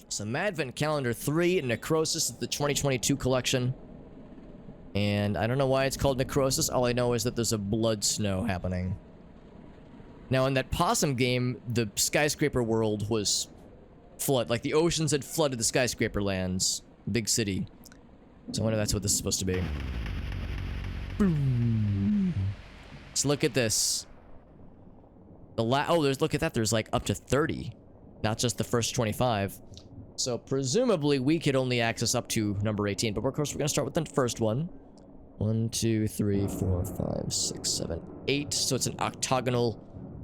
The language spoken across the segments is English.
So Madvent Calendar 3, Necrosis is the 2022 collection. And I don't know why it's called Necrosis. All I know is that there's a blood snow happening. Now in that possum game, the skyscraper world was flood. Like the oceans had flooded the skyscraper lands. Big city. So I wonder if that's what this is supposed to be. Let's look at this. Look at that. There's like up to 30. Not just the first 25. So presumably we could only access up to number 18. But of course we're going to start with the first one. 1, 2, 3, 4, 5, 6, 7, 8. So it's an octagonal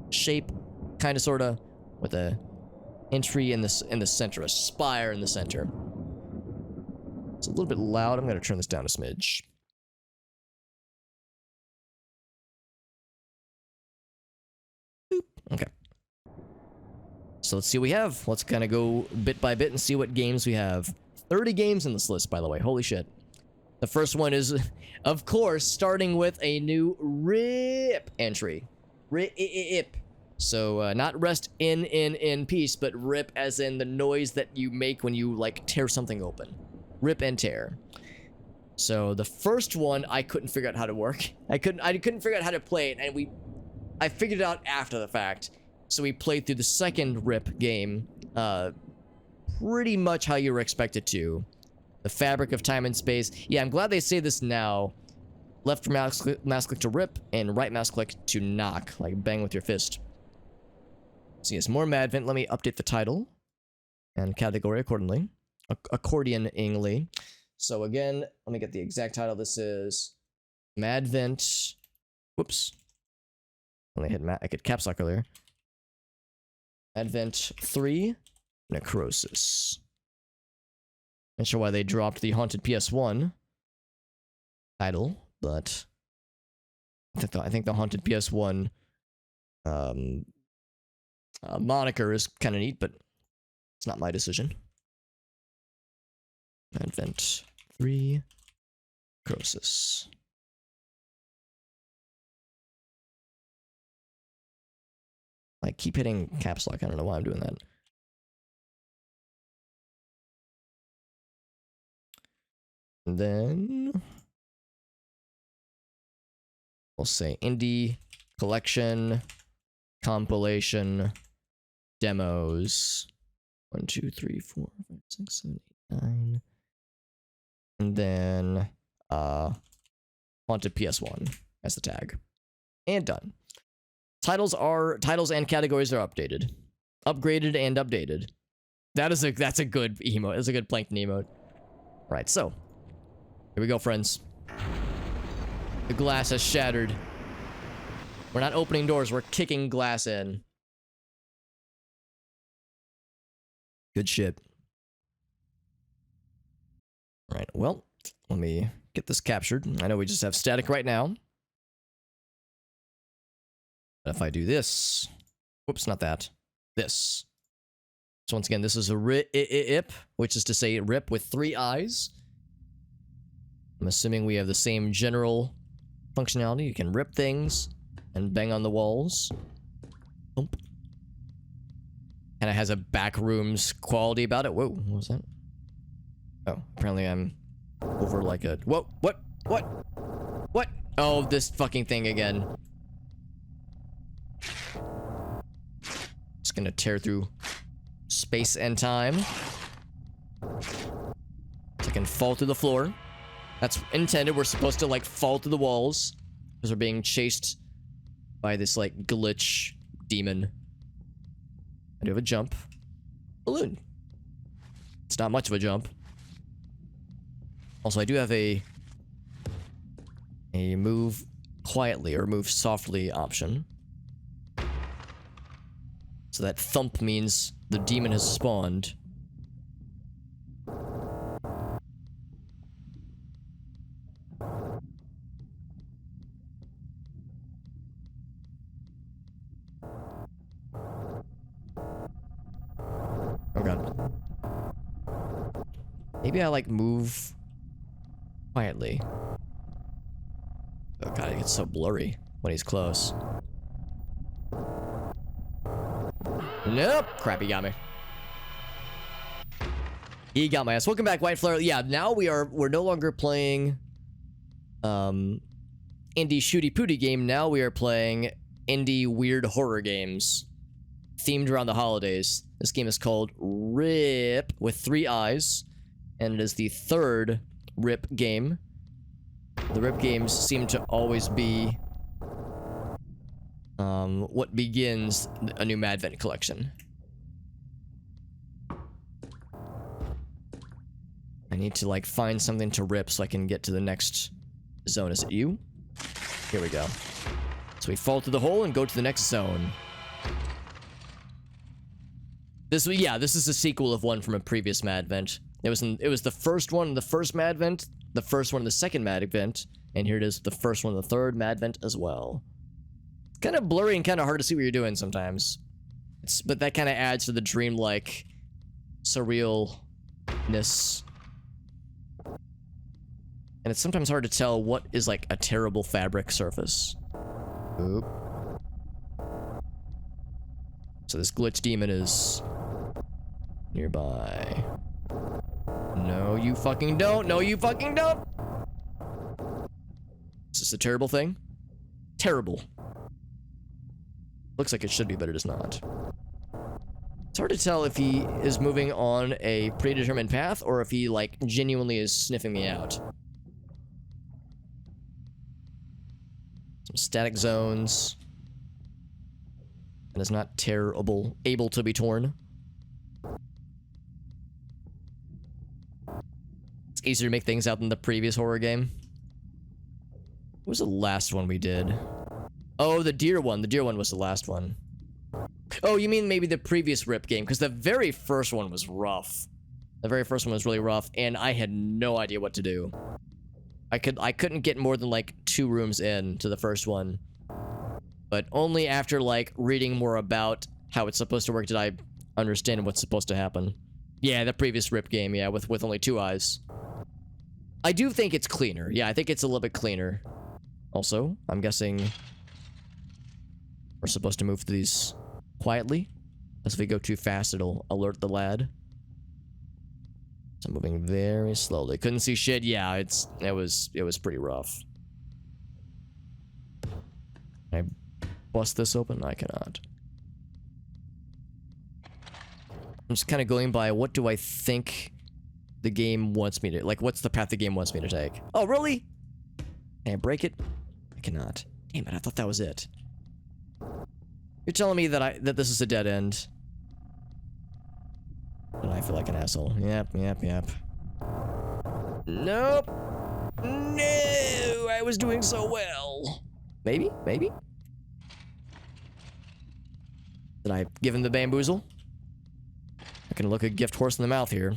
shape. Kind of, sort of. With a entry in the center. A spire in the center. It's a little bit loud. I'm going to turn this down a smidge. Okay. So let's see what we have. Let's kind of go bit by bit and see what games we have. 30 games in this list, by the way. Holy shit. The first one is, of course, starting with a new RIP entry. RIP. So, not rest in peace, but RIP as in the noise that you make when you, like, tear something open. Rip and tear. So, the first one, I couldn't figure out how to work. I couldn't figure out how to play it, and I figured it out after the fact. So we played through the second RIP game, pretty much how you were expected to. The fabric of time and space. Yeah, I'm glad they say this now. Left mouse click to rip, and right mouse click to knock, like bang with your fist. So yes, more Madvent. Let me update the title and category accordingly. Accordion-ingly. So again, let me get the exact title. This is Madvent. Whoops. When I hit caps lock earlier. Madvent 3, Necrosis. Not sure why they dropped the Haunted PS1 title, but I think the Haunted PS1 moniker is kind of neat, but it's not my decision. Madvent 3, Necrosis. I keep hitting caps lock. I don't know why I'm doing that. And then we'll say indie collection compilation demos. 1, 2, 3, 4, 5, 6, 7, 8, 9. And then Haunted PS1 as the tag. And done. Titles and categories are updated. Upgraded and updated. That's a good emote. That's a good Plankton emote. Right, so here we go, friends. The glass has shattered. We're not opening doors, we're kicking glass in. Good shit. Alright, well, let me get this captured. I know we just have static right now. If I do this, whoops, not that, this. So once again, this is a RIP, which is to say rip with 3 eyes. I'm assuming we have the same general functionality. You can rip things and bang on the walls. Boom. And it has a backrooms quality about it. Whoa, what was that? Oh, apparently I'm over like a... Whoa, what? Oh, this fucking thing again. Just gonna tear through space and time. So I can fall through the floor. That's intended. We're supposed to like fall through the walls because we're being chased by this like glitch demon. I do have a jump. Balloon. It's not much of a jump. Also, I do have a move quietly or move softly option. So that thump means the demon has spawned. Oh god. Maybe I like move quietly. Oh god, it gets so blurry when he's close. Nope. Crap, he got me. He got my ass. Welcome back, White Flare. Yeah, now we're no longer playing indie shooty pooty game. Now we are playing indie weird horror games themed around the holidays. This game is called RIP with 3 eyes, and it is the 3rd RIP game. The RIP games seem to always be what begins a new Madvent collection. I need to like find something to rip so I can get to the next zone. Is it you? Here we go. So we fall through the hole and go to the next zone. This is a sequel of one from a previous Madvent. It was the first one in the first Madvent, the first one in the second Madvent, and here it is, the first one in the third Madvent as well. It's kind of blurry and kind of hard to see what you're doing sometimes. But that kind of adds to the dreamlike surrealness. And it's sometimes hard to tell what is like a terrible fabric surface. Oop. So this glitch demon is nearby. No, you fucking don't. No, you fucking don't. Is this a terrible thing? Terrible. Looks like it should be, but it is not. It's hard to tell if he is moving on a predetermined path or if he like genuinely is sniffing me out. Some static zones. And is not able to be torn. It's easier to make things out than the previous horror game. What was the last one we did? Oh, the deer one. The deer one was the last one. Oh, you mean maybe the previous RIP game? Because the very first one was rough. The very first one was really rough, and I had no idea what to do. I couldn't get more than like 2 rooms in to the first one. But only after like reading more about how it's supposed to work did I understand what's supposed to happen. Yeah, the previous RIP game, yeah, with only 2 eyes. I do think it's cleaner. Yeah, I think it's a little bit cleaner. Also, I'm guessing we're supposed to move through these quietly. As if we go too fast, it'll alert the lad. So I'm moving very slowly. Couldn't see shit. Yeah, it was pretty rough. Can I bust this open? I cannot. I'm just kind of going by what do I think the game wants me to, like, what's the path the game wants me to take? Oh, really? Can I break it? I cannot. Damn it, I thought that was it. You're telling me that this is a dead end. And I feel like an asshole. Yep. Nope. No, I was doing so well. Maybe? Did I give him the bamboozle? I can look a gift horse in the mouth here.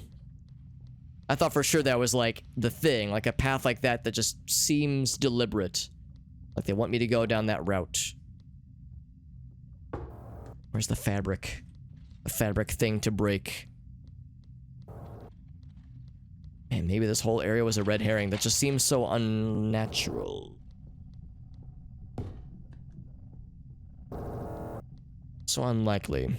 I thought for sure that was like the thing, like a path like that that just seems deliberate. Like they want me to go down that route. Where's the fabric? The fabric thing to break. And maybe this whole area was a red herring. That just seems so unnatural. So unlikely.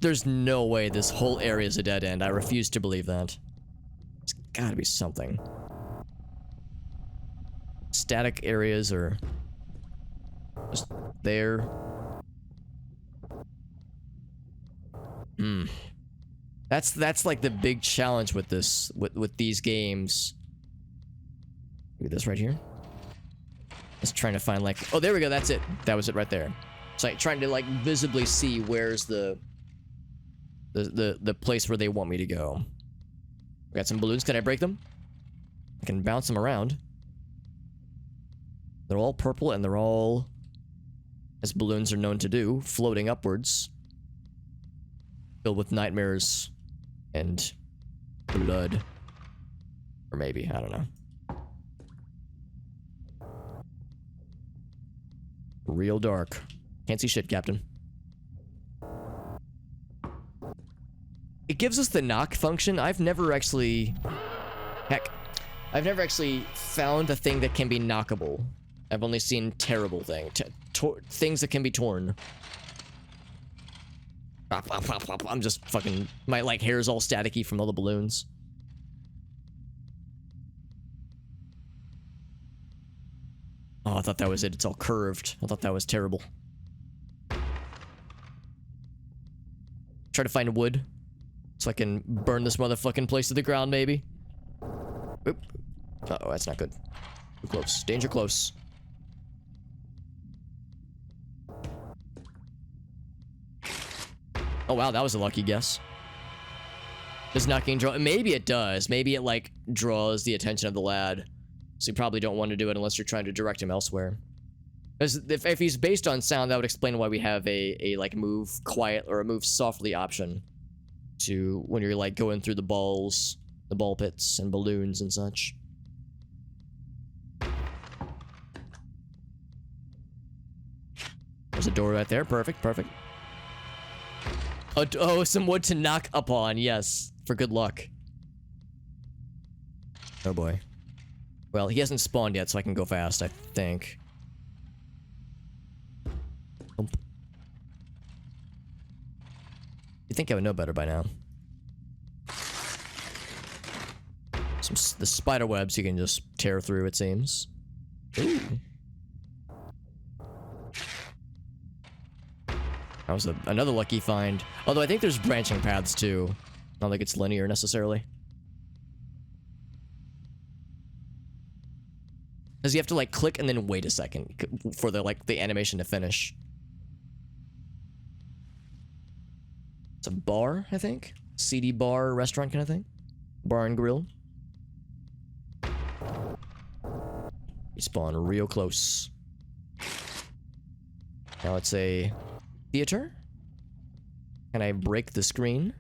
There's no way this whole area is a dead end. I refuse to believe that. There's gotta be something. Static areas are just there. That's like the big challenge with this, with these games. Maybe this right here. Just trying to find like, oh, there we go. That's it. That was it right there. It's like trying to like visibly see where's the place where they want me to go. We got some balloons. Can I break them? I can bounce them around. They're all purple and they're all, as balloons are known to do, floating upwards. Filled with nightmares and blood. Or maybe, I don't know. Real dark. Can't see shit, Captain. It gives us the knock function. I've never actually... Heck. I've never actually found a thing that can be knockable. I've only seen terrible things. Things that can be torn. I'm just fucking... My, like, hair's all staticky from all the balloons. Oh, I thought that was it. It's all curved. I thought that was terrible. Try to find wood. So I can burn this motherfucking place to the ground, maybe. Oop. Uh-oh, that's not good. Too close. Danger close. Oh, wow, that was a lucky guess. Does knocking draw... Maybe it does. Maybe it, like, draws the attention of the lad. So you probably don't want to do it unless you're trying to direct him elsewhere. Because if he's based on sound, that would explain why we have a like, move quiet or a move softly option. To when you're, like, going through the balls, the ball pits, and balloons and such. There's a door right there. Perfect, perfect. Oh, some wood to knock upon. Yes, for good luck. Oh boy. Well, he hasn't spawned yet, so I can go fast, I think. Oop. You'd think I would know better by now. The spider webs you can just tear through, it seems. Ooh. That was another lucky find. Although I think there's branching paths too. Not like it's linear necessarily. Because you have to like click and then wait a second for the the animation to finish. It's a bar, I think. CD bar restaurant kind of thing. Bar and grill. You spawn real close. Now it's a theater. Can I break the screen?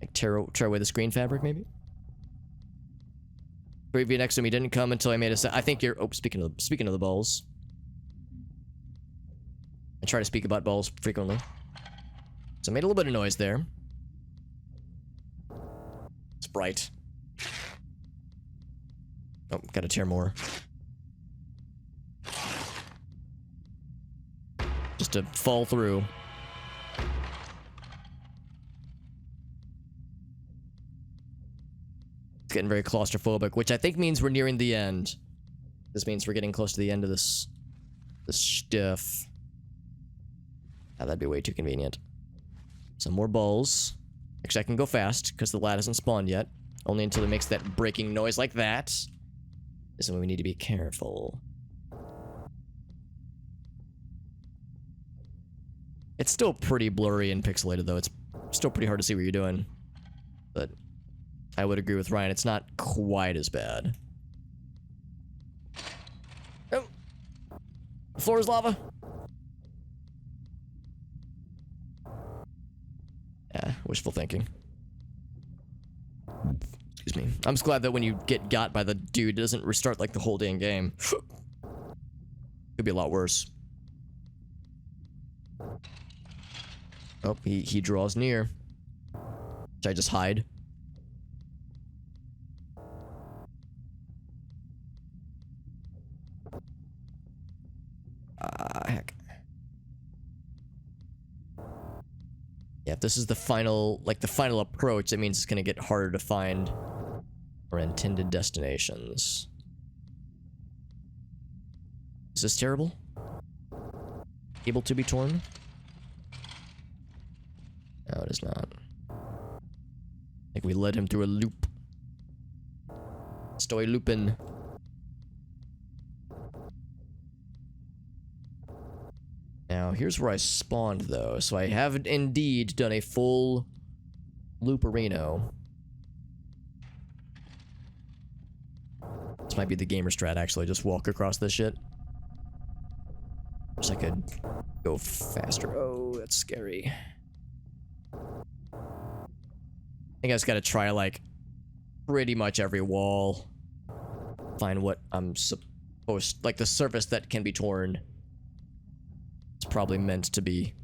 Like tear away the screen fabric, maybe? Preview next to me didn't come until I made a set. I think you're... Oh, speaking of the balls. I try to speak about balls frequently. So I made a little bit of noise there. It's bright. Oh, gotta tear more. Just to fall through. It's getting very claustrophobic, which I think means we're nearing the end. This means we're getting close to the end of this stuff. Ah, that'd be way too convenient. Some more balls. Actually, I can go fast, because the lad hasn't spawned yet. Only until he makes that breaking noise like that. This is when we need to be careful. It's still pretty blurry and pixelated, though. It's still pretty hard to see what you're doing. But I would agree with Ryan, it's not quite as bad. Oh! The floor is lava! Yeah, wishful thinking. Excuse me. I'm just glad that when you get got by the dude, it doesn't restart like the whole dang game. Could be a lot worse. Oh, he draws near. Should I just hide? Heck. Yeah, if this is the final, like the final approach, it means it's gonna get harder to find our intended destinations. Is this terrible? Able to be torn? No, it is not. I think we led him through a loop. Stoy loopin'. Now, here's where I spawned, though. So I have indeed done a full looperino. This might be the gamer strat, actually. Just walk across this shit. Wish I could go faster. Oh, that's scary. I think I just gotta try, like, pretty much every wall. Find what I'm supposed... Like, the surface that can be torn. It's probably meant to be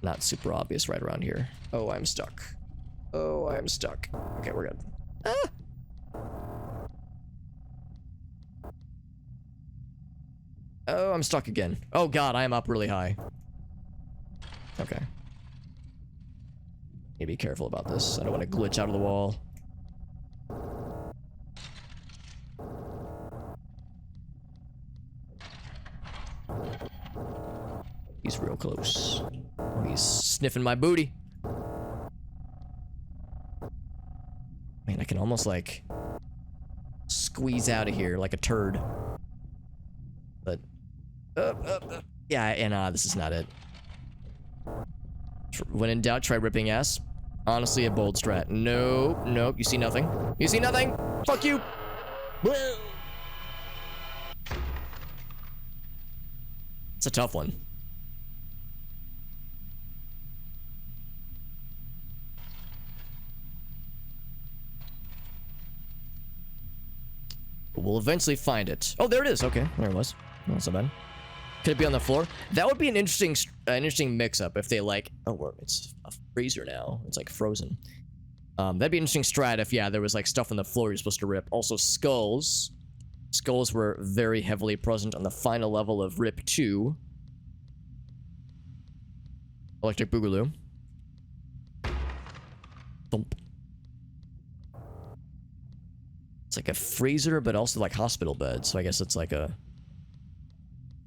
not super obvious right around here. Oh, I'm stuck. Oh, I'm stuck. Okay, we're good. Ah! Oh, I'm stuck again. Oh god, I am up really high. Okay. Need to be careful about this. I don't want to glitch out of the wall. He's real close. Oh, he's sniffing my booty. Man, I can almost like squeeze out of here like a turd. But yeah, and this is not it. When in doubt, try ripping ass. Honestly, a bold strat. Nope, nope. You see nothing. You see nothing. Fuck you. It's a tough one. We'll eventually find it. Oh, there it is. Okay, there it was. Not so bad. Could it be on the floor? That would be an interesting mix-up if they like. Oh, it's a freezer now. It's like frozen. That'd be an interesting strat if there was like stuff on the floor you're supposed to rip. Also, skulls. Skulls were very heavily present on the final level of Rip 2. Electric Boogaloo. Thump. It's like a freezer, but also like hospital bed. So I guess it's like a...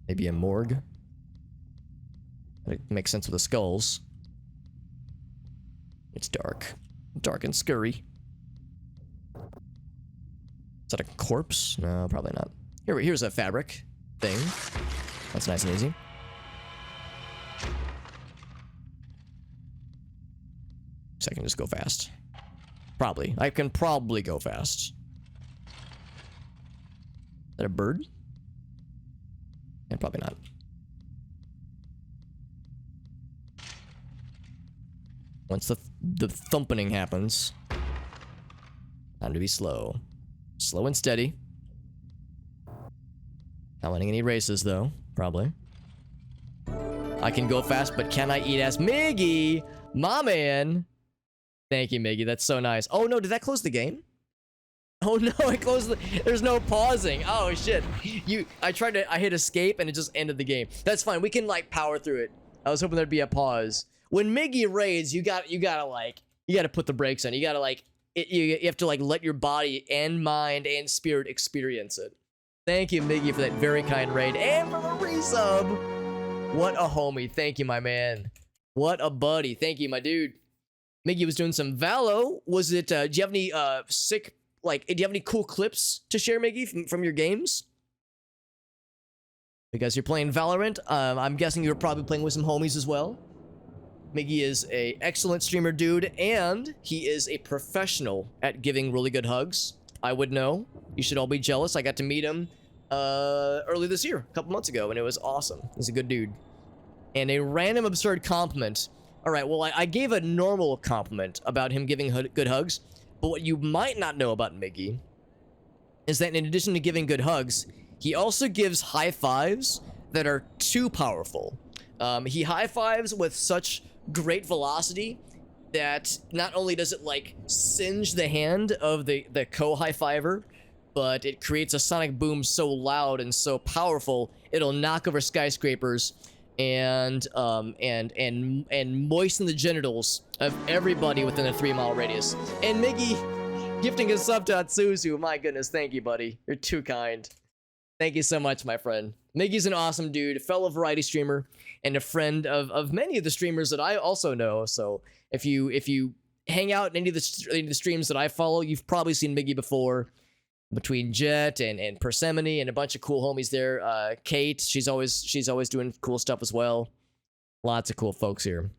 maybe a morgue. That makes sense with the skulls. It's dark. Dark and scurry. Is that a corpse? No, probably not. Here's a fabric thing. That's nice and easy. So I can just go fast. Probably. I can probably go fast. Is that a bird? And probably not. Once the thumping happens, time to be slow. Slow and steady. Not winning any races though, probably. I can go fast, but can I eat ass? Miggy! My man! Thank you, Miggy. That's so nice. Oh no, did that close the game? Oh no, it closed there's no pausing. Oh shit. I hit escape and it just ended the game. That's fine. We can like power through it. I was hoping there'd be a pause. When Miggy raids, you gotta put the brakes on. You gotta like you have to like let your body and mind and spirit experience it. Thank you, Miggy, for that very kind raid and for the resub. What a homie. Thank you, my man. What a buddy. Thank you, my dude. Miggy was doing some Valo. Was it do you have any sick do you have any cool clips to share, Miggy, from your games? Because you're playing Valorant, I'm guessing you're probably playing with some homies as well. Miggy is a excellent streamer dude, and he is a professional at giving really good hugs. I would know. You should all be jealous. I got to meet him early this year, a couple months ago, and it was awesome. He's a good dude. And a random absurd compliment. All right, well, I gave a normal compliment about him giving good hugs, but what you might not know about Miggy is that in addition to giving good hugs, he also gives high fives that are too powerful. He high fives with such great velocity that not only does it like singe the hand of the co-high fiver, but it creates a sonic boom so loud and so powerful it'll knock over skyscrapers and moisten the genitals of everybody within a 3-mile radius. And Miggy gifting a sub to Atsuzu. My goodness, thank you, buddy. You're too kind. Thank you so much, my friend. Miggy's an awesome dude, a fellow variety streamer, and a friend of many of the streamers that I also know. So if you hang out in any of the streams that I follow, you've probably seen Miggy before. Between Jet and Persephone and a bunch of cool homies there. Kate, she's always doing cool stuff as well. Lots of cool folks here.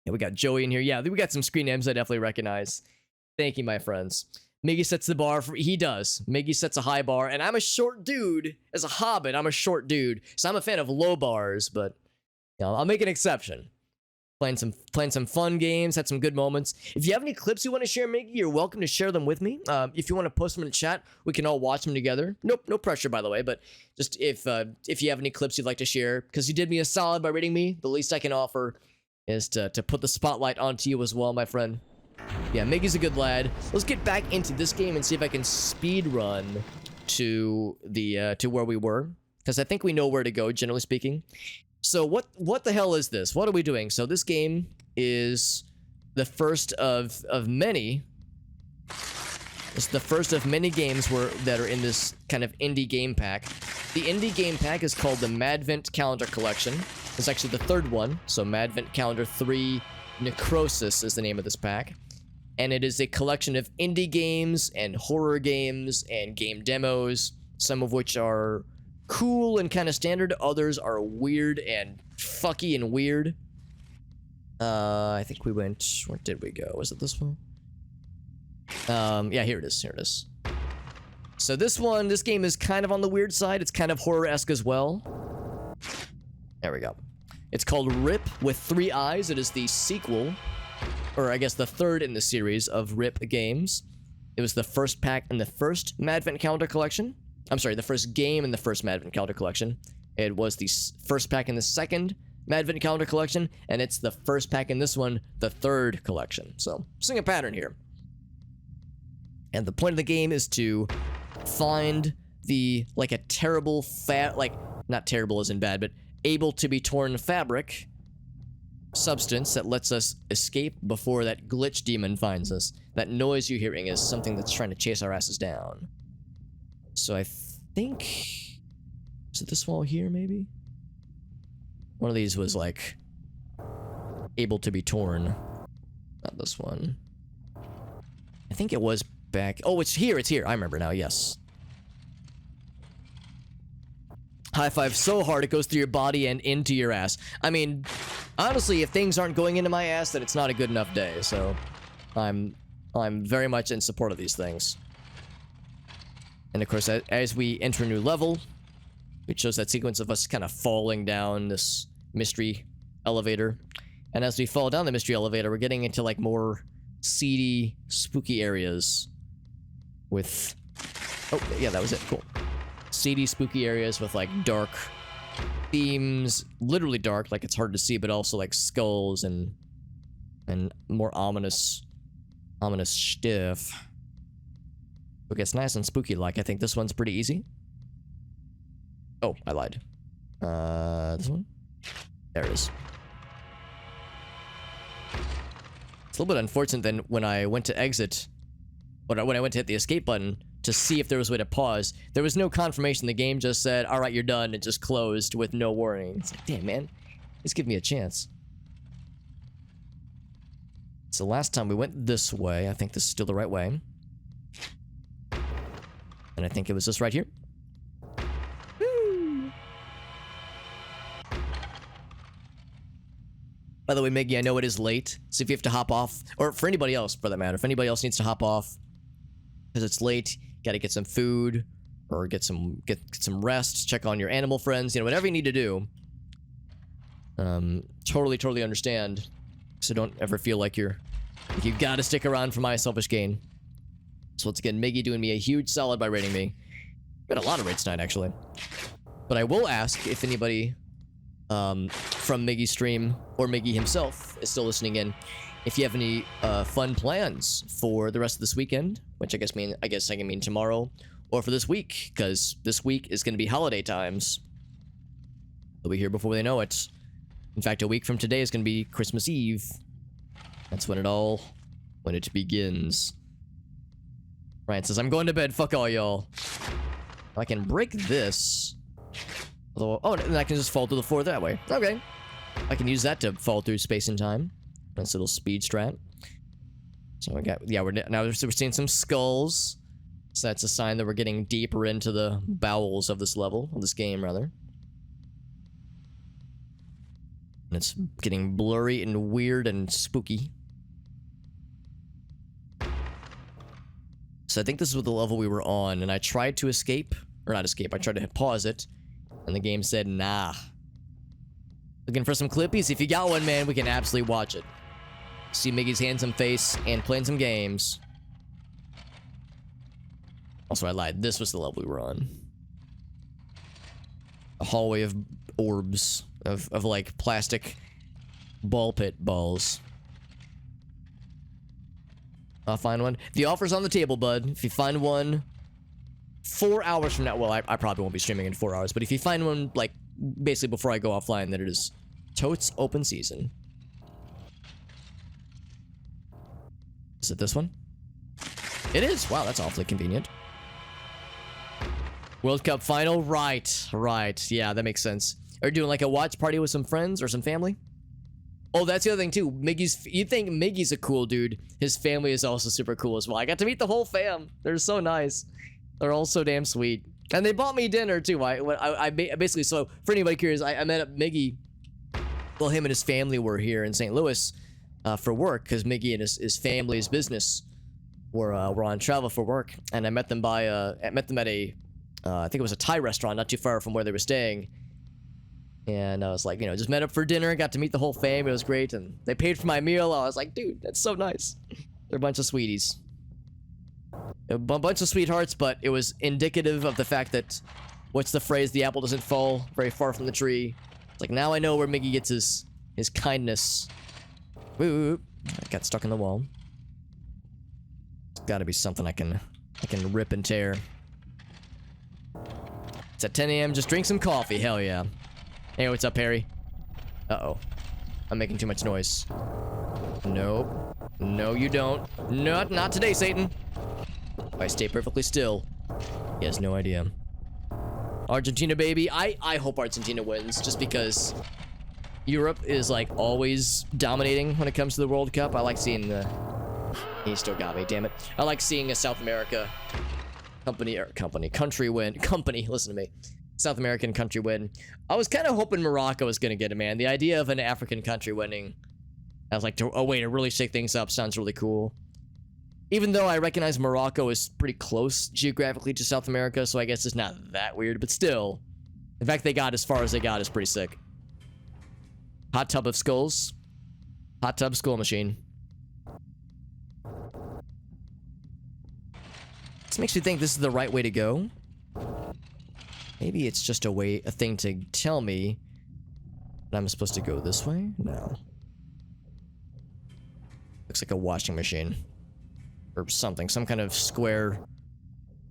Yeah, we got Joey in here. Yeah, we got some screen names I definitely recognize. Thank you, my friends. Miggy sets the bar he does. Miggy sets a high bar, and I'm a short dude. As a hobbit, I'm a short dude. So I'm a fan of low bars, but you know, I'll make an exception. Playing some fun games, had some good moments. If you have any clips you want to share, Miggy, you're welcome to share them with me. If you want to post them in the chat, we can all watch them together. Nope, no pressure, by the way, but just if you have any clips you'd like to share, because you did me a solid by rating me, the least I can offer is to put the spotlight onto you as well, my friend. Yeah, Miggy's a good lad. Let's get back into this game and see if I can speed run to where we were, because I think we know where to go, generally speaking. So what the hell is this? What are we doing? So this game is the first of many. It's the first of many games that are in this kind of indie game pack. The indie game pack is called the Madvent Calendar Collection. It's actually the third one. So Madvent Calendar 3 Necrosis is the name of this pack. And it is a collection of indie games and horror games and game demos, some of which are cool and kind of standard. Others are weird and fucky and weird. I think we went... Where did we go? Was it this one? Yeah, here it is. Here it is. So this game is kind of on the weird side. It's kind of horror-esque as well. There we go. It's called Rip with 3 eyes. It is the sequel, or I guess the third in the series of Rip games. It was the first pack in the first Madvent Calendar Collection. I'm sorry, the first game in the first Madvent Calendar Collection. It was the first pack in the second Madvent Calendar Collection, and it's the first pack in this one, the third collection. So, seeing a pattern here. And the point of the game is to find like a terrible not terrible as in bad, but able to be torn fabric substance that lets us escape before that glitch demon finds us. That noise you're hearing is something that's trying to chase our asses down. So I think... Is it this wall here, maybe? One of these was, like, able to be torn. Not this one. I think it was back... Oh, it's here, I remember now, yes. High five so hard it goes through your body and into your ass. I mean, honestly, if things aren't going into my ass, then it's not a good enough day, so... I'm very much in support of these things. And of course, as we enter a new level, it shows that sequence of us kind of falling down this mystery elevator. And as we fall down the mystery elevator, we're getting into like more seedy, spooky areas with... Oh, yeah, that was it. Cool. Seedy, spooky areas with like dark themes. Literally dark, like it's hard to see, but also like skulls and more ominous stuff. It gets nice and spooky like. I think this one's pretty easy. Oh, I lied. This one? There it is. It's a little bit unfortunate then when I went to exit, when I went to hit the escape button to see if there was a way to pause, there was no confirmation. The game just said, alright, you're done. It just closed with no warning. It's like, damn, man. Just give me a chance. So last time we went this way. I think this is still the right way. And I think it was just right here. Woo! By the way, Miggy, I know it is late, so if you have to hop off, or for anybody else for that matter, if anybody else needs to hop off because it's late, gotta get some food, or get some rest, check on your animal friends, you know, whatever you need to do. Totally understand. So don't ever feel like you gotta stick around for my selfish gain. So once again, Miggy doing me a huge solid by rating me. Got a lot of rates tonight, actually. But I will ask if anybody from Miggy's stream, or Miggy himself, is still listening in, if you have any fun plans for the rest of this weekend, which I guess I can mean tomorrow, or for this week, because this week is going to be holiday times. They'll be here before they know it. In fact, a week from today is going to be Christmas Eve. That's when it begins. Ryan says, I'm going to bed, fuck all y'all. I can break this. Although, oh, and I can just fall through the floor that way. Okay. I can use that to fall through space and time. Nice little speed strat. So we got, yeah, we're seeing some skulls. So that's a sign that we're getting deeper into the bowels of this level, of this game, rather. And it's getting blurry and weird and spooky. So I think this was the level we were on, and I tried to escape, or not escape, I tried to pause it, and the game said, nah. Looking for some clippies? If you got one, man, we can absolutely watch it. See Miggy's handsome face and playing some games. Also, I lied. This was the level we were on. A hallway of orbs, of like plastic ball pit balls. I'll find one. The offer's on the table, bud. If you find one 4 hours from now, well, I probably won't be streaming in 4 hours, but if you find one, like, basically before I go offline, then it is totes open season. Is it this one? It is. Wow, that's awfully convenient. World Cup final? Right. Right. Yeah, that makes sense. Are you doing like a watch party with some friends or some family? Oh, that's the other thing too. You think Miggy's a cool dude. His family is also super cool as well. I got to meet the whole fam. They're so nice. They're all so damn sweet. And they bought me dinner too. I basically, so for anybody curious, I met up Miggy. Well, him and his family were here in St. Louis for work because Miggy and his family's business were on travel for work. And I met them at a, I think it was a Thai restaurant not too far from where they were staying. And I was like, just met up for dinner, got to meet the whole fam. It was great. And they paid for my meal. I was like, dude, that's so nice. They're a bunch of sweeties. A bunch of sweethearts, but it was indicative of the fact that, what's the phrase? The apple doesn't fall very far from the tree. It's like, now I know where Miggy gets his kindness. Woo! I got stuck in the wall. It's gotta be something I can rip and tear. It's at 10 a.m. Just drink some coffee. Hell yeah. Hey, what's up, Harry? Uh-oh. I'm making too much noise. Nope. No, you don't. Not today, Satan. If I stay perfectly still. He has no idea. Argentina, baby. I hope Argentina wins, just because Europe is, like, always dominating when it comes to the World Cup. I like seeing the... He still got me, damn it. I like seeing a South America country win. Listen to me. South American country win. I was kind of hoping Morocco was going to get it, man. The idea of an African country winning, I was like, oh wait, to really shake things up sounds really cool. Even though I recognize Morocco is pretty close geographically to South America, so I guess it's not that weird, but still. The fact they got as far as they got is pretty sick. Hot tub of skulls. Hot tub skull machine. This makes me think this is the right way to go. Maybe it's just a thing to tell me that I'm supposed to go this way? No. Looks like a washing machine. Or something. Some kind of square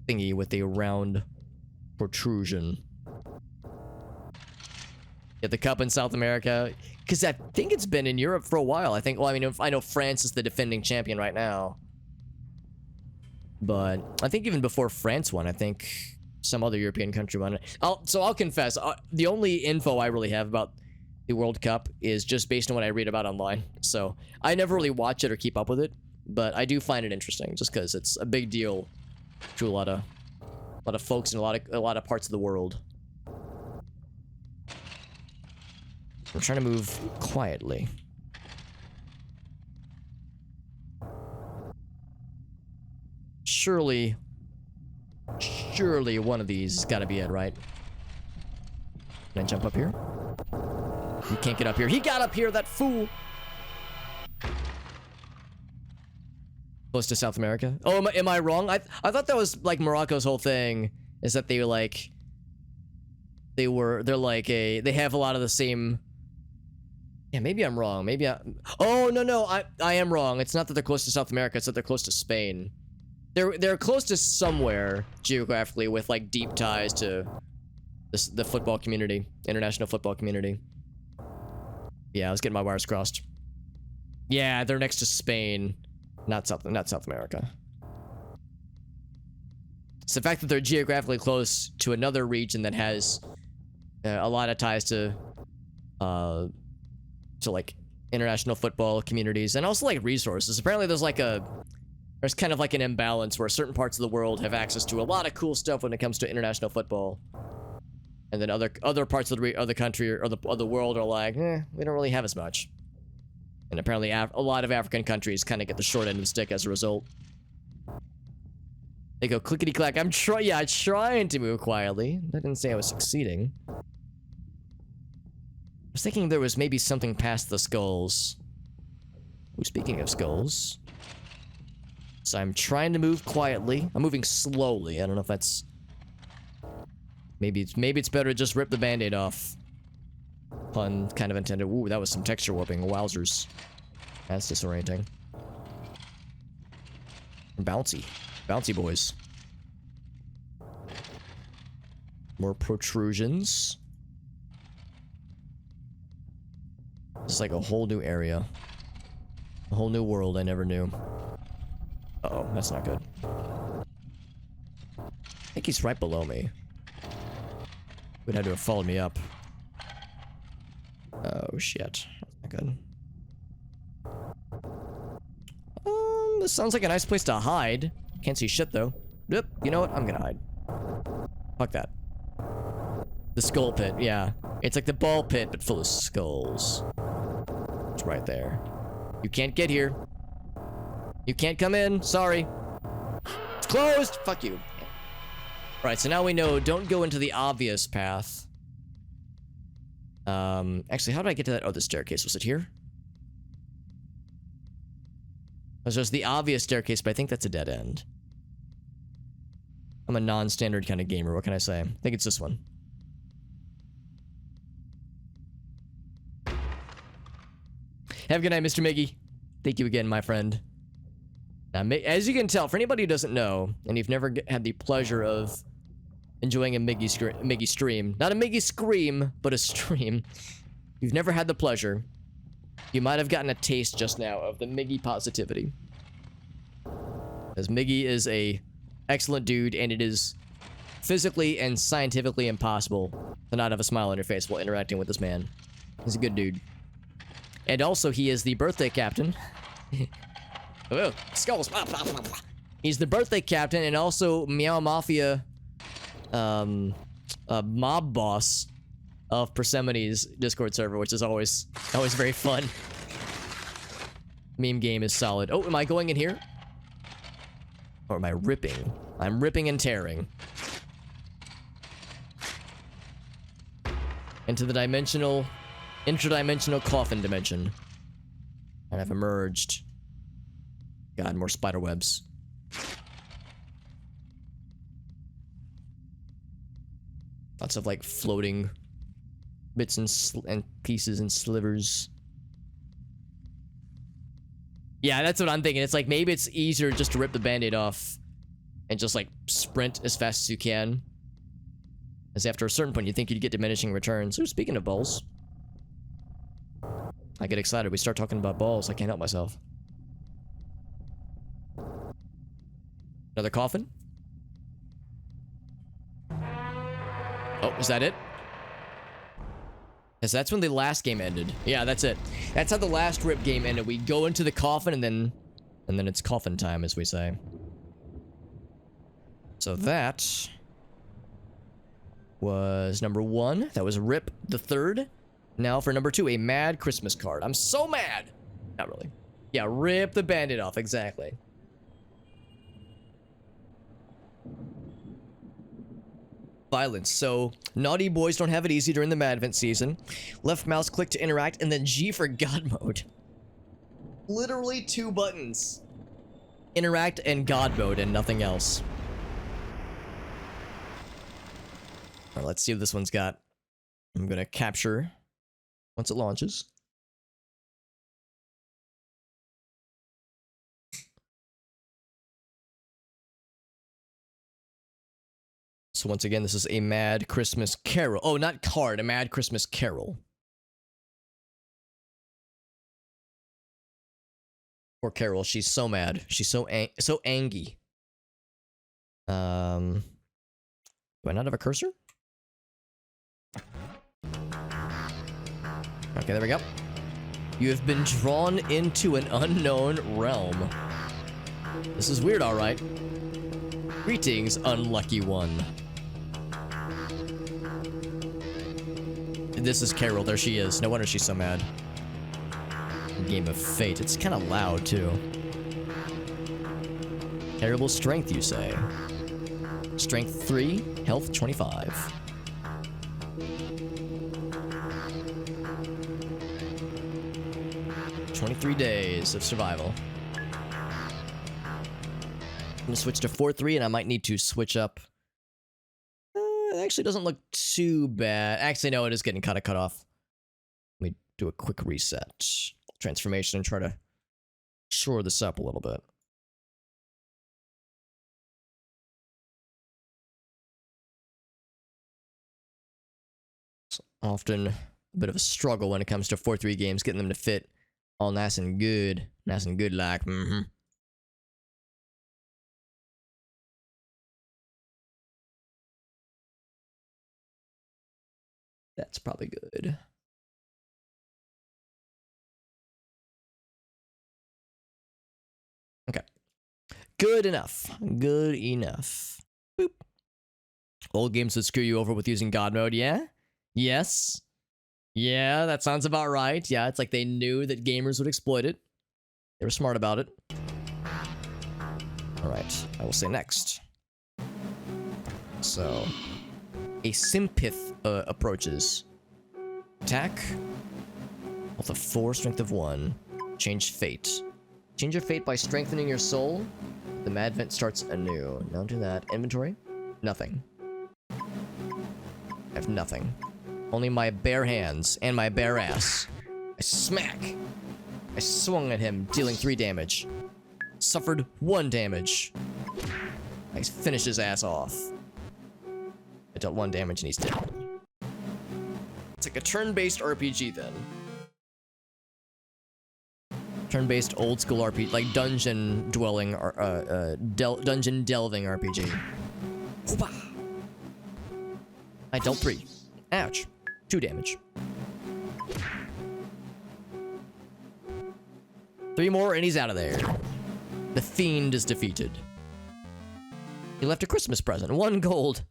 thingy with a round protrusion. Get the cup in South America. Because I think it's been in Europe for a while. I mean, I know France is the defending champion right now. But I think even before France won, I think some other European country won it. I'll confess, the only info I really have about the World Cup is just based on what I read about online. So I never really watch it or keep up with it, but I do find it interesting just because it's a big deal to a lot of folks in a lot of parts of the world. I'm trying to move quietly. Surely one of these has got to be it, right? Can I jump up here? You can't get up here. He got up here, that fool! Close to South America? Oh, am I wrong? I thought that was, like, Morocco's whole thing, is that they were, like... They have a lot of the same... Yeah, maybe I'm wrong. Oh, no, I am wrong. It's not that they're close to South America, it's that they're close to Spain. They're close to somewhere geographically with like deep ties to the football community, international football community. Yeah, I was getting my wires crossed. Yeah, they're next to Spain, not South America. It's the fact that they're geographically close to another region that has a lot of ties to like international football communities and also like resources. Apparently there's kind of like an imbalance where certain parts of the world have access to a lot of cool stuff when it comes to international football. And then other parts of the country or the world are like, we don't really have as much. And apparently a lot of African countries kind of get the short end of the stick as a result. They go clickety clack. I'm trying to move quietly. I didn't say I was succeeding. I was thinking there was maybe something past the skulls. Ooh, speaking of skulls. So I'm trying to move quietly. I'm moving slowly. I don't know if that's... Maybe it's better to just rip the band-aid off. Pun kind of intended. Ooh, that was some texture warping. Wowzers. That's disorienting. Bouncy. Bouncy boys. More protrusions. It's like a whole new area. A whole new world I never knew. Uh-oh, that's not good. I think he's right below me. Would have to have followed me up. Oh, shit. That's not good. This sounds like a nice place to hide. Can't see shit, though. Yep, you know what? I'm gonna hide. Fuck that. The skull pit, yeah. It's like the ball pit, but full of skulls. It's right there. You can't get here. You can't come in. Sorry. It's closed. Fuck you. Right, so now we know don't go into the obvious path. Actually, how did I get to that? Oh, the staircase. Was it here? It was just the obvious staircase, but I think that's a dead end. I'm a non-standard kind of gamer. What can I say? I think it's this one. Have a good night, Mr. Miggy. Thank you again, my friend. Now, as you can tell, for anybody who doesn't know, and you've never had the pleasure of enjoying a Miggy stream, not a Miggy scream, but a stream, you've never had the pleasure, you might have gotten a taste just now of the Miggy positivity. As Miggy is a excellent dude, and it is physically and scientifically impossible to not have a smile on your face while interacting with this man. He's a good dude. And also, he is the birthday captain. Oh, skulls. He's the birthday captain and also Meow Mafia mob boss of Persemine's Discord server, which is always very fun. Meme game is solid. Oh, am I going in here? Or am I ripping? I'm ripping and tearing. Into the interdimensional coffin dimension. And I've emerged. God, more spider webs. Lots of like floating bits and pieces and slivers. Yeah, that's what I'm thinking. It's like maybe it's easier just to rip the band-aid off and just like sprint as fast as you can. As after a certain point you think you'd get diminishing returns. So speaking of balls, I get excited. We start talking about balls. I can't help myself. Another coffin? Oh, is that it? Yes, that's when the last game ended. Yeah, that's it. That's how the last rip game ended. We go into the coffin and then it's coffin time, as we say. So that was number 1. That was Rip the Third. Now for number 2, a mad Christmas card. I'm so mad. Not really. Yeah, rip the band-aid off. Exactly. Violence. So, naughty boys don't have it easy during the Madvent season. Left mouse click to interact, and then G for God mode. Literally 2 buttons. Interact and God mode, and nothing else. Alright, let's see what this one's got. I'm gonna capture once it launches. So once again, this is a Mad Christmas Carol. Oh, not card, a Mad Christmas Carol. Poor Carol, she's so mad. She's so angry. Do I not have a cursor? Okay, there we go. You have been drawn into an unknown realm. This is weird, alright. Greetings, unlucky one. This is Carol. There she is. No wonder she's so mad. Game of Fate. It's kind of loud, too. Terrible strength, you say? Strength 3, health 25. "23 days of survival." I'm gonna switch to 4-3, and I might need to switch up. It actually doesn't look too bad. Actually, no, it is getting kind of cut off. Let me do a quick reset. Transformation and try to shore this up a little bit. It's often a bit of a struggle when it comes to 4-3 games, getting them to fit all nice and good. Nice and good like, That's probably good. Okay. Good enough. Good enough. Boop. Old games would screw you over with using God mode, yeah? Yes. Yeah, that sounds about right. Yeah, it's like they knew that gamers would exploit it. They were smart about it. Alright, I will say next. So, a Sympith approaches. Attack. Health of 4, strength of 1. Change fate. Change your fate by strengthening your soul. The Madvent starts anew. Don't do that. Inventory? Nothing. I have nothing. Only my bare hands and my bare ass. I smack. I swung at him, dealing 3 damage. Suffered 1 damage. I finished his ass off. I dealt 1 damage and he's dead. It's like a turn-based RPG then. Turn-based old school RPG, like dungeon dwelling, dungeon delving RPG. I dealt 3. Ouch. 2 damage. 3 more and he's out of there. The fiend is defeated. He left a Christmas present. 1 gold.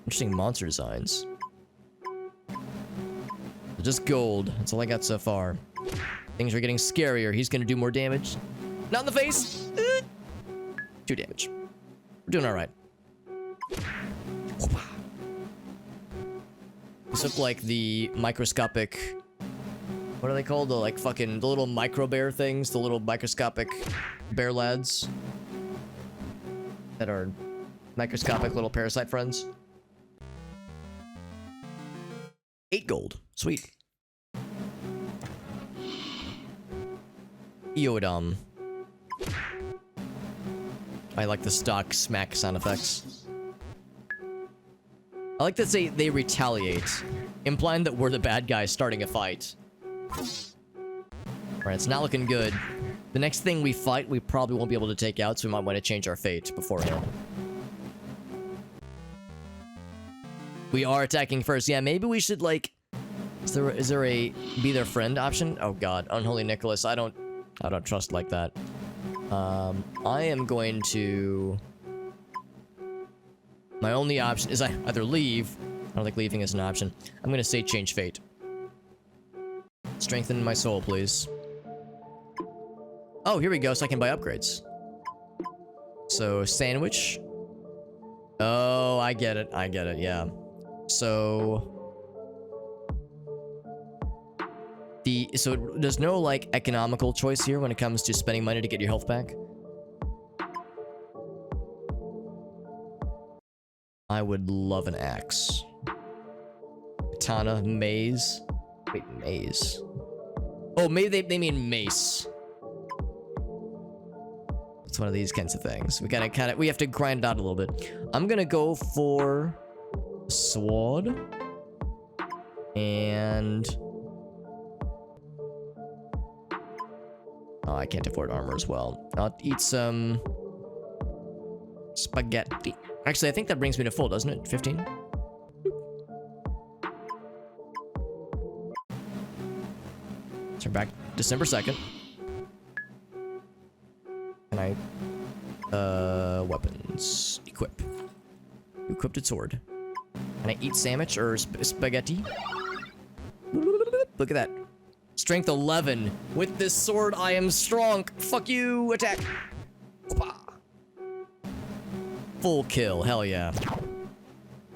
Interesting monster designs. Just gold. That's all I got so far. Things are getting scarier. He's gonna do more damage. Not in the face! 2 damage. We're doing alright. These look like the microscopic... What are they called? The like fucking... The little micro bear things? The little microscopic bear lads? That are microscopic little parasite friends? 8 gold. Sweet. Eodom. I like the stock smack sound effects. I like that they retaliate, implying that we're the bad guys starting a fight. Alright, it's not looking good. The next thing we fight, we probably won't be able to take out, so we might want to change our fate beforehand. We are attacking first. Yeah, maybe we should, like... Is there a be their friend option? Oh god, Unholy Nicholas, I don't trust like that. I am going to... My only option is I either leave. I don't think leaving is an option. I'm gonna say change fate. Strengthen my soul, please. Oh, here we go, so I can buy upgrades. So, sandwich. Oh, I get it, yeah. So... So there's no, like, economical choice here when it comes to spending money to get your health back? I would love an axe. Katana, maze. Wait, maze. Oh, maybe they mean mace. It's one of these kinds of things. We gotta we have to grind it out a little bit. I'm gonna go for sword. And... Oh, I can't afford armor as well. I'll eat some... spaghetti. Actually, I think that brings me to full, doesn't it? 15? So we're back December 2nd. Can I... weapons. Equip. Equipped its sword. Can I eat sandwich or spaghetti? Look at that. Strength 11. With this sword, I am strong. Fuck you. Attack. Full kill. Hell yeah.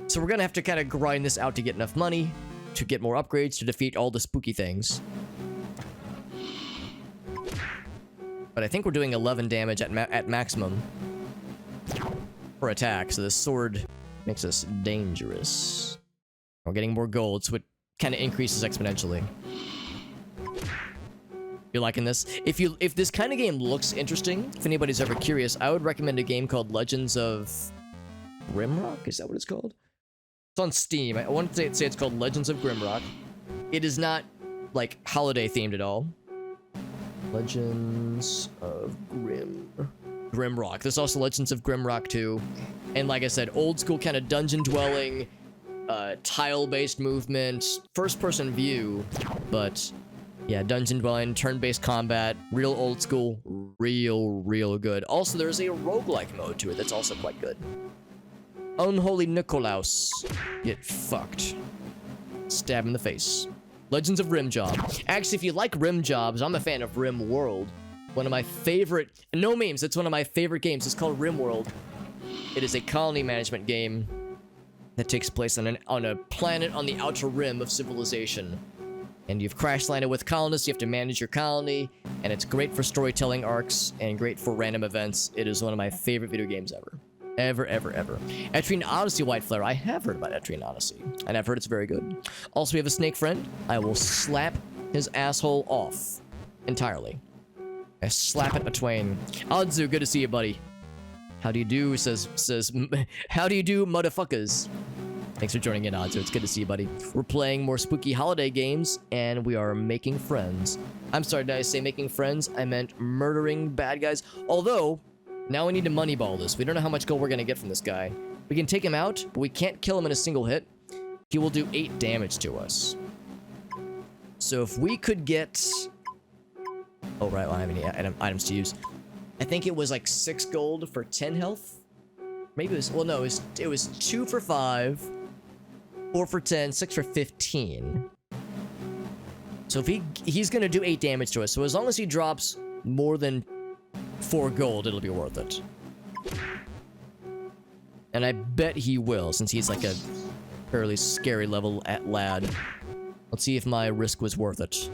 So we're gonna have to kind of grind this out to get enough money to get more upgrades to defeat all the spooky things. But I think we're doing 11 damage at maximum for attack. So this sword makes us dangerous. We're getting more gold, so it kind of increases exponentially. You're liking this? If this kind of game looks interesting, if anybody's ever curious, I would recommend a game called Legends of Grimrock? Is that what it's called? It's on Steam. I want to say it's called Legends of Grimrock. It is not, like, holiday themed at all. Legends of Grim. Grimrock. There's also Legends of Grimrock 2. And like I said, old school kind of dungeon dwelling, tile-based movement, first-person view, but yeah, dungeon dwelling, turn-based combat, real old school, real good. Also, there's a roguelike mode to it that's also quite good. Unholy Nikolaus. Get fucked. Stab in the face. Legends of Rimjob. Actually, if you like Rim Jobs, I'm a fan of Rim World. One of my favorite, no memes, it's one of my favorite games. It's called Rim World. It is a colony management game that takes place on a planet on the outer rim of civilization. And you've crash landed with colonists, you have to manage your colony, and it's great for storytelling arcs and great for random events. It is one of my favorite video games ever. Ever. Etrian Odyssey White Flare. I have heard about Etrian Odyssey, and I've heard it's very good. Also, we have a snake friend. I will slap his asshole off entirely. I slap it between. Odzu, good to see you, buddy. How do you do, says, how do you do, motherfuckers? Thanks for joining in, Odzu. It's good to see you, buddy. We're playing more spooky holiday games, and we are making friends. I'm sorry, did I say making friends? I meant murdering bad guys. Although, now we need to moneyball this. We don't know how much gold we're going to get from this guy. We can take him out, but we can't kill him in a single hit. He will do 8 damage to us. So if we could get... Oh, right, well, I don't have any items to use. I think it was like 6 gold for 10 health. Maybe it was... Well, no, it was 2 for 5, 4 for 10, 6 for 15. So if he's going to do 8 damage to us. So as long as he drops more than 4 gold, it'll be worth it. And I bet he will, since he's like a fairly scary level lad. Let's see if my risk was worth it.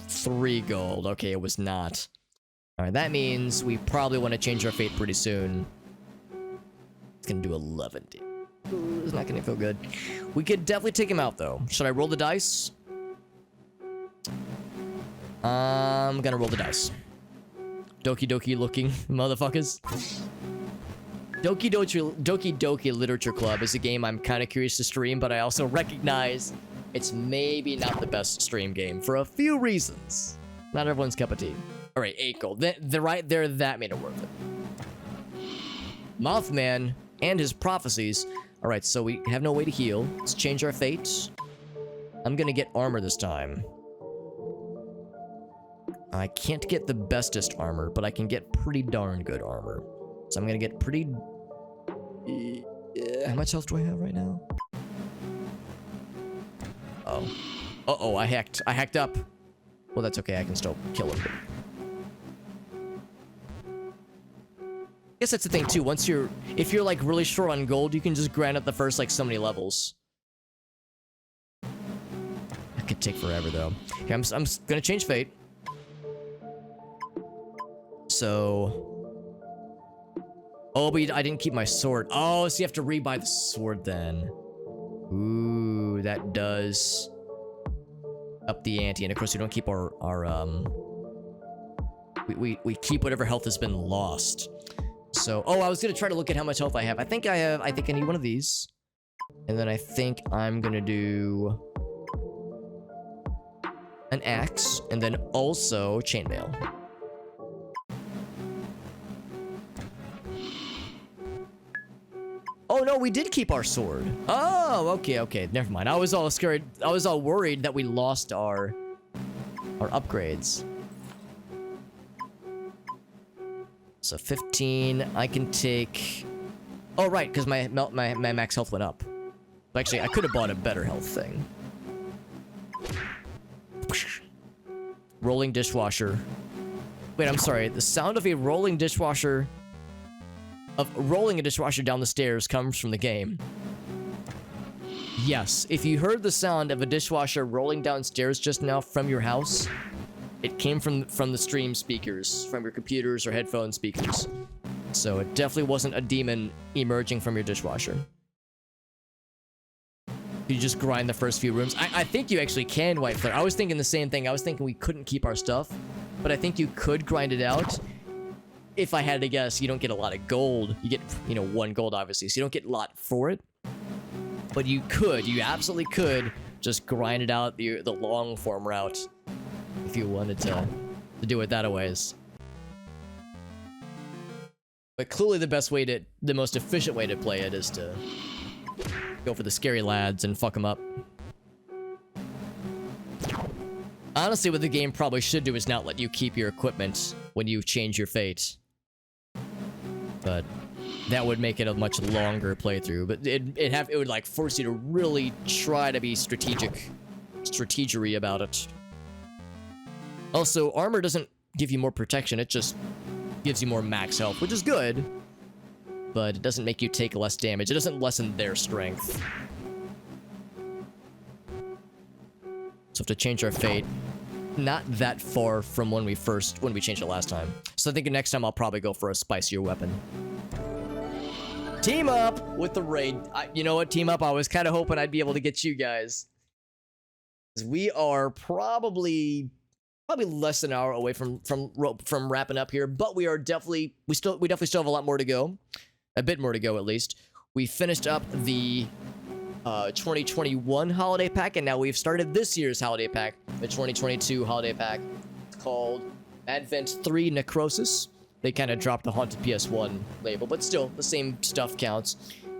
$3 gold. Okay, it was not. Alright, that means we probably want to change our fate pretty soon. It's gonna do 11. Ooh, it's not gonna feel good. We could definitely take him out, though. Should I roll the dice? I'm gonna roll the dice. Doki Doki looking motherfuckers. Doki Doki Literature Club is a game I'm kind of curious to stream, but I also recognize it's maybe not the best stream game for a few reasons. Not everyone's cup of tea. Alright, 8 gold. Right there, that made it worth it. Mothman and his prophecies. Alright, so we have no way to heal. Let's change our fate. I'm gonna get armor this time. I can't get the bestest armor, but I can get pretty darn good armor. So I'm gonna get pretty... how much health do I have right now? Oh. Uh-oh, I hacked up. Well, that's okay, I can still kill him. I guess that's the thing, too. If you're, like, really short on gold, you can just grind up the first, like, so many levels. That could take forever, though. Okay, I'm gonna change fate. So... Oh, but I didn't keep my sword. Oh, so you have to rebuy the sword, then. Ooh, that does... up the ante, and of course we don't keep our we keep whatever health has been lost. So, oh, I was gonna try to look at how much health I have. I think I need one of these, and then I think I'm gonna do an axe, and then also chainmail. Oh no, we did keep our sword. Oh, okay, never mind. I was all scared. I was all worried that we lost our upgrades. So 15, I can take... Oh right, because my max health went up. Actually, I could have bought a better health thing. Rolling dishwasher. Wait, I'm sorry. The sound of a rolling dishwasher... rolling a dishwasher down the stairs comes from the game. Yes, if you heard the sound of a dishwasher rolling downstairs just now from your house, it came from the stream speakers, from your computers or headphone speakers. So it definitely wasn't a demon emerging from your dishwasher. You just grind the first few rooms. I think you actually can, White Flare. I was thinking the same thing. I was thinking we couldn't keep our stuff, but I think you could grind it out. If I had to guess, you don't get a lot of gold. You get, 1 gold, obviously, so you don't get a lot for it. But you absolutely could just grind it out the long form route if you wanted to do it that ways. But clearly the most efficient way to play it is to go for the scary lads and fuck them up. Honestly, what the game probably should do is not let you keep your equipment when you change your fate. But that would make it a much longer playthrough. But it would like force you to really try to be strategery about it. Also, armor doesn't give you more protection, it just gives you more max health, which is good. But it doesn't make you take less damage. It doesn't lessen their strength. So have to change our fate. Not that far from when we changed it last time. So I think next time I'll probably go for a spicier weapon. Team up with the raid. You know what, team up? I was kind of hoping I'd be able to get you guys. We are probably less than an hour away from wrapping up here, but we definitely still have a lot more to go. A bit more to go, at least. We finished up the 2021 holiday pack, and now we've started this year's holiday pack, the 2022 holiday pack. It's called Madvent 3 Necrosis. They kind of dropped the Haunted PS1 label, but still, the same stuff counts.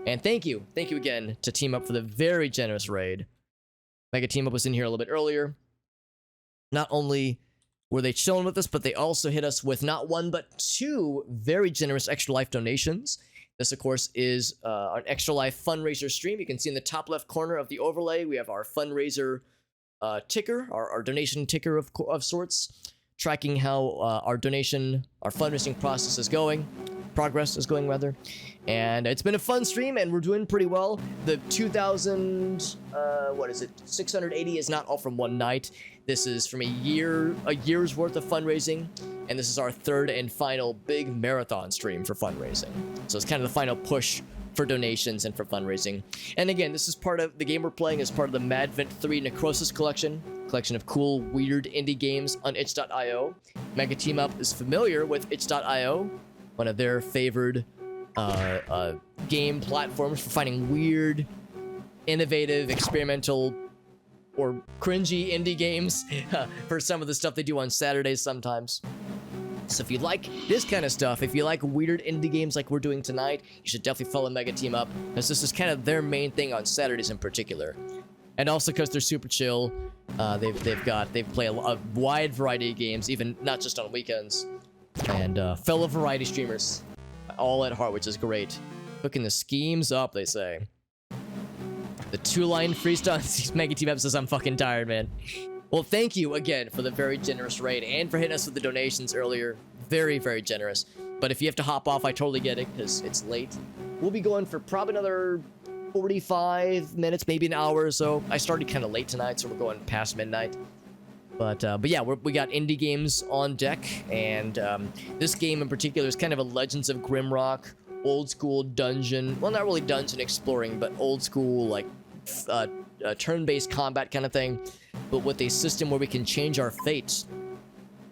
And thank you again to Team Up for the very generous raid. Mega Team Up was in here a little bit earlier. Not only were they chilling with us, but they also hit us with not one, but two very generous Extra Life donations. This, of course, is an Extra Life fundraiser stream. You can see in the top left corner of the overlay, we have our fundraiser ticker, our donation ticker of sorts, tracking how our fundraising progress is going, rather. And it's been a fun stream, and we're doing pretty well. The 680 is not all from one night. This is from a year's worth of fundraising, and this is our third and final big marathon stream for fundraising. So it's kind of the final push for donations and for fundraising. And again, this is part of the game we're playing as part of the Madvent 3 Necrosis collection of cool, weird indie games on itch.io. Mega Team Up is familiar with itch.io, one of their favored game platforms for finding weird, innovative, experimental, or cringy indie games for some of the stuff they do on Saturdays sometimes. So if you like this kind of stuff, if you like weird indie games like we're doing tonight, you should definitely follow Mega Team Up, because this is kind of their main thing on Saturdays in particular. And also because they're super chill, they play a wide variety of games, even not just on weekends. And fellow variety streamers, all at heart, which is great. Hooking the schemes up, they say. The two-line freestyle. Mega Team Up says, I'm fucking tired, man. Well, thank you again for the very generous raid and for hitting us with the donations earlier. Very, very generous. But if you have to hop off, I totally get it, because it's late. We'll be going for probably another 45 minutes, maybe an hour or so. I started kind of late tonight, so we're going past midnight. But yeah, we got indie games on deck, and this game in particular is kind of a Legends of Grimrock, old school dungeon, well, not really dungeon exploring, but old school, like, turn-based combat kind of thing, but with a system where we can change our fate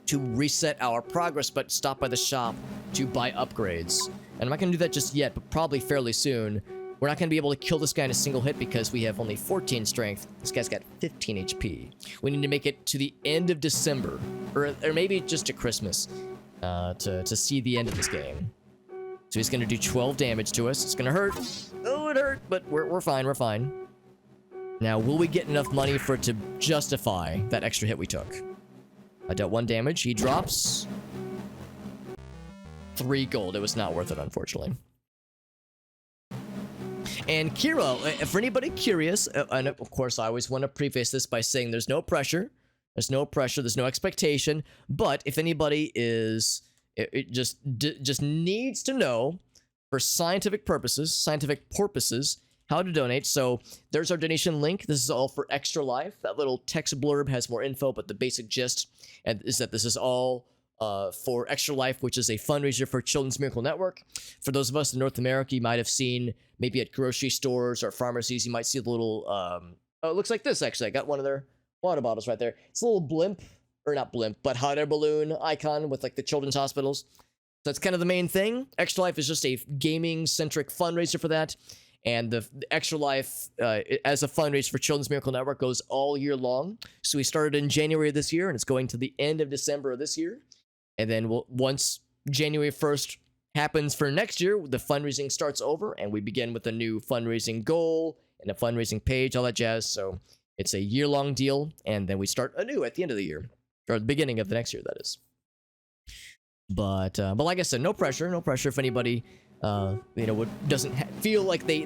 to reset our progress, but stop by the shop to buy upgrades. And I'm not going to do that just yet, but probably fairly soon. We're not going to be able to kill this guy in a single hit because we have only 14 strength. This guy's got 15 HP. We need to make it to the end of December, or maybe just to Christmas, to see the end of this game. So he's going to do 12 damage to us. It's going to hurt. Oh, it hurt, but we're fine, we're fine. Now, will we get enough money for it to justify that extra hit we took? I dealt 1 damage. He drops 3 gold. It was not worth it, unfortunately. And Kiro, for anybody curious, and of course I always want to preface this by saying there's no pressure. There's no pressure. There's no expectation. But if anybody just needs to know for scientific purposes, how to donate. So there's our donation link. This is all for Extra Life. That little text blurb has more info, but the basic gist is that this is all for Extra Life, which is a fundraiser for Children's Miracle Network. For those of us in North America, you might have seen maybe at grocery stores or pharmacies, you might see the little, oh, it looks like this actually. I got one of their water bottles right there. It's a little blimp, or not blimp, but hot air balloon icon with like the children's hospitals. So that's kind of the main thing. Extra Life is just a gaming-centric fundraiser for that. And the Extra Life, as a fundraiser for Children's Miracle Network, goes all year long. So we started in January of this year, and it's going to the end of December of this year. And then once January 1st happens for next year, the fundraising starts over, and we begin with a new fundraising goal and a fundraising page, all that jazz. So it's a year-long deal, and then we start anew at the end of the year, or at the beginning of the next year, that is. But like I said, no pressure if anybody doesn't feel like they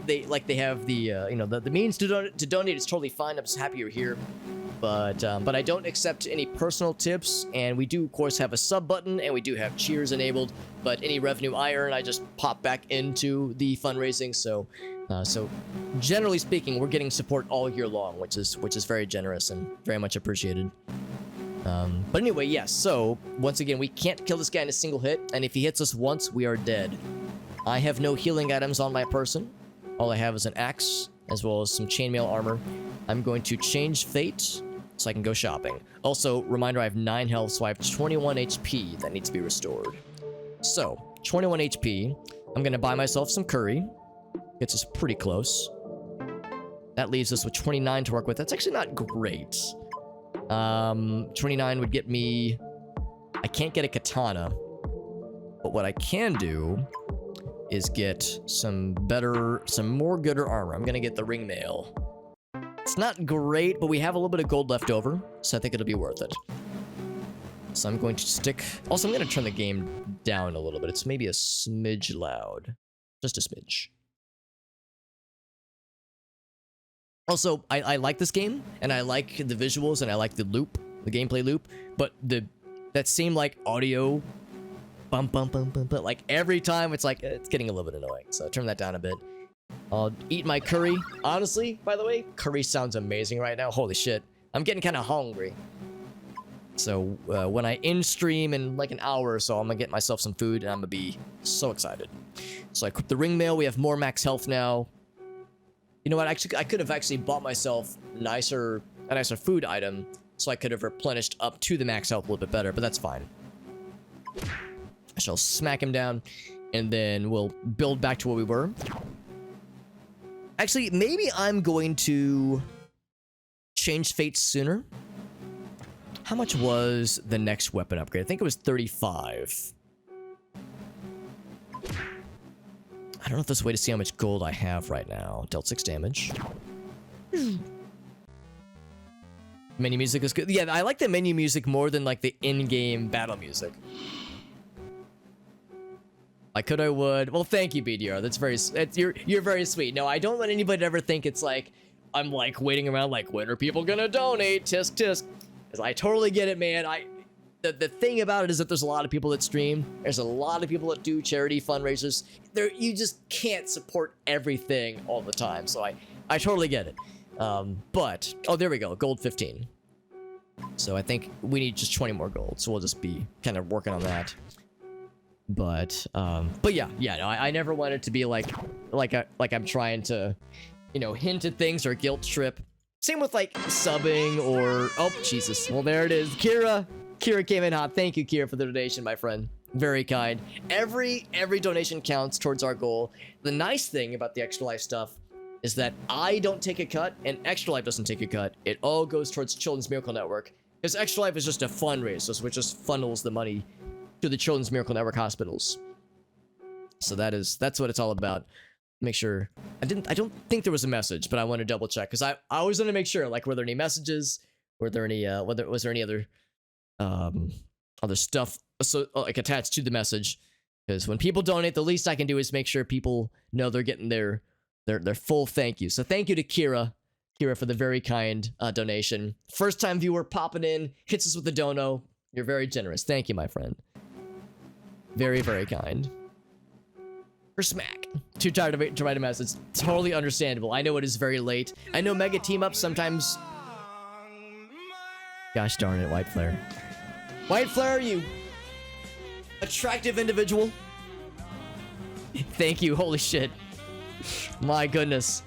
have the the means to donate. It's totally fine. I'm just happy you're here. But I don't accept any personal tips, and we do of course have a sub button, and we do have cheers enabled. But any revenue I earn, I just pop back into the fundraising. So generally speaking, we're getting support all year long, which is very generous and very much appreciated. But anyway, yes. So once again, we can't kill this guy in a single hit, and if he hits us once, we are dead. I have no healing items on my person. All I have is an axe, as well as some chainmail armor. I'm going to change fate so I can go shopping. Also, reminder, I have 9 health, so I have 21 HP that needs to be restored. So, 21 HP. I'm going to buy myself some curry. Gets us pretty close. That leaves us with 29 to work with. That's actually not great. 29 would get me... I can't get a katana. But what I can do is get some more gooder armor. I'm gonna get the ring mail. It's not great, but we have a little bit of gold left over, so I think it'll be worth it. So I'm going to stick... Also, I'm gonna turn the game down a little bit. It's maybe a smidge loud. Just a smidge. Also, I like this game, and I like the visuals, and I like the loop, the gameplay loop, but that same, like, audio... Bum, bum, bum, bum, bum. Like, every time, it's like, it's getting a little bit annoying. So, turn that down a bit. I'll eat my curry. Honestly, by the way, curry sounds amazing right now. Holy shit. I'm getting kind of hungry. So, when I end stream in, like, an hour or so, I'm gonna get myself some food, and I'm gonna be so excited. So, I equip the ring mail. We have more max health now. You know what? Actually, I could have actually bought myself a nicer food item, so I could have replenished up to the max health a little bit better, but that's fine. I shall smack him down, and then we'll build back to where we were. Actually, maybe I'm going to change fate sooner. How much was the next weapon upgrade? I think it was 35. I don't know if there's a way to see how much gold I have right now. Dealt 6 damage. Menu music is good. Yeah, I like the menu music more than like the in-game battle music. I could, I would. Well, thank you, BDR. That's very... You're very sweet. No, I don't want anybody to ever think it's like... I'm, like, waiting around like, when are people gonna donate? Tisk, tisk. Because I totally get it, man. The thing about it is that there's a lot of people that stream. There's a lot of people that do charity fundraisers. You just can't support everything all the time. So I totally get it. But... Oh, there we go. Gold 15. So I think we need just 20 more gold. So we'll just be kind of working on that. But yeah, no, I never wanted to be like I'm trying to, hint at things or guilt trip. Same with like subbing or, oh, Jesus. Well, there it is. Kira came in hot. Thank you, Kira, for the donation, my friend. Very kind. Every donation counts towards our goal. The nice thing about the Extra Life stuff is that I don't take a cut and Extra Life doesn't take a cut. It all goes towards Children's Miracle Network. Because Extra Life is just a fundraiser, so it just funnels the money to the Children's Miracle Network hospitals. So that's what it's all about. Make sure I don't think there was a message, but I want to double check because I always want to make sure, like, were there any messages, was there any other other stuff like attached to the message? Because when people donate, the least I can do is make sure people know they're getting their full thank you. So thank you to Kira for the very kind donation. First time viewer popping in, hits us with the dono. You're very generous. Thank you, my friend. Very, very kind. For smack. Too tired to write a message. Totally understandable. I know it is very late. I know mega team ups sometimes... Gosh darn it, White Flare. White Flare, you attractive individual. Thank you. Holy shit. My goodness.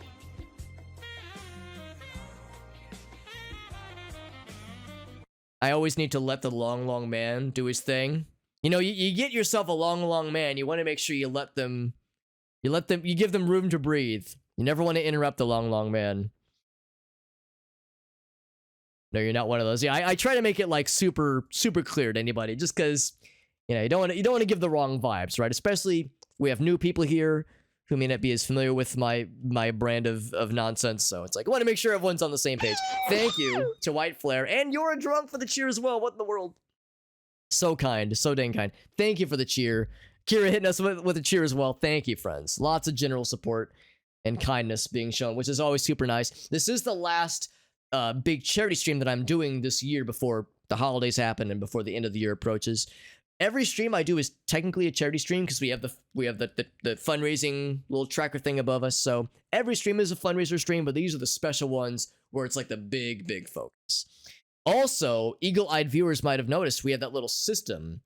I always need to let the long man do his thing. You get yourself a long man. You want to make sure you give them room to breathe. You never want to interrupt the long man. No, you're not one of those. Yeah, I try to make it like super clear to anybody, just because you don't want to give the wrong vibes, right? Especially we have new people here who may not be as familiar with my brand of nonsense. So it's like I want to make sure everyone's on the same page. Thank you to White Flare, and you're a drunk for the cheer as well. What in the world? So kind, so dang kind. Thank you for the cheer. Kira hitting us with a cheer as well. Thank you, friends. Lots of general support and kindness being shown, which is always super nice. This is the last big charity stream that I'm doing this year before the holidays happen and before the end of the year approaches. Every stream I do is technically a charity stream because we have the fundraising little tracker thing above us. So every stream is a fundraiser stream, but these are the special ones where it's like the big focus. Also, eagle-eyed viewers might have noticed we have that little system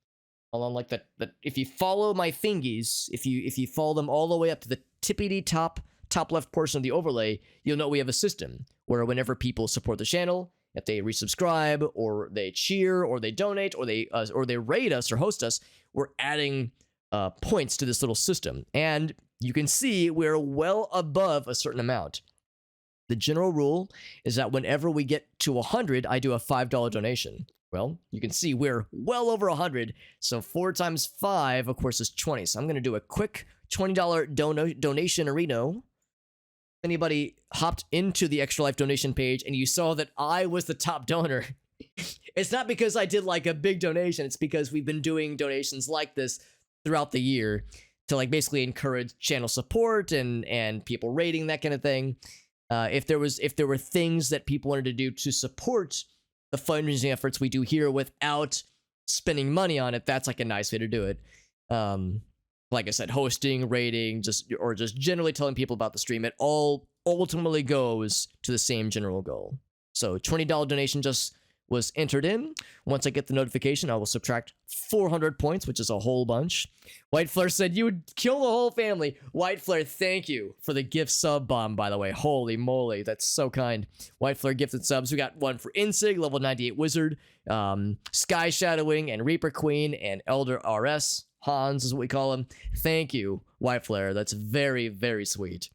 along like that if you follow my thingies, if you follow them all the way up to the tippity top left portion of the overlay, you'll know we have a system where whenever people support the channel, if they resubscribe or they cheer or they donate or they raid us or host us, we're adding points to this little system. And you can see we're well above a certain amount. The general rule is that whenever we get to 100, I do a $5 donation. Well, you can see we're well over 100, so 4 times 5, of course, is 20. So I'm going to do a quick $20 donation arena. Anybody hopped into the Extra Life donation page and you saw that I was the top donor, it's not because I did like a big donation. It's because we've been doing donations like this throughout the year to like basically encourage channel support and people rating, that kind of thing. If there were things that people wanted to do to support the fundraising efforts we do here without spending money on it, that's like a nice way to do it. Like I said, hosting, rating, just generally telling people about the stream, it all ultimately goes to the same general goal. So $20 donation just was entered in. Once I get the notification, I will subtract 400 points, which is a whole bunch. White Flare said you would kill the whole family. White Flare, thank you for the gift sub bomb, by the way. Holy moly, that's so kind. White Flare gifted subs. We got one for Insig, level 98 Wizard, Sky Shadowing, and Reaper Queen, and Elder RS. Hans is what we call him. Thank you, White Flare. That's very, very sweet.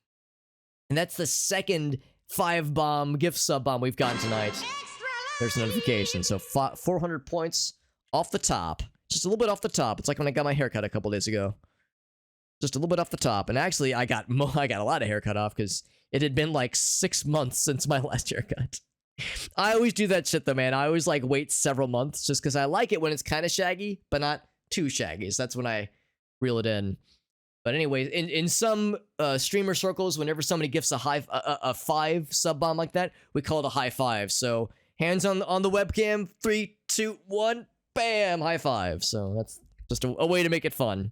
And that's the second 5-bomb gift sub bomb we've gotten tonight. There's a notification. So 400 points off the top. Just a little bit off the top. It's like when I got my haircut a couple days ago. Just a little bit off the top. And actually, I got a lot of haircut off because it had been like 6 months since my last haircut. I always do that shit though, man. I always like wait several months just because I like it when it's kind of shaggy, but not too shaggy. So that's when I reel it in. But anyway, in some streamer circles, whenever somebody gifts a 5 sub bomb like that, we call it a high five. So hands on the webcam, 3, 2, 1, bam, high five. So that's just a way to make it fun.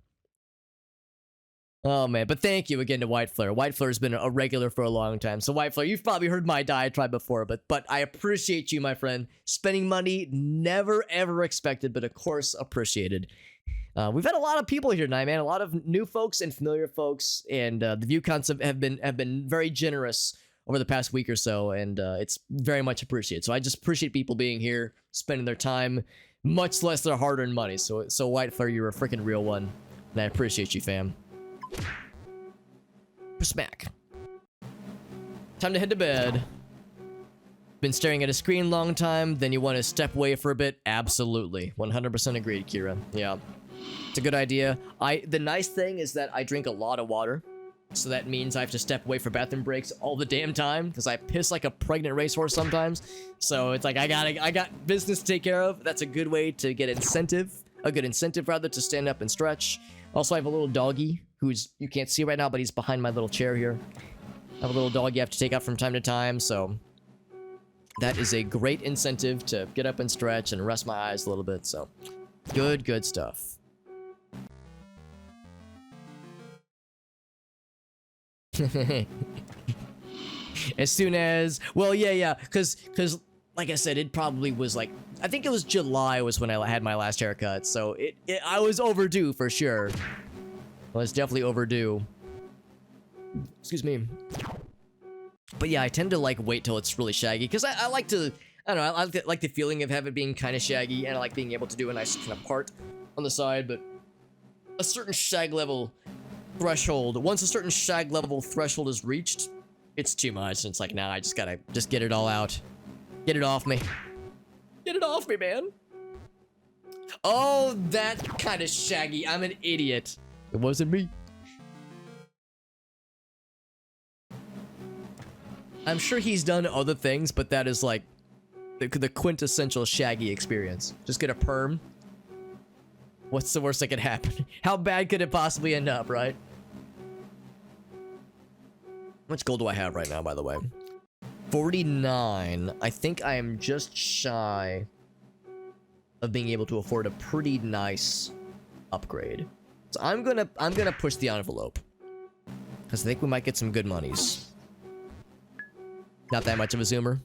Oh man, but thank you again to White Flare. White Flare has been a regular for a long time. So White Flare, you've probably heard my diatribe before, but I appreciate you, my friend. Spending money, never ever expected, but of course appreciated. We've had a lot of people here tonight, man. A lot of new folks and familiar folks, and the view counts have been very generous over the past week or so, and it's very much appreciated. So I just appreciate people being here, spending their time, much less their hard-earned money. So White Flare, you're a freaking real one, and I appreciate you, fam. Smack. Time to head to bed. Been staring at a screen long time, then you want to step away for a bit? Absolutely. 100% agreed, Kira. Yeah. It's a good idea. The nice thing is that I drink a lot of water, so that means I have to step away for bathroom breaks all the damn time, because I piss like a pregnant racehorse sometimes. So it's like I got business to take care of. That's a good way to get a good incentive rather, to stand up and stretch. Also, I have a little doggy who's, you can't see right now, but he's behind my little chair here. I have a little dog you have to take out from time to time, so that is a great incentive to get up and stretch and rest my eyes a little bit. So good stuff. As soon as, well, yeah, because like I said, it probably was like, I think it was July was when I had my last haircut, so I was overdue for sure. I was definitely overdue. Excuse me. But yeah, I tend to like wait till it's really shaggy, because I like to, I don't know, I like the feeling of having it being kind of shaggy, and I like being able to do a nice kind of part on the side, but a certain shag level threshold, once a certain shag level threshold is reached, It's too much. It's like, nah, I just gotta get it all out. Get it off me. Get it off me, man. Oh, that kind of Shaggy. I'm an idiot. It wasn't me. I'm sure he's done other things, but that is like the quintessential Shaggy experience. Just get a perm. What's the worst that could happen? How bad could it possibly end up, right? How much gold do I have right now, by the way? 49. I think I am just shy of being able to afford a pretty nice upgrade. So I'm gonna push the envelope, because I think we might get some good monies. Not that much of a zoomer.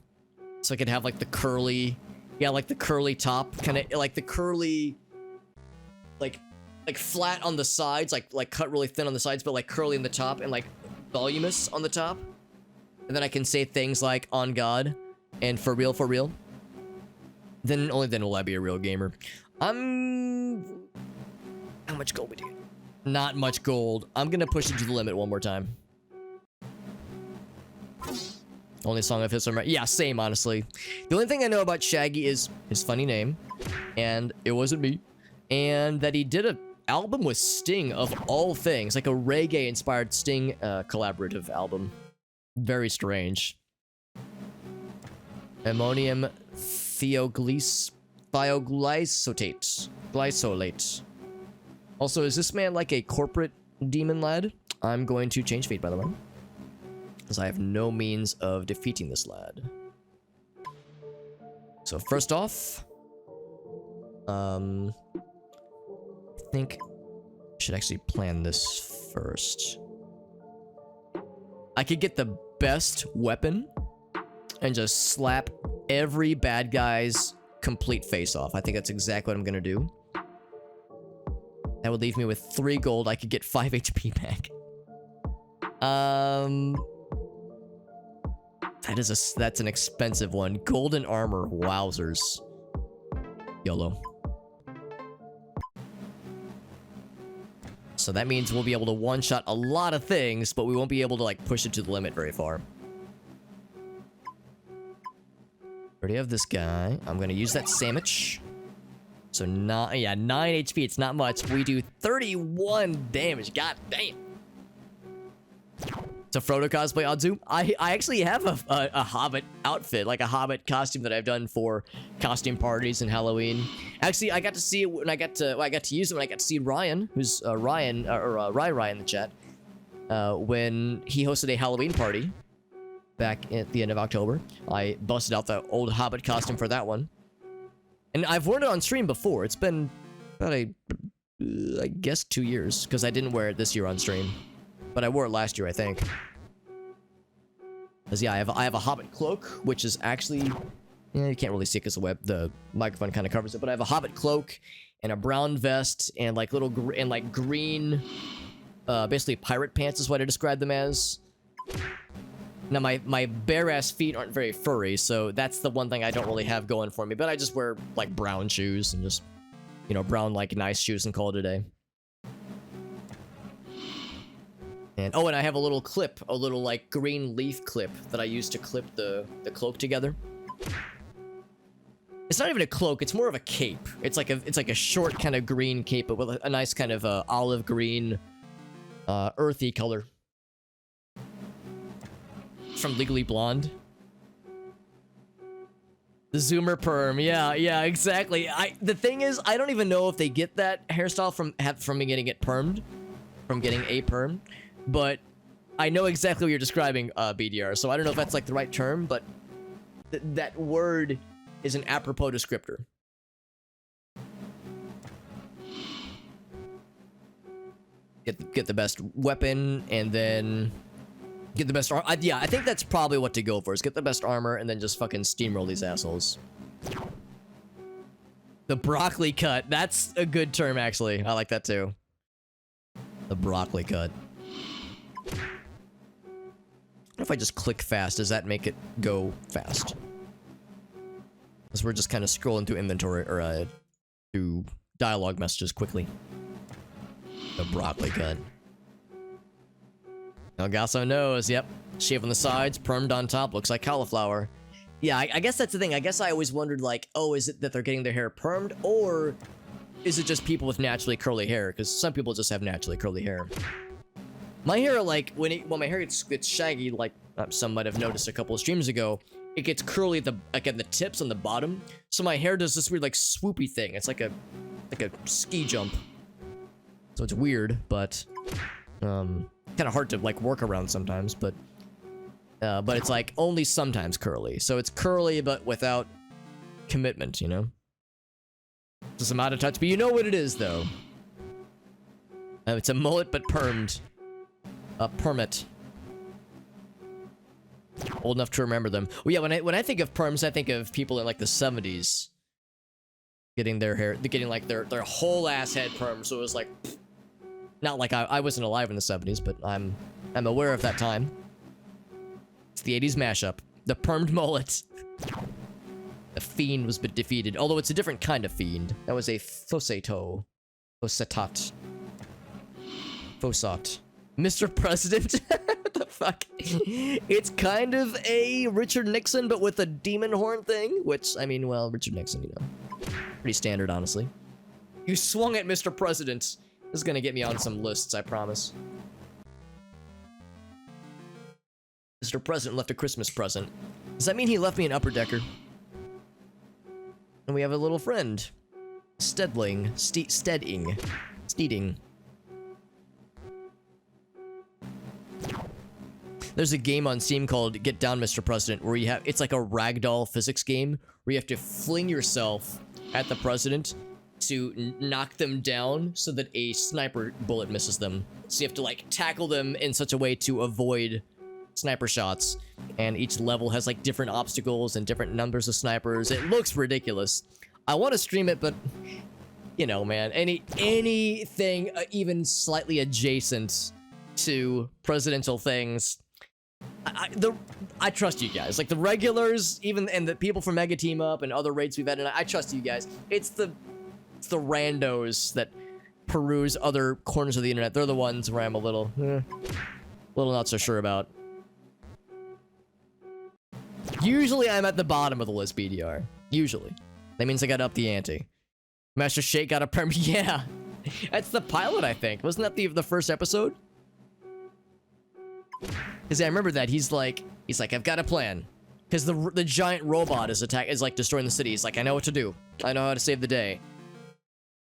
So I could have like the curly, yeah, like the curly top, kind of like the curly, like flat on the sides, like cut really thin on the sides, but like curly in the top and like voluminous on the top. And then I can say things like "on God" and "for real, for real." Then only then will I be a real gamer. How much gold we do? Not much gold. I'm gonna push it to the limit one more time. Only song of his from yeah, same honestly. The only thing I know about Shaggy is his funny name, and it wasn't me, and that he did an album with Sting of all things, like a reggae-inspired Sting collaborative album. Very strange. Ammonium glycolate. Also, is this man like a corporate demon lad? I'm going to change fate, by the way, because I have no means of defeating this lad. So first off, I think I should actually plan this first. I could get the best weapon and just slap every bad guy's complete face off. I think that's exactly what I'm gonna do. That would leave me with 3 gold. I could get 5 HP back. That's an expensive one. Golden armor, wowzers. YOLO. So that means we'll be able to one-shot a lot of things, but we won't be able to like push it to the limit very far. Already have this guy. I'm gonna use that sandwich. So 9 HP. It's not much. We do 31 damage. God damn. So Frodo cosplay Odzu. I actually have a Hobbit outfit, like a Hobbit costume that I've done for costume parties and Halloween. Actually, I got to see it when I got to use it when I got to see Ryan, who's Ryan in the chat, when he hosted a Halloween party back at the end of October. I busted out the old Hobbit costume for that one, and I've worn it on stream before. It's been about I guess 2 years, because I didn't wear it this year on stream. But I wore it last year, I think. Cause yeah, I have a Hobbit cloak, which is actually, you can't really see it because the microphone kind of covers it. But I have a Hobbit cloak and a brown vest and like little green, basically pirate pants is what I describe them as. Now my bare ass feet aren't very furry, so that's the one thing I don't really have going for me. But I just wear like brown shoes and just, brown like nice shoes and call it a day. And oh, and I have a little clip, a little like green leaf clip that I use to clip the cloak together. It's not even a cloak, it's more of a cape. It's like a short kind of green cape, but with a nice kind of olive green, earthy color. From Legally Blonde. The Zoomer perm, yeah, exactly. The thing is, I don't even know if they get that hairstyle from getting it permed, from getting a perm. But I know exactly what you're describing, BDR, so I don't know if that's like the right term, but that word is an apropos descriptor. Get the best weapon, and then get the best armor. Yeah, I think that's probably what to go for, is get the best armor, and then just fucking steamroll these assholes. The broccoli cut, that's a good term, actually. I like that, too. The broccoli cut. What if I just click fast? Does that make it go fast? Because we're just kind of scrolling through inventory, or through dialogue messages quickly. The broccoli cut. Elgaso knows, yep. Shave on the sides, permed on top, looks like cauliflower. Yeah, I guess that's the thing. I guess I always wondered, like, oh, is it that they're getting their hair permed, or is it just people with naturally curly hair? Because some people just have naturally curly hair. My hair, like, when my hair gets shaggy, like some might have noticed a couple of streams ago, it gets curly at the, like, at the tips on the bottom. So my hair does this weird, like, swoopy thing. It's like a ski jump. So it's weird, but kind of hard to, like, work around sometimes, but it's like only sometimes curly. So it's curly, but without commitment, you know? Just some out of touch, but you know what it is, though. It's a mullet, but permed. A permit. Old enough to remember them. Well, yeah, when I think of perms, I think of people in, like, the 70s. Getting their hair, getting, like, their whole ass head permed, so it was, like... Not like I wasn't alive in the 70s, but I'm aware of that time. It's the 80s mashup. The permed mullet. The fiend was defeated, although it's a different kind of fiend. That was a Fosato. Fosatot. Fosot. Mr. President? What the fuck? It's kind of a Richard Nixon, but with a demon horn thing, which, I mean, well, Richard Nixon, you know. Pretty standard, honestly. You swung at Mr. President. This is gonna get me on some lists, I promise. Mr. President left a Christmas present. Does that mean he left me an upper decker? And we have a little friend. Steeding. There's a game on Steam called Get Down, Mr. President, where you have, it's like a ragdoll physics game, where you have to fling yourself at the president to knock them down so that a sniper bullet misses them. So you have to, like, tackle them in such a way to avoid sniper shots. And each level has, like, different obstacles and different numbers of snipers. It looks ridiculous. I want to stream it, but, you know, man, anything even slightly adjacent to presidential things, I trust you guys. Like, the regulars, even, and the people from Mega Team Up and other raids we've had, and I trust you guys. It's the randos that peruse other corners of the internet. They're the ones where I'm a little not so sure about. Usually I'm at the bottom of the list, BDR. Usually. That means I gotta up the ante. Master Shake got a perm. Yeah. That's the pilot, I think. Wasn't that the first episode? Because I remember that. He's like, I've got a plan. Because the giant robot is like destroying the city. He's like, I know what to do. I know how to save the day.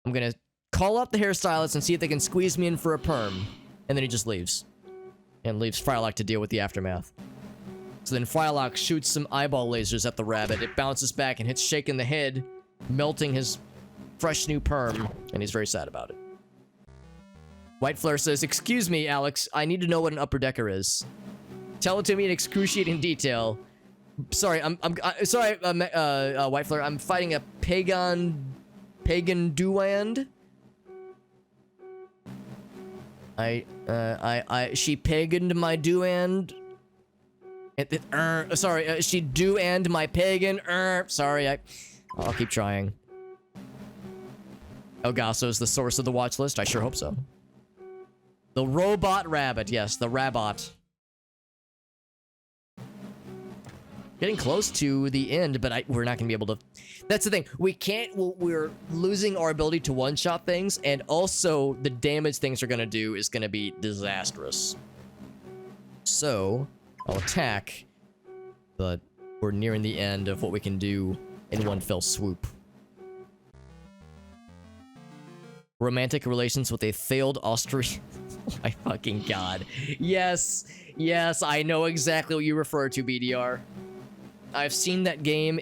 I'm gonna call up the hairstylist and see if they can squeeze me in for a perm. And then he just leaves. And leaves Frylock to deal with the aftermath. So then Frylock shoots some eyeball lasers at the rabbit. It bounces back and hits Shake in the head, melting his fresh new perm. And he's very sad about it. White Flare says, excuse me, Alex. I need to know what an upper decker is. Tell it to me in excruciating detail. Sorry, sorry, White Flare. I'm fighting a pagan duand. She paganed my duand. Sorry, she duand my pagan. Sorry, I'll keep trying. Elgaso is the source of the watch list. I sure hope so. The robot rabbit, yes, the rabbot. Getting close to the end, but we're not gonna be able to. That's the thing. We can't. We're losing our ability to one-shot things, and also the damage things are gonna do is gonna be disastrous. So I'll attack, but we're nearing the end of what we can do in one fell swoop. Romantic relations with a failed Austrian. Oh my fucking god. Yes, I know exactly what you refer to, BDR. I've seen that game.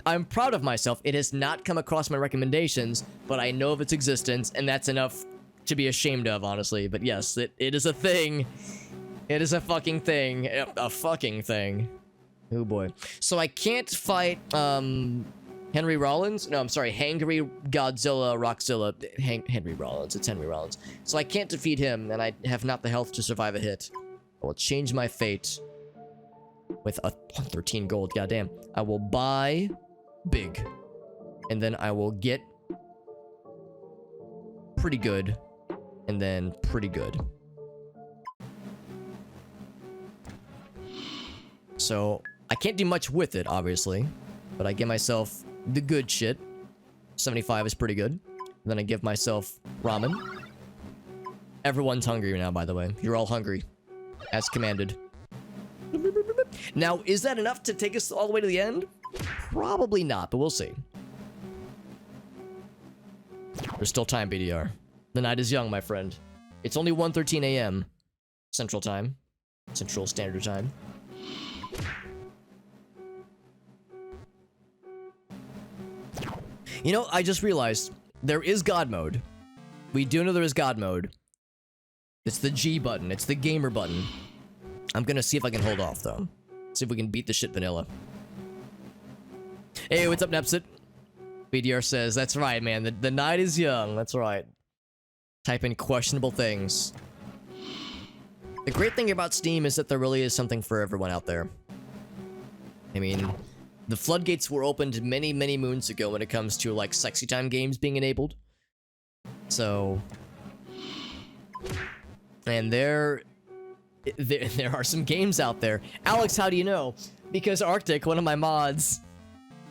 I'm proud of myself. It has not come across my recommendations, but I know of its existence, and that's enough to be ashamed of, honestly. But yes, it is a thing. It is a fucking thing. A fucking thing. Oh boy. So I can't fight, Henry Rollins? No, I'm sorry. Hangry Godzilla Rockzilla. Henry Rollins. It's Henry Rollins. So I can't defeat him, and I have not the health to survive a hit. I will change my fate with a 13 gold. Goddamn. I will buy big, and then I will get pretty good, and then pretty good. So I can't do much with it, obviously, but I give myself the good shit. 75 is pretty good. Then I give myself ramen. Everyone's hungry now, by the way. You're all hungry, as commanded. Now, is that enough to take us all the way to the end? Probably not, but we'll see. There's still time, BDR. The night is young, my friend. It's only 1:13 a.m. Central Time. Central Standard Time. You know, I just realized there is God mode. We do know there is God mode. It's the G button. It's the gamer button. I'm gonna see if I can hold off, though. See if we can beat the shit vanilla. Hey, what's up, Nepsit? BDR says, that's right, man. The night is young. That's right. Type in questionable things. The great thing about Steam is that there really is something for everyone out there. I mean, the floodgates were opened many, many moons ago when it comes to, like, sexy time games being enabled. So... And there are some games out there. Alex, how do you know? Because Arctic, one of my mods,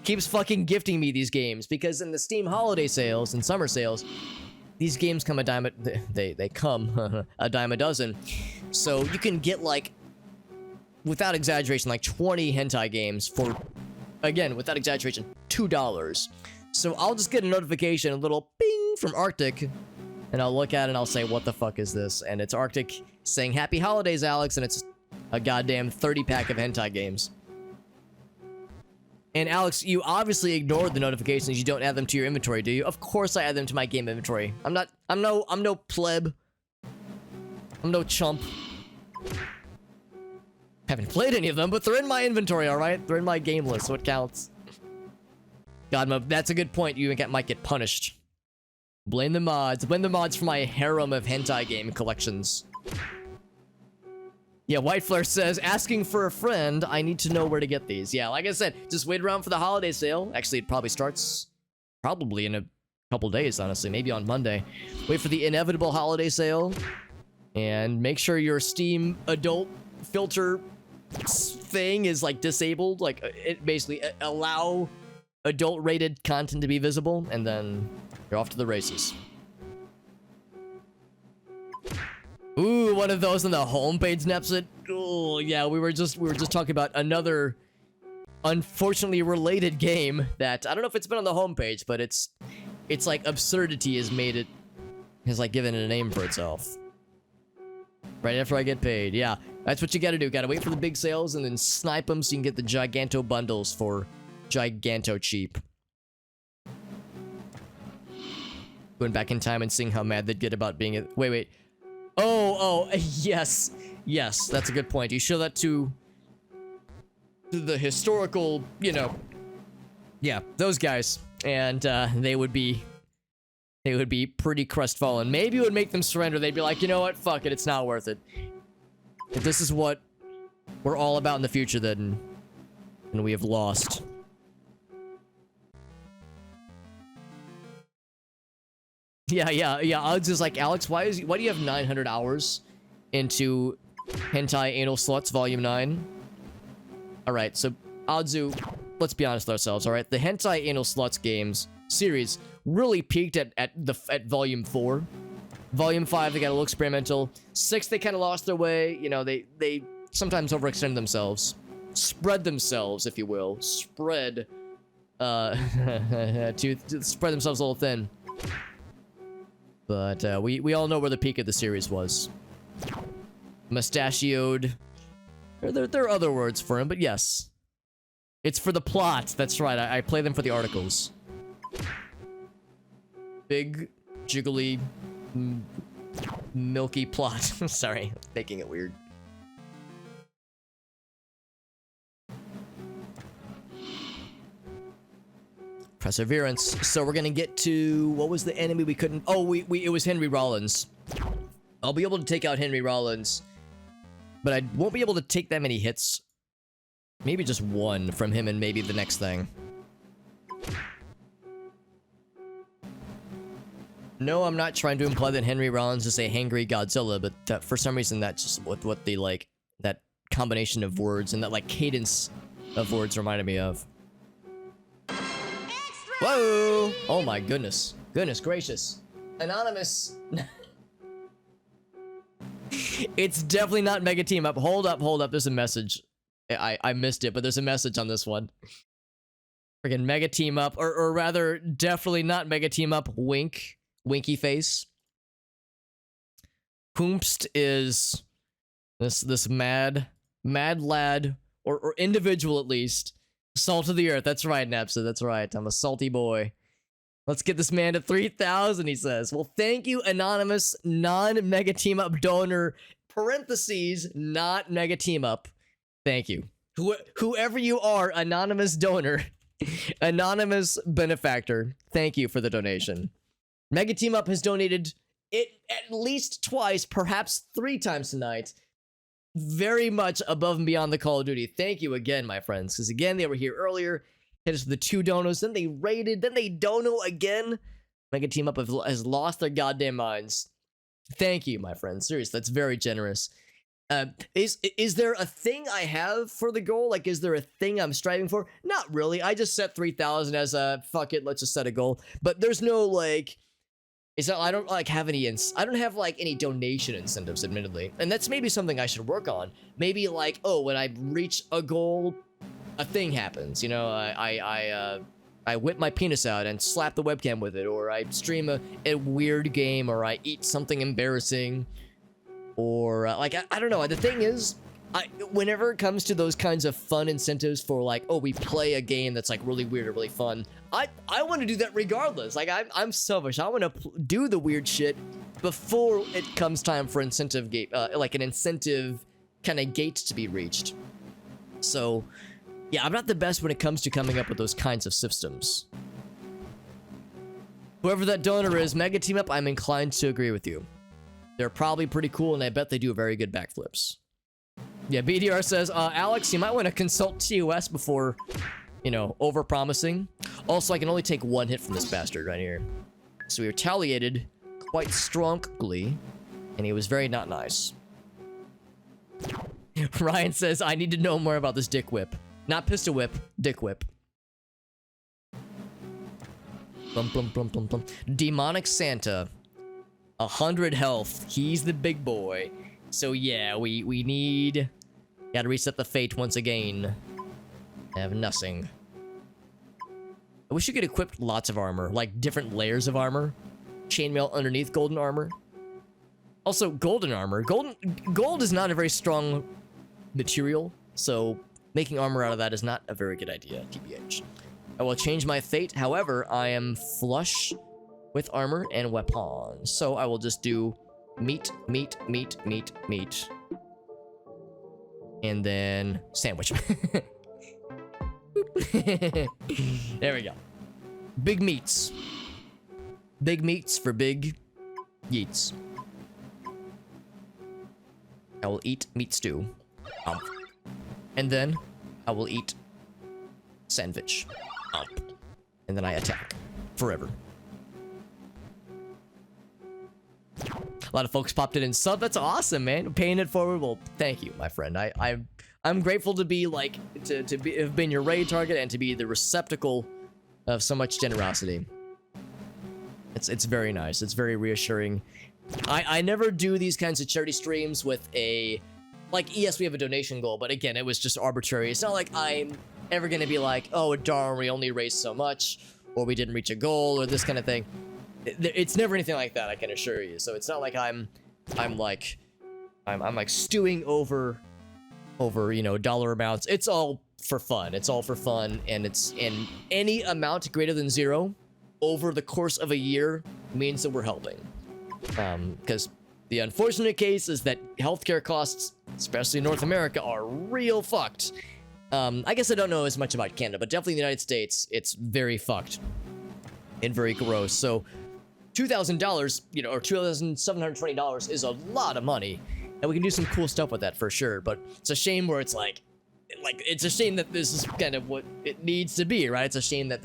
keeps fucking gifting me these games. Because in the Steam holiday sales and summer sales, these games come a dime a... They come a dime a dozen. So you can get, like, without exaggeration, like 20 hentai games for, again, without exaggeration, $2. So I'll just get a notification, a little ping from Arctic, and I'll look at it and I'll say, what the fuck is this? And it's Arctic saying, happy holidays, Alex, and it's a goddamn 30-pack of hentai games. And Alex, you obviously ignored the notifications. You don't add them to your inventory, do you? Of course I add them to my game inventory. I'm no pleb. I'm no chump. Haven't played any of them, but they're in my inventory, alright? They're in my game list, so it counts. God, that's a good point. You might get punished. Blame the mods. Blame the mods for my harem of hentai game collections. Yeah, White Flare says, asking for a friend, I need to know where to get these. Yeah, like I said, just wait around for the holiday sale. Actually, it probably starts in a couple days, honestly. Maybe on Monday. Wait for the inevitable holiday sale. And make sure your Steam adult filter thing is, like, disabled. Like, it basically allow adult-rated content to be visible. And then you're off to the races. Ooh, one of those on the homepage, Nepsit. Oh, yeah, we were just talking about another unfortunately related game that I don't know if it's been on the homepage, but it's like absurdity has like given it a name for itself. Right after I get paid, yeah, that's what you gotta do. Gotta wait for the big sales and then snipe them so you can get the Giganto bundles for Giganto cheap. Going back in time and seeing how mad they'd get about being a... Wait. Oh, yes, that's a good point. You show that to the historical, you know, yeah, those guys, and they would be pretty crestfallen. Maybe it would make them surrender. They'd be like, you know what, fuck it, it's not worth it. If this is what we're all about in the future, then we have lost. Yeah. I was just like, Alex, why do you have 900 hours into Hentai Anal Sluts Volume 9? Alright, so Adzu, let's be honest with ourselves, alright? The Hentai Anal Sluts games series really peaked at Volume 4. Volume 5, they got a little experimental. 6, they kind of lost their way. You know, they sometimes overextend themselves. Spread themselves, if you will. Spread, to spread themselves a little thin. But we all know where the peak of the series was. Mustachioed. There are other words for him, but yes. It's for the plot. That's right. I play them for the articles. Big, jiggly, milky plot. Sorry, making it weird. Perseverance. So we're gonna get to... What was the enemy we couldn't... Oh, it was Henry Rollins. I'll be able to take out Henry Rollins, but I won't be able to take that many hits. Maybe just one from him and maybe the next thing. No, I'm not trying to imply that Henry Rollins is a hangry Godzilla, but for some reason that's just what they like. That combination of words and that like cadence of words reminded me of. Whoa! Oh my goodness. Goodness gracious. Anonymous. It's definitely not Mega Team Up. Hold up. There's a message. I missed it, but there's a message on this one. Freaking Mega Team Up, or rather, definitely not Mega Team Up. Wink. Winky face. Poomst is this mad lad, or individual at least. Salt of the earth. That's right, Napsa. That's right. I'm a salty boy. Let's get this man to 3,000, he says. Well, thank you, anonymous non-Mega Team Up donor, parentheses, not Mega Team Up. Thank you. Whoever you are, anonymous donor, anonymous benefactor, thank you for the donation. Mega Team Up has donated it at least twice, perhaps 3 times tonight. Very much above and beyond the Call of Duty. Thank you again, my friends, because again, they were here earlier. Hit us with the 2 donos, then they raided, then they dono again. Mega Team Up has lost their goddamn minds. Thank you, my friends. Seriously, that's very generous. Is there a thing I have for the goal? Like, is there a thing I'm striving for? Not really. I just set 3,000 as a fuck it, let's just set a goal. But there's no like, I don't like have any. I don't have like any donation incentives, admittedly, and that's maybe something I should work on. Maybe like, oh, when I reach a goal, a thing happens, you know, I whip my penis out and slap the webcam with it, or I stream a weird game, or I eat something embarrassing, or like, I don't know. The thing is, whenever it comes to those kinds of fun incentives for like, oh, we play a game that's like really weird or really fun, I want to do that regardless. Like, I'm selfish. I want to do the weird shit before it comes time for incentive gate, like an incentive kind of gate to be reached. So yeah, I'm not the best when it comes to coming up with those kinds of systems. Whoever that donor is, Mega Team Up, I'm inclined to agree with you. They're probably pretty cool, and I bet they do very good backflips. Yeah, BDR says, Alex, you might want to consult TOS before, you know, over-promising. Also, I can only take 1 hit from this bastard right here. So he retaliated quite strongly, and he was very not nice. Ryan says, I need to know more about this dick whip. Not pistol whip, dick whip. Demonic Santa. 100 health. He's the big boy. So yeah, we need... Gotta reset the fate once again. I have nothing. I wish you could equip lots of armor. Like different layers of armor. Chainmail underneath golden armor. Also, golden armor. Gold is not a very strong material. So making armor out of that is not a very good idea, TBH. I will change my fate. However, I am flush with armor and weapons. So I will just do meat. And then sandwich. There we go. Big meats. Big meats for big yeets. I will eat meat stew. And then I will eat sandwich. And then I attack forever. A lot of folks popped it in sub. That's awesome, man. Paying it forward. Well, thank you, my friend. I'm grateful to be like have been your raid target and to be the receptacle of so much generosity. It's very nice. It's very reassuring. I never do these kinds of charity streams with a like, yes, we have a donation goal, but again, it was just arbitrary. It's not like I'm ever gonna be like, oh darn, we only raised so much, or we didn't reach a goal, or this kind of thing. It's never anything like that, I can assure you. So it's not like I'm like stewing over you know, dollar amounts. It's all for fun. It's all for fun, and it's in any amount greater than 0 over the course of a year means that we're helping. Because the unfortunate case is that healthcare costs, especially in North America, are real fucked. I guess I don't know as much about Canada, but definitely in the United States, it's very fucked and very gross. So $2,000, you know, or $2,720 is a lot of money, and we can do some cool stuff with that for sure. But it's a shame where it's like it's a shame that this is kind of what it needs to be, right? It's a shame that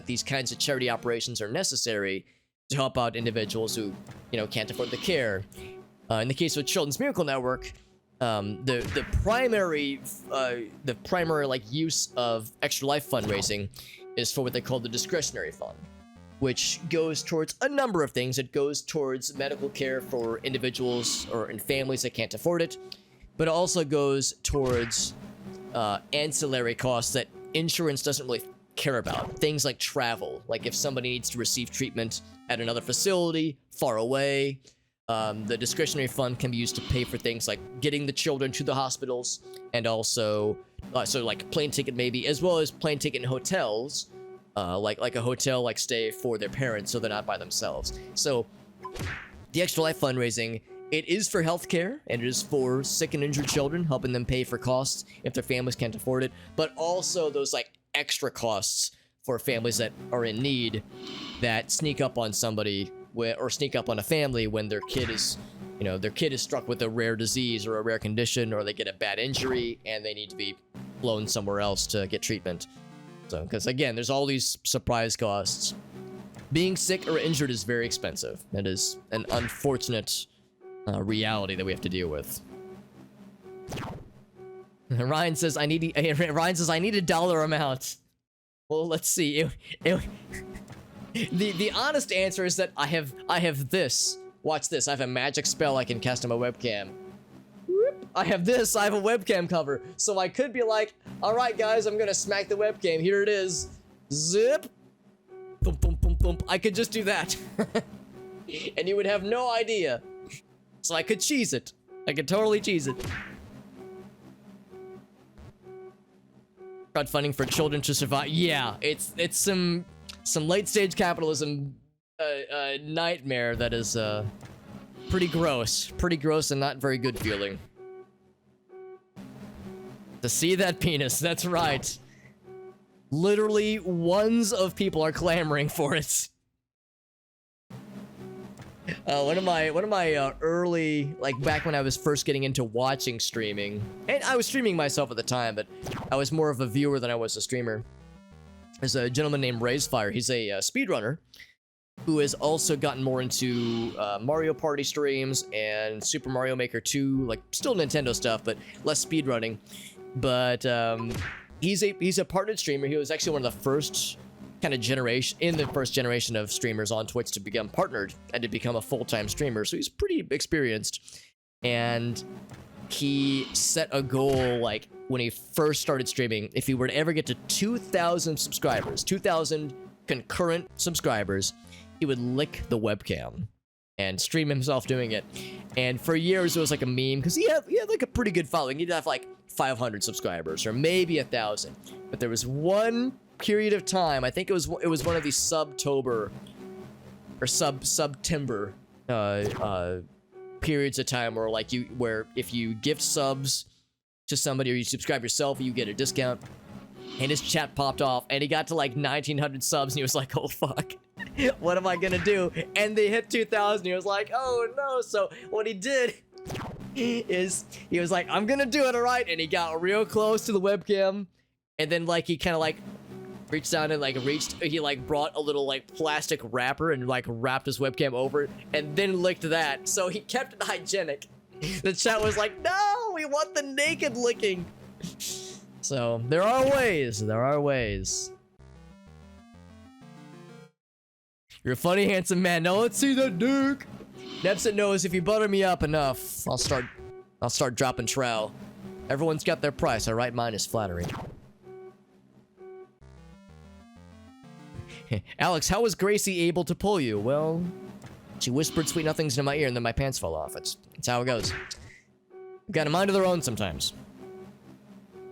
these kinds of charity operations are necessary to help out individuals who, you know, can't afford the care. In the case of Children's Miracle Network, the primary like use of Extra Life fundraising is for what they call the discretionary fund, which goes towards a number of things. It goes towards medical care for individuals or in families that can't afford it, but it also goes towards ancillary costs that insurance doesn't really care about. Things like travel, like if somebody needs to receive treatment at another facility far away. The discretionary fund can be used to pay for things like getting the children to the hospitals, and also so like plane ticket maybe, as well as plane ticket in hotels, like a hotel like stay for their parents so they're not by themselves. So the Extra Life fundraising, it is for healthcare, and it is for sick and injured children, helping them pay for costs if their families can't afford it, but also those like extra costs for families that are in need that sneak up on somebody or sneak up on a family when their kid is struck with a rare disease or a rare condition, or they get a bad injury and they need to be flown somewhere else to get treatment. So, because again, there's all these surprise costs. Being sick or injured is very expensive. It is an unfortunate reality that we have to deal with. Ryan says, I need a dollar amount. Well, let's see. The honest answer is that I have this. Watch this. I have a magic spell I can cast on my webcam. Whoop. I have this. I have a webcam cover. So I could be like, all right, guys, I'm going to smack the webcam. Here it is. Zip. Boom, boom, boom, boom. I could just do that. And you would have no idea. So I could cheese it. I could totally cheese it. Crowdfunding for children to survive. Yeah, it's some late stage capitalism nightmare that is pretty gross and not very good feeling. To see that penis, that's right. Literally ones of people are clamoring for it. One of my early, like back when I was first getting into watching streaming, and I was streaming myself at the time, but I was more of a viewer than I was a streamer. There's a gentleman named Raisefire. He's a speedrunner who has also gotten more into Mario Party streams and Super Mario Maker 2, like still Nintendo stuff, but less speedrunning. But he's a partnered streamer. He was actually one of the first kind of first generation of streamers on Twitch to become partnered and to become a full-time streamer. So he's pretty experienced. And he set a goal, like, when he first started streaming, if he were to ever get to 2,000 subscribers, 2,000 concurrent subscribers, he would lick the webcam and stream himself doing it. And for years, it was like a meme, because he had like a pretty good following. He'd have like 500 subscribers, or maybe 1,000. But there was one period of time, I think it was one of these Subtober or Subtember periods of time where if you gift subs to somebody or you subscribe yourself, you get a discount. And his chat popped off, and he got to like 1,900 subs, and he was like, oh fuck, what am I gonna do? And they hit 2,000. He was like, oh no. So what he did is he was like, I'm gonna do it, all right. And he got real close to the webcam, and then like he kind of like reached down and like he like brought a little like plastic wrapper and like wrapped his webcam over it, and then licked that. So he kept it hygienic. The chat was like, no, we want the naked licking. So there are ways. You're a funny, handsome man. Now let's see the dick. Nepsit knows if you butter me up enough, I'll start dropping trow. Everyone's got their price, all right? Mine is flattery. Alex, how was Gracie able to pull you? Well, she whispered sweet nothings into my ear, and then my pants fell off. It's how it goes. Got a mind of their own sometimes.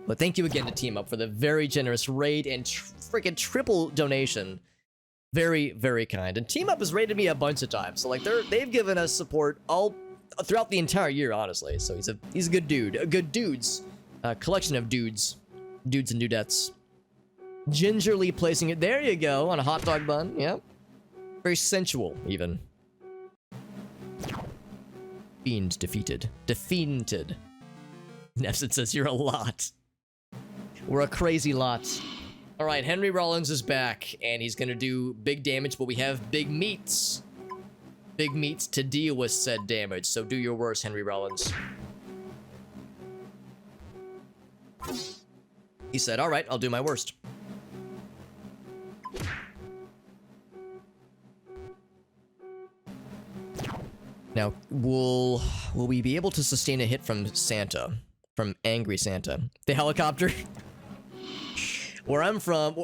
But thank you again to Team Up for the very generous raid and freaking triple donation. Very, very kind. And Team Up has raided me a bunch of times, so like they've given us support all throughout the entire year, honestly. So he's a good dude, a good dudes, collection of dudes and dudettes. Gingerly placing it, there you go, on a hot dog bun. Yep, very sensual even. Fiend defeated. Defeated. Nepsit says you're a lot. We're a crazy lot. All right, Henry Rollins is back, and he's gonna do big damage, but we have big meats. Big meats to deal with said damage, so do your worst, Henry Rollins. He said, all right, I'll do my worst. Now, will we be able to sustain a hit from Santa? From Angry Santa? The helicopter? Where I'm from,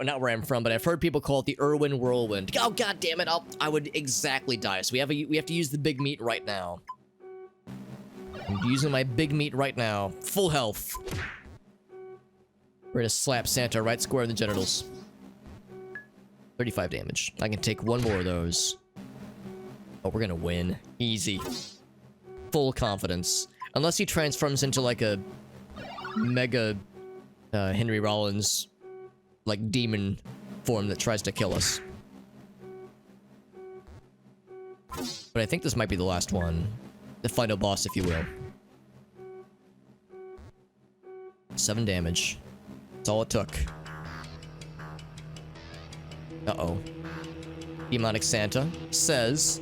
not where I'm from, but I've heard people call it the Irwin Whirlwind. Oh, god damn it, I would exactly die. So we have to use the big meat right now. I'm using my big meat right now. Full health. We're gonna slap Santa right square in the genitals. 35 damage. I can take one more of those. Oh, we're gonna win. Easy. Full confidence. Unless he transforms into like a mega Henry Rollins like demon form that tries to kill us. But I think this might be the last one. The final boss, if you will. 7 damage. That's all it took. Uh-oh. Demonic Santa says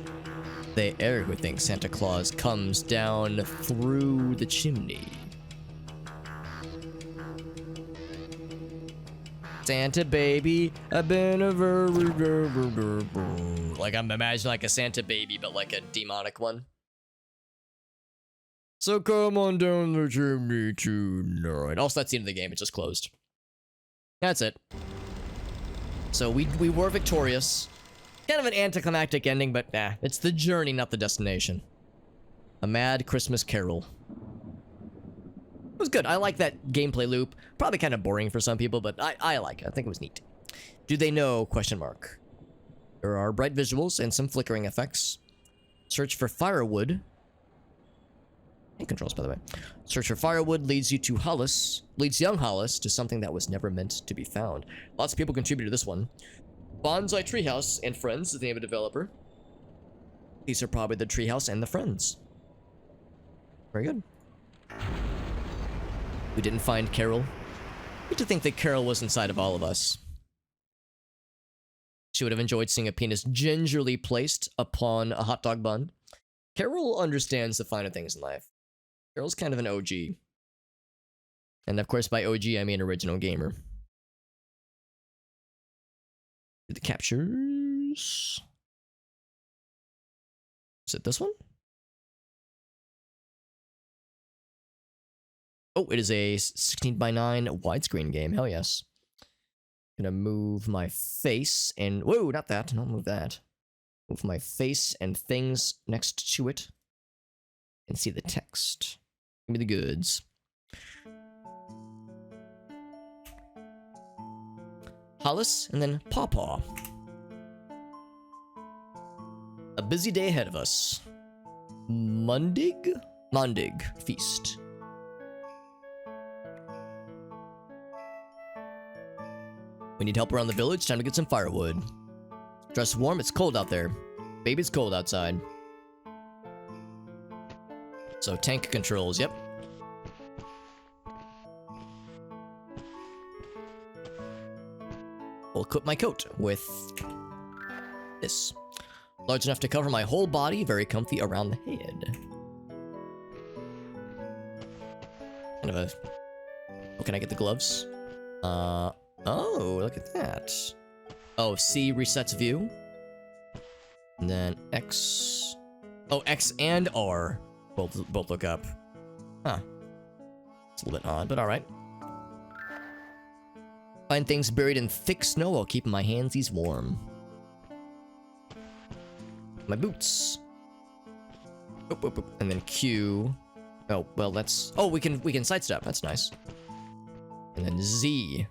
they err who think Santa Claus comes down through the chimney. Santa baby, I've been a like I'm imagining like a Santa baby, but like a demonic one. So come on down the chimney tonight. Also, that's the end of the game. It just closed. That's it. So we were victorious. Kind of an anticlimactic ending, but it's the journey, not the destination. A Mad Christmas Carol. It was good. I like that gameplay loop. Probably kind of boring for some people, but I like it. I think it was neat. Do they know? Question mark. There are bright visuals and some flickering effects. Search for firewood. And controls, by the way. Search for firewood leads you to Hollis. Leads young Hollis to something that was never meant to be found. Lots of people contributed to this one. Bonsai Treehouse and Friends is the name of the developer. These are probably the Treehouse and the Friends. Very good. We didn't find Carol. I like to think that Carol was inside of all of us. She would have enjoyed seeing a penis gingerly placed upon a hot dog bun. Carol understands the finer things in life. Carol's kind of an OG. And of course, by OG, I mean original gamer. The captures. Is it this one? Oh, it is a 16:9 widescreen game. Hell yes. Gonna move my face and... Whoa, not that. Don't move that. Move my face and things next to it. And see the text. Give me the goods. Hollis, and then Pawpaw. A busy day ahead of us. Mondig Feast. We need help around the village. Time to get some firewood. Dress warm. It's cold out there. Baby, it's cold outside. So tank controls. Yep. We'll equip my coat with this. Large enough to cover my whole body. Very comfy around the head. Kind of a... Oh, can I get the gloves? Oh, look at that. Oh, C resets view. And then X... Oh, X and R both look up. Huh. It's a little bit odd, but alright. Find things buried in thick snow while keeping my handsies warm. My boots. Oop, oop, oop. And then Q. Oh, well, that's... Oh, we can sidestep. That's nice. And then Z.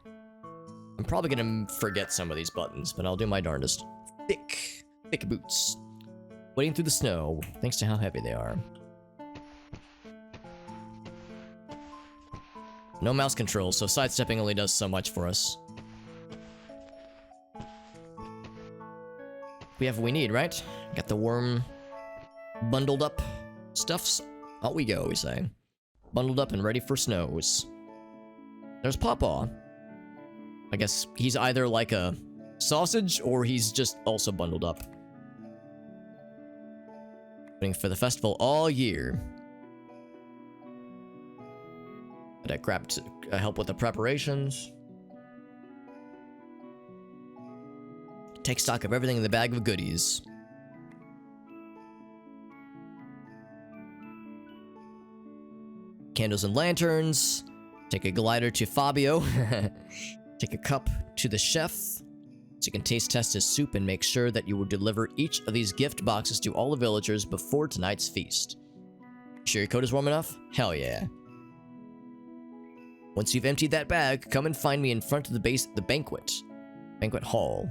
I'm probably gonna forget some of these buttons, but I'll do my darndest. Thick boots. Wading through the snow, thanks to how heavy they are. No mouse control, so sidestepping only does so much for us. We have what we need, right? Got the worm bundled up stuffs. Out we go, we say. Bundled up and ready for snows. There's Pawpaw. I guess he's either like a sausage or he's just also bundled up. Waiting for the festival all year. But I grabbed help with the preparations. Take stock of everything in the bag of goodies. Candles and lanterns. Take a glider to Fabio. Take a cup to the chef, so you can taste test his soup and make sure that you will deliver each of these gift boxes to all the villagers before tonight's feast. Sure your coat is warm enough? Hell yeah. Once you've emptied that bag, come and find me in front of the banquet hall.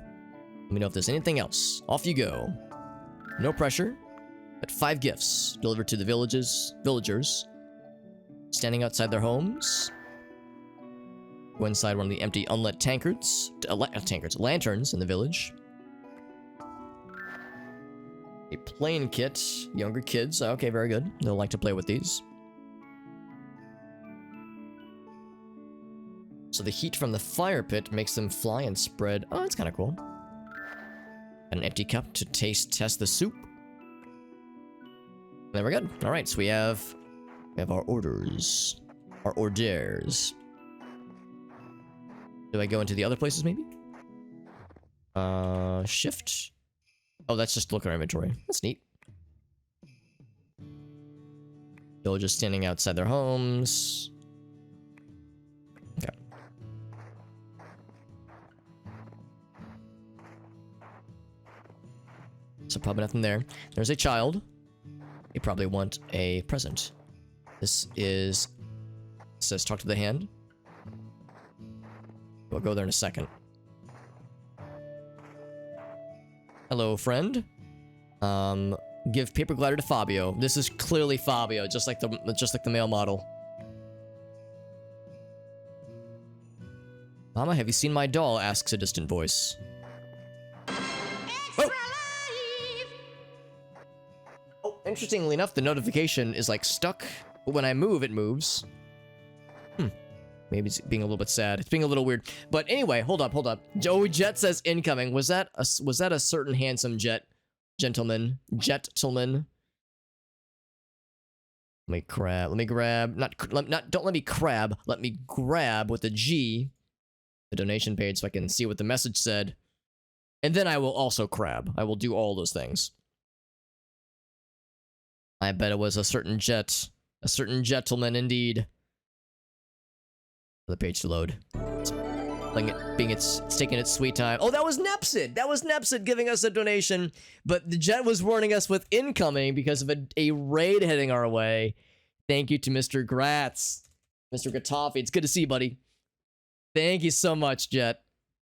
Let me know if there's anything else. Off you go. No pressure, but 5 gifts delivered to the villagers standing outside their homes. Go inside one of the empty unlit lanterns in the village. A plane kit. Younger kids. Okay, very good. They'll like to play with these. So the heat from the fire pit makes them fly and spread. Oh, that's kind of cool. An empty cup to test the soup. There we're good. All right, so we have our orders. Our hors d'oeuvres. Do I go into the other places, maybe? Shift. Oh, that's just look at our inventory. That's neat. Villagers standing outside their homes. Okay. So probably nothing there. There's a child. They probably want a present. This says talk to the hand. We'll go there in a second. Hello, friend. Give paper glider to Fabio. This is clearly Fabio, just like the male model. Mama, have you seen my doll? Asks a distant voice. Oh! Oh, interestingly enough, the notification is like stuck, but when I move, it moves. Maybe it's being a little bit sad. It's being a little weird. But anyway, hold up. Oh, Jet says incoming. Was that a certain handsome gentleman? Let me grab. Don't let me crab. Let me grab with the G, the donation page, so I can see what the message said. And then I will also crab. I will do all those things. I bet it was a certain gentleman indeed. The page to load. It's taking its sweet time. Oh, that was Nepsid! That was Nepsid giving us a donation, but the Jet was warning us with incoming because of a raid heading our way. Thank you to Mr. Gratz. Mr. Gatafi, it's good to see you, buddy. Thank you so much, Jet.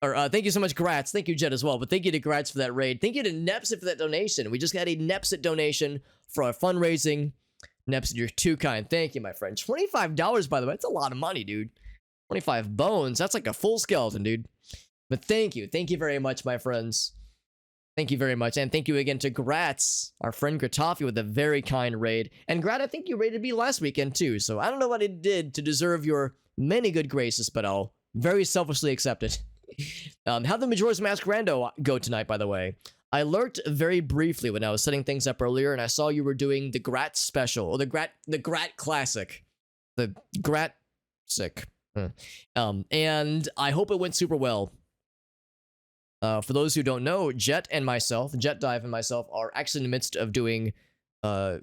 Or, thank you so much, Gratz. Thank you, Jet, as well, but thank you to Gratz for that raid. Thank you to Nepsid for that donation. We just got a Nepsid donation for our fundraising. Nepsid, you're too kind. Thank you, my friend. $25, by the way. That's a lot of money, dude. 25 bones. That's like a full skeleton, dude. But thank you. Thank you very much, my friends. Thank you very much. And thank you again to Gratz, our friend Gratafi, with a very kind raid. And Grat, I think you raided me last weekend, too. So I don't know what I did to deserve your many good graces, but I'll very selfishly accept it. How'd the Majora's Mask Rando go tonight, by the way? I lurked very briefly when I was setting things up earlier, and I saw you were doing the Grat special, or the Grat Classic. The Grat Sick. And I hope it went super well. For those who don't know, Jet Dive and myself are actually in the midst of doing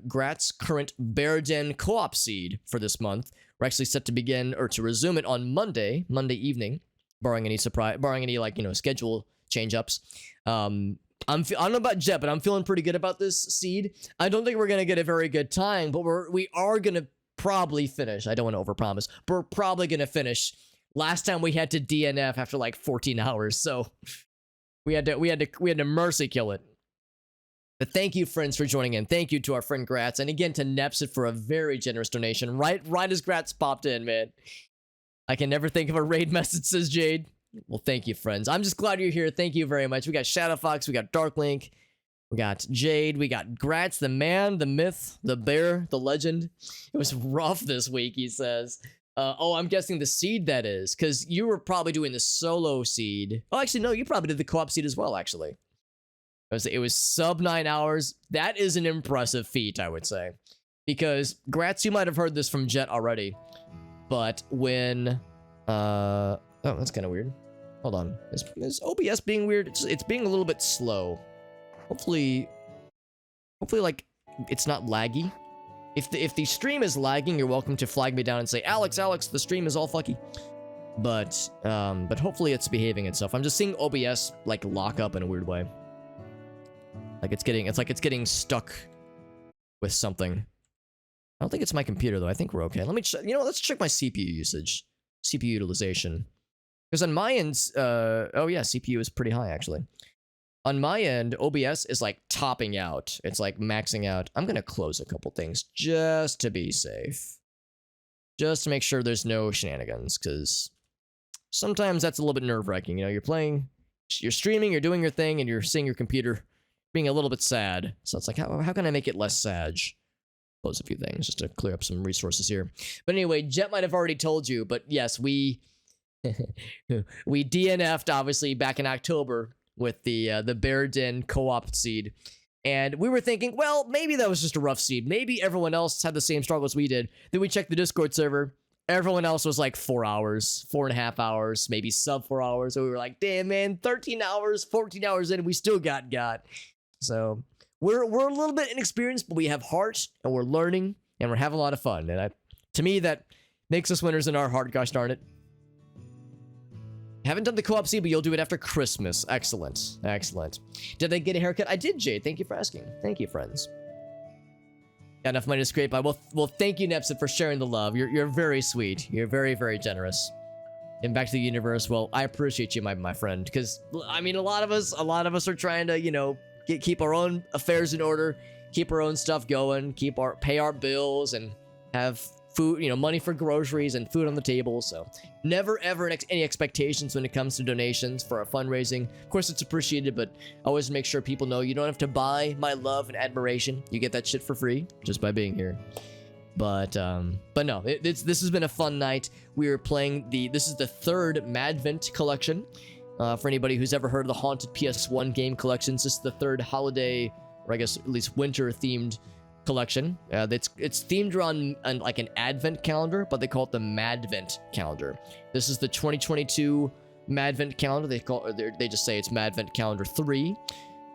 Grat's current Bear Den co-op seed for this month. We're actually set to begin or to resume it on Monday evening, barring any schedule change-ups. I don't know about Jet, but I'm feeling pretty good about this seed. I don't think we're gonna get a very good time, but we are gonna probably finish. I don't want to overpromise, but we're probably gonna finish. Last time we had to DNF after like 14 hours, so we had to mercy kill it. But thank you, friends, for joining in. Thank you to our friend Gratz, and again to Nepsid for a very generous donation. Right as Gratz popped in, man. I can never think of a raid message, says Jade. Well, thank you, friends. I'm just glad you're here. Thank you very much. We got Shadow Fox, we got Darklink, we got Jade, we got Gratz, the man, the myth, the bear, the legend. It was rough this week, he says. Oh, I'm guessing the seed, that is, because you were probably doing the solo seed. Oh, actually, no, you probably did the co-op seed as well, actually. It was sub 9 hours. That is an impressive feat, I would say. Because, Gratz, you might have heard this from Jet already. But when, oh, that's kind of weird. Hold on. Is OBS being weird? It's being a little bit slow. Hopefully, like, it's not laggy. If the stream is lagging, you're welcome to flag me down and say, Alex, the stream is all fucky. But hopefully it's behaving itself. I'm just seeing OBS, like, lock up in a weird way. Like, it's getting stuck with something. I don't think it's my computer, though. I think we're okay. Let me check, let's check my CPU usage. CPU utilization. Because on my end, oh yeah, CPU is pretty high, actually. On my end, OBS is like topping out. It's like maxing out. I'm going to close a couple things just to be safe. Just to make sure there's no shenanigans, because sometimes that's a little bit nerve-wracking. You're playing, you're streaming, you're doing your thing, and you're seeing your computer being a little bit sad. So it's like, how can I make it less sad? Close a few things just to clear up some resources here. But anyway, Jet might have already told you, but yes, we DNF'd, obviously, back in October with the Bear Den co-op seed. And we were thinking, well, maybe that was just a rough seed. Maybe everyone else had the same struggles we did. Then we checked the Discord server. Everyone else was like 4 hours, 4.5 hours, maybe sub 4 hours. So we were like, damn, man, 13 hours, 14 hours in, we still got. So we're a little bit inexperienced, but we have heart, and we're learning, and we're having a lot of fun. And to me, that makes us winners in our heart, gosh darn it. Haven't done the co-op seed, but you'll do it after Christmas. Excellent. Excellent. Did I get a haircut? I did, Jade. Thank you for asking. Thank you, friends. Got enough money to scrape by. Well, thank you, Nepsit, for sharing the love. You're very sweet. You're very, very generous. And back to the universe. Well, I appreciate you, my friend, because I mean, a lot of us are trying to, keep our own affairs in order, keep our own stuff going, pay our bills, and have food, money for groceries and food on the table. So never ever any expectations when it comes to donations for our fundraising. Of course, it's appreciated, but I always make sure people know you don't have to buy my love and admiration. You get that shit for free just by being here. But no, this has been a fun night. We are playing this is the third Madvent collection. For anybody who's ever heard of the Haunted PS1 game collections, this is the third holiday, or I guess at least winter themed collection. It's themed around like an advent calendar, but they call it the Madvent Calendar. This is the 2022 Madvent Calendar. They just say it's Madvent Calendar 3.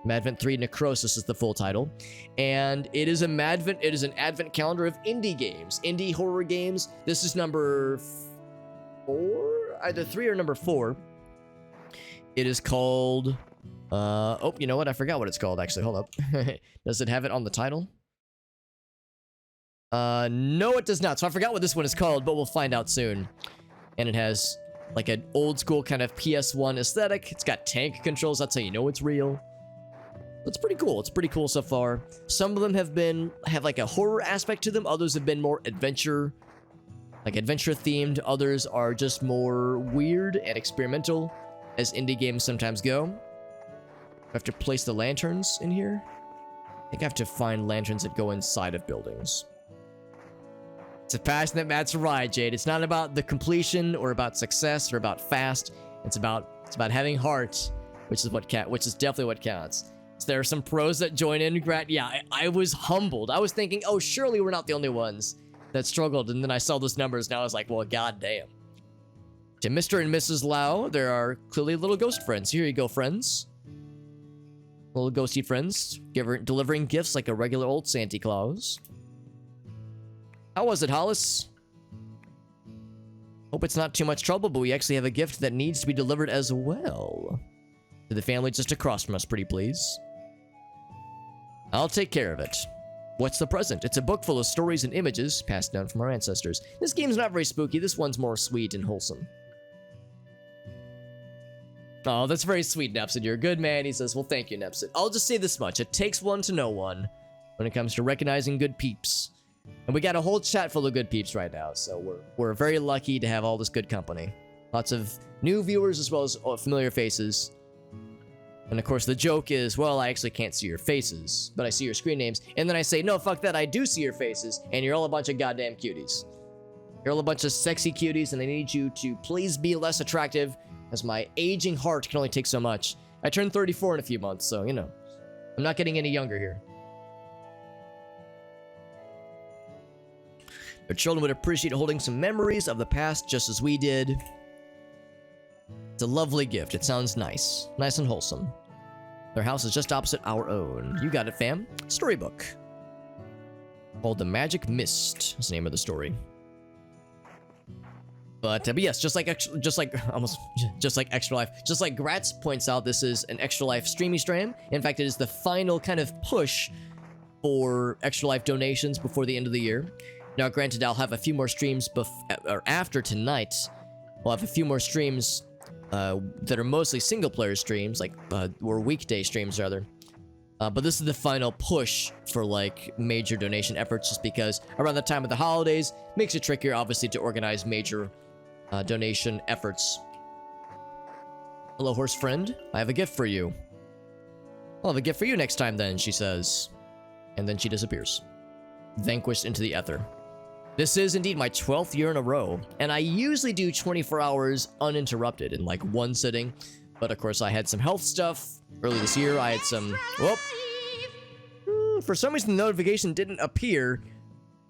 Madvent 3 Necrosis is the full title. And it is an advent calendar of indie games, indie horror games. This is number 4, either 3 or number 4. It is called oh, you know what? I forgot what it's called, actually. Hold up. Does it have it on the title? No, it does not. So I forgot what this one is called, but we'll find out soon. And it has like an old school kind of PS1 aesthetic. It's got tank controls. That's how you know it's real. It's pretty cool. It's pretty cool so far. Some of them have like a horror aspect to them. Others have been more adventure themed. Others are just more weird and experimental, as indie games sometimes go. I have to place the lanterns in here. I think I have to find lanterns that go inside of buildings. It's a passion that Matt's right, Jade. It's not about the completion or about success or about fast. It's about having heart, which is definitely what counts. So there are some pros that join in. Yeah, I was humbled. I was thinking, oh, surely we're not the only ones that struggled. And then I saw those numbers, and I was like, well, goddamn. To Mr. and Mrs. Lau, there are clearly little ghost friends. Here you go, friends. Little ghosty friends, delivering gifts like a regular old Santa Claus. How was it, Hollis? Hope it's not too much trouble, but we actually have a gift that needs to be delivered as well. To the family just across from us, pretty please. I'll take care of it. What's the present? It's a book full of stories and images passed down from our ancestors. This game's not very spooky. This one's more sweet and wholesome. Oh, that's very sweet, Nepsit. You're a good man. He says, well, thank you, Nepsit. I'll just say this much. It takes one to know one when it comes to recognizing good peeps. And we got a whole chat full of good peeps right now, so we're very lucky to have all this good company. Lots of new viewers as well as familiar faces. And of course, the joke is, well, I actually can't see your faces, but I see your screen names. And then I say, no, fuck that, I do see your faces, and you're all a bunch of goddamn cuties. You're all a bunch of sexy cuties, and I need you to please be less attractive, as my aging heart can only take so much. I turn 34 in a few months, so, I'm not getting any younger here. Your children would appreciate holding some memories of the past just as we did. It's a lovely gift. It sounds nice. Nice and wholesome. Their house is just opposite our own. You got it, fam. Storybook. Called The Magic Mist is the name of the story. But yes, just like Extra Life. Just like Gratz points out, this is an Extra Life streamy stream. In fact, it is the final kind of push for Extra Life donations before the end of the year. Now, granted, I'll have a few more streams after tonight. We'll have a few more streams that are mostly single-player streams, or weekday streams, rather. But this is the final push for, like, major donation efforts, just because around the time of the holidays, makes it trickier, obviously, to organize major donation efforts. Hello, horse friend. I have a gift for you. I'll have a gift for you next time, then, she says. And then she disappears. Vanquished into the ether. This is indeed my 12th year in a row, and I usually do 24 hours uninterrupted in like one sitting, but of course I had some health stuff. Early this year I had some... Whoop! For some reason the notification didn't appear.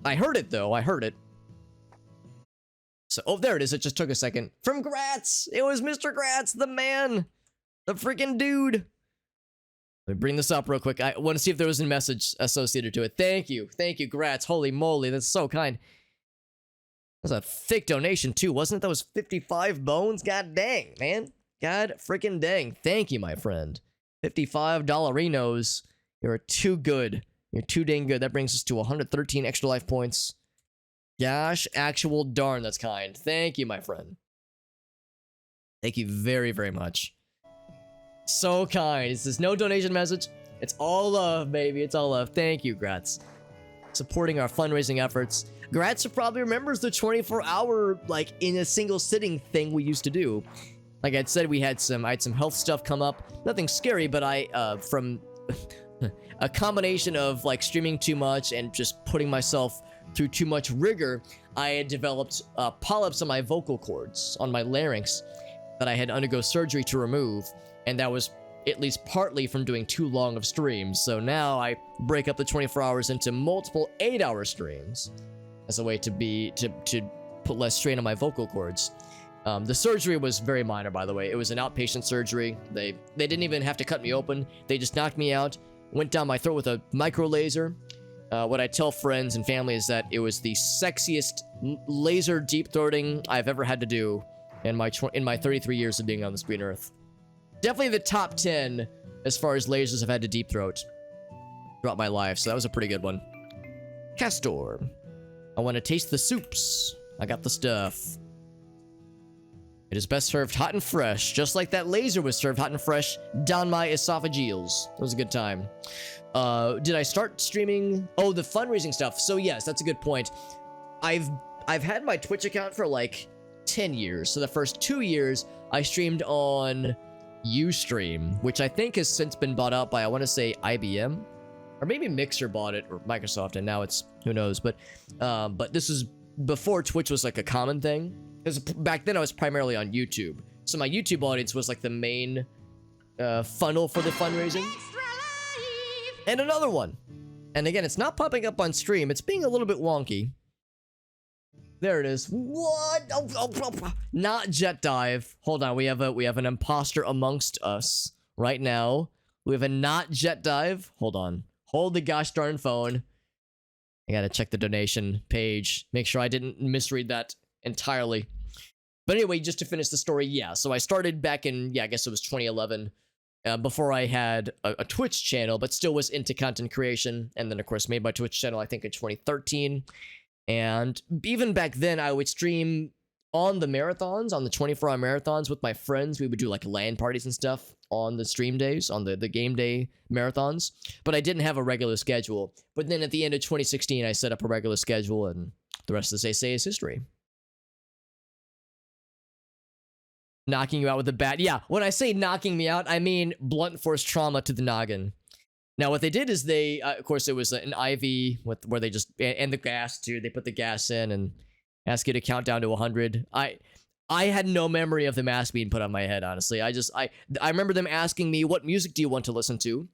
I heard it though, I heard it. So, oh, there it is, it just took a second. From Gratz! It was Mr. Gratz, the man! The freaking dude! Let me bring this up real quick. I want to see if there was a message associated to it. Thank you, Gratz. Holy moly, that's so kind. That was a thick donation too, wasn't it? That was 55 bones. God dang, man. God freaking dang. Thank you, my friend. $55 dollarinos. You're too good. You're too dang good. That brings us to 113 extra life points. Gosh, actual darn, that's kind. Thank you, my friend. Thank you very, very much. So kind. This is no donation message. It's all love, baby. It's all love. Thank you, Gratz. Supporting our fundraising efforts. Gratz probably remembers the 24-hour, like, in a single sitting thing we used to do. Like I'd said, I had some health stuff come up. Nothing scary, but from a combination of, like, streaming too much and just putting myself through too much rigor, I had developed polyps on my vocal cords, on my larynx, that I had to undergo surgery to remove. And that was at least partly from doing too long of streams. So now I break up the 24 hours into multiple 8-hour streams as a way to put less strain on my vocal cords. The surgery was very minor, by the way. It was an outpatient surgery. They didn't even have to cut me open. They just knocked me out, went down my throat with a micro laser. What I tell friends and family is that it was the sexiest laser deep throating I've ever had to do in my 33 years of being on this green earth. Definitely the top 10 as far as lasers I've had to deep throat throughout my life, so that was a pretty good one. Castor. I want to taste the soups. I got the stuff. It is best served hot and fresh, just like that laser was served hot and fresh down my esophageals. It was a good time. Did I start streaming? Oh, the fundraising stuff. So yes, that's a good point. I've had my Twitch account for like 10 years. So the first 2 years I streamed on Ustream, which I think has since been bought out by, I want to say, IBM, or maybe Mixer bought it, or Microsoft, and now it's, who knows. But this is before Twitch was like a common thing. Because back then I was primarily on YouTube, so my YouTube audience was like the main funnel for the fundraising. And another one, and again, it's not popping up on stream. It's being a little bit wonky. There it is. What? Oh, not Jet Dive. Hold on, we have an imposter amongst us right now. We have a not Jet Dive. Hold on. Hold the gosh darn phone. I gotta check the donation page. Make sure I didn't misread that entirely. But anyway, just to finish the story, yeah. So I started back in, I guess it was 2011, before I had a Twitch channel, but still was into content creation. And then, of course, made my Twitch channel, I think, in 2013. And even back then, I would stream on the marathons, on the 24-hour marathons with my friends. We would do, like, LAN parties and stuff on the stream days, on the game day marathons. But I didn't have a regular schedule. But then at the end of 2016, I set up a regular schedule, and the rest, as they say, is history. Knocking you out with a bat. Yeah, when I say knocking me out, I mean blunt force trauma to the noggin. Now, what they did is they, of course, it was an IV where they just, and the gas too. They put the gas in and ask you to count down to 100. I had no memory of the mask being put on my head, honestly. I remember them asking me, what music do you want to listen to?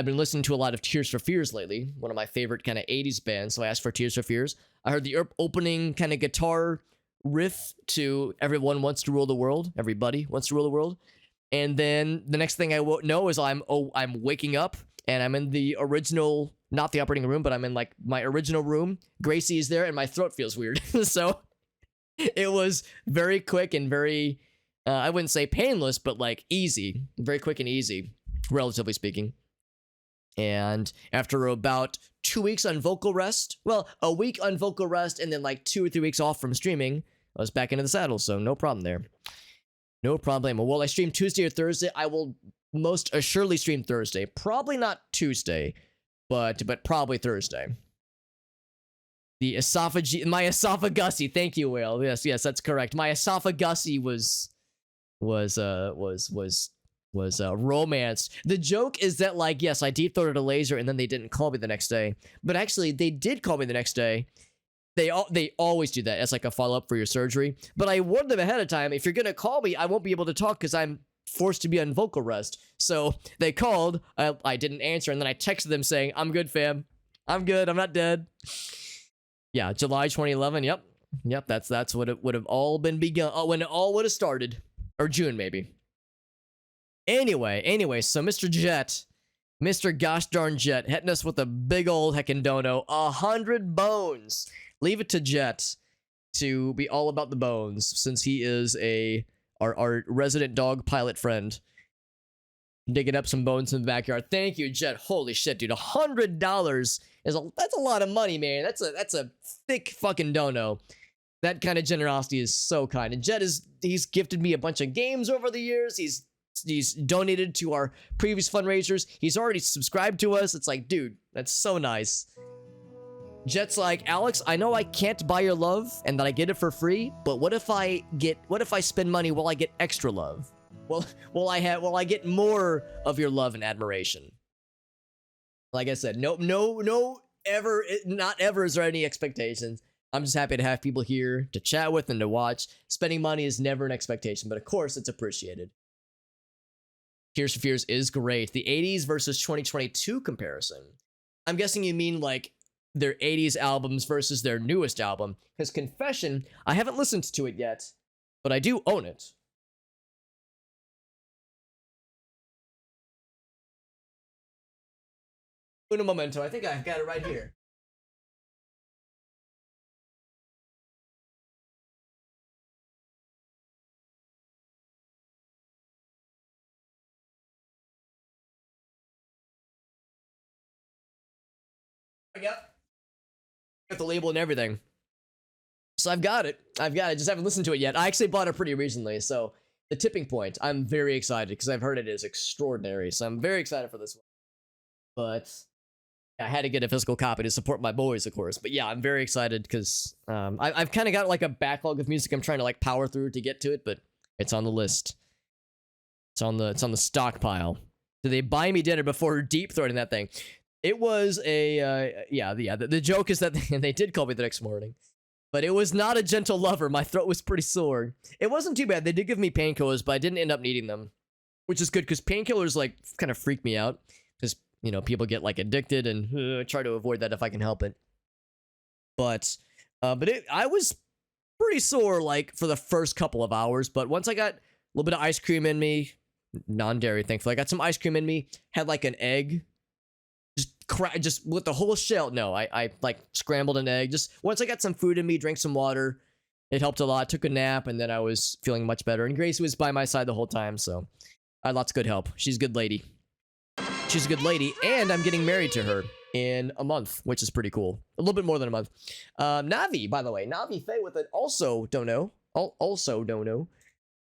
I've been listening to a lot of Tears for Fears lately, one of my favorite kind of 80s bands, so I asked for Tears for Fears. I heard the opening kind of guitar riff to Everyone Wants to Rule the World, Everybody Wants to Rule the World. And then the next thing I know is I'm waking up and I'm in the original, not the operating room, but I'm in like my original room. Gracie is there and my throat feels weird. So it was very quick and very, I wouldn't say painless, but like easy, very quick and easy, relatively speaking. And after about 2 weeks on vocal rest, well, a week on vocal rest and then like 2 or 3 weeks off from streaming, I was back into the saddle. So no problem there. No problemo. Will I stream Tuesday or Thursday? I will most assuredly stream Thursday. Probably not Tuesday, but probably Thursday. The my esophagussy. Thank you, Whale. Yes, that's correct. My esophagussy was romanced. The joke is that, like, yes, I deep throated a laser and then they didn't call me the next day. But actually, they did call me the next day. They always do that as like a follow-up for your surgery. But I warned them ahead of time, if you're going to call me, I won't be able to talk because I'm forced to be on vocal rest. So they called, I didn't answer, and then I texted them saying, I'm good, fam. I'm good, I'm not dead. Yeah, July 2011, yep. That's what it would have all been begun, when it all would have started. Or June, maybe. Anyway, so Mr. Gosh darn Jet, hitting us with a big old heckin' dono, 100 bones. Leave it to Jet to be all about the bones, since he is our resident dog pilot friend. Digging up some bones in the backyard. Thank you, Jet. Holy shit, dude. $100 that's a lot of money, man. That's a thick fucking dono. That kind of generosity is so kind. And Jet he's gifted me a bunch of games over the years. He's donated to our previous fundraisers. He's already subscribed to us. It's like, dude, that's so nice. Jet's like, Alex, I know I can't buy your love and that I get it for free, but what if I spend money while I get extra love? Will I get more of your love and admiration? Like I said, not ever is there any expectations. I'm just happy to have people here to chat with and to watch. Spending money is never an expectation, but of course it's appreciated. Tears for Fears is great. The 80s versus 2022 comparison. I'm guessing you mean like their 80s albums versus their newest album. Because Confession, I haven't listened to it yet, but I do own it. Un momento, I think I've got it right here. Got the label and everything. So I've got it. Just haven't listened to it yet. I actually bought it pretty recently, so The Tipping Point, I'm very excited because I've heard it is extraordinary, so I'm very excited for this one. But I had to get a physical copy to support my boys, of course. But yeah, I'm very excited because I've kind of got like a backlog of music I'm trying to like power through to get to it, but it's on the list. It's on the stockpile. Did they buy me dinner before deep throating that thing? It was the joke is that they did call me the next morning. But it was not a gentle lover. My throat was pretty sore. It wasn't too bad. They did give me painkillers, but I didn't end up needing them. Which is good, because painkillers, like, kind of freak me out. Because, you know, people get, like, addicted, and try to avoid that if I can help it. But I was pretty sore, like, for the first couple of hours. But once I got a little bit of ice cream in me, non-dairy, thankfully. I got some ice cream in me, had, like, an egg. Just with the whole shell. No, I like scrambled an egg. Just once I got some food in me, drank some water, it helped a lot. Took a nap, and then I was feeling much better. And Grace was by my side the whole time, so I had lots of good help. She's a good lady. She's a good lady, and I'm getting married to her in a month, which is pretty cool. A little bit more than a month. Navi, by the way, Navi Faye with it. Also don't know.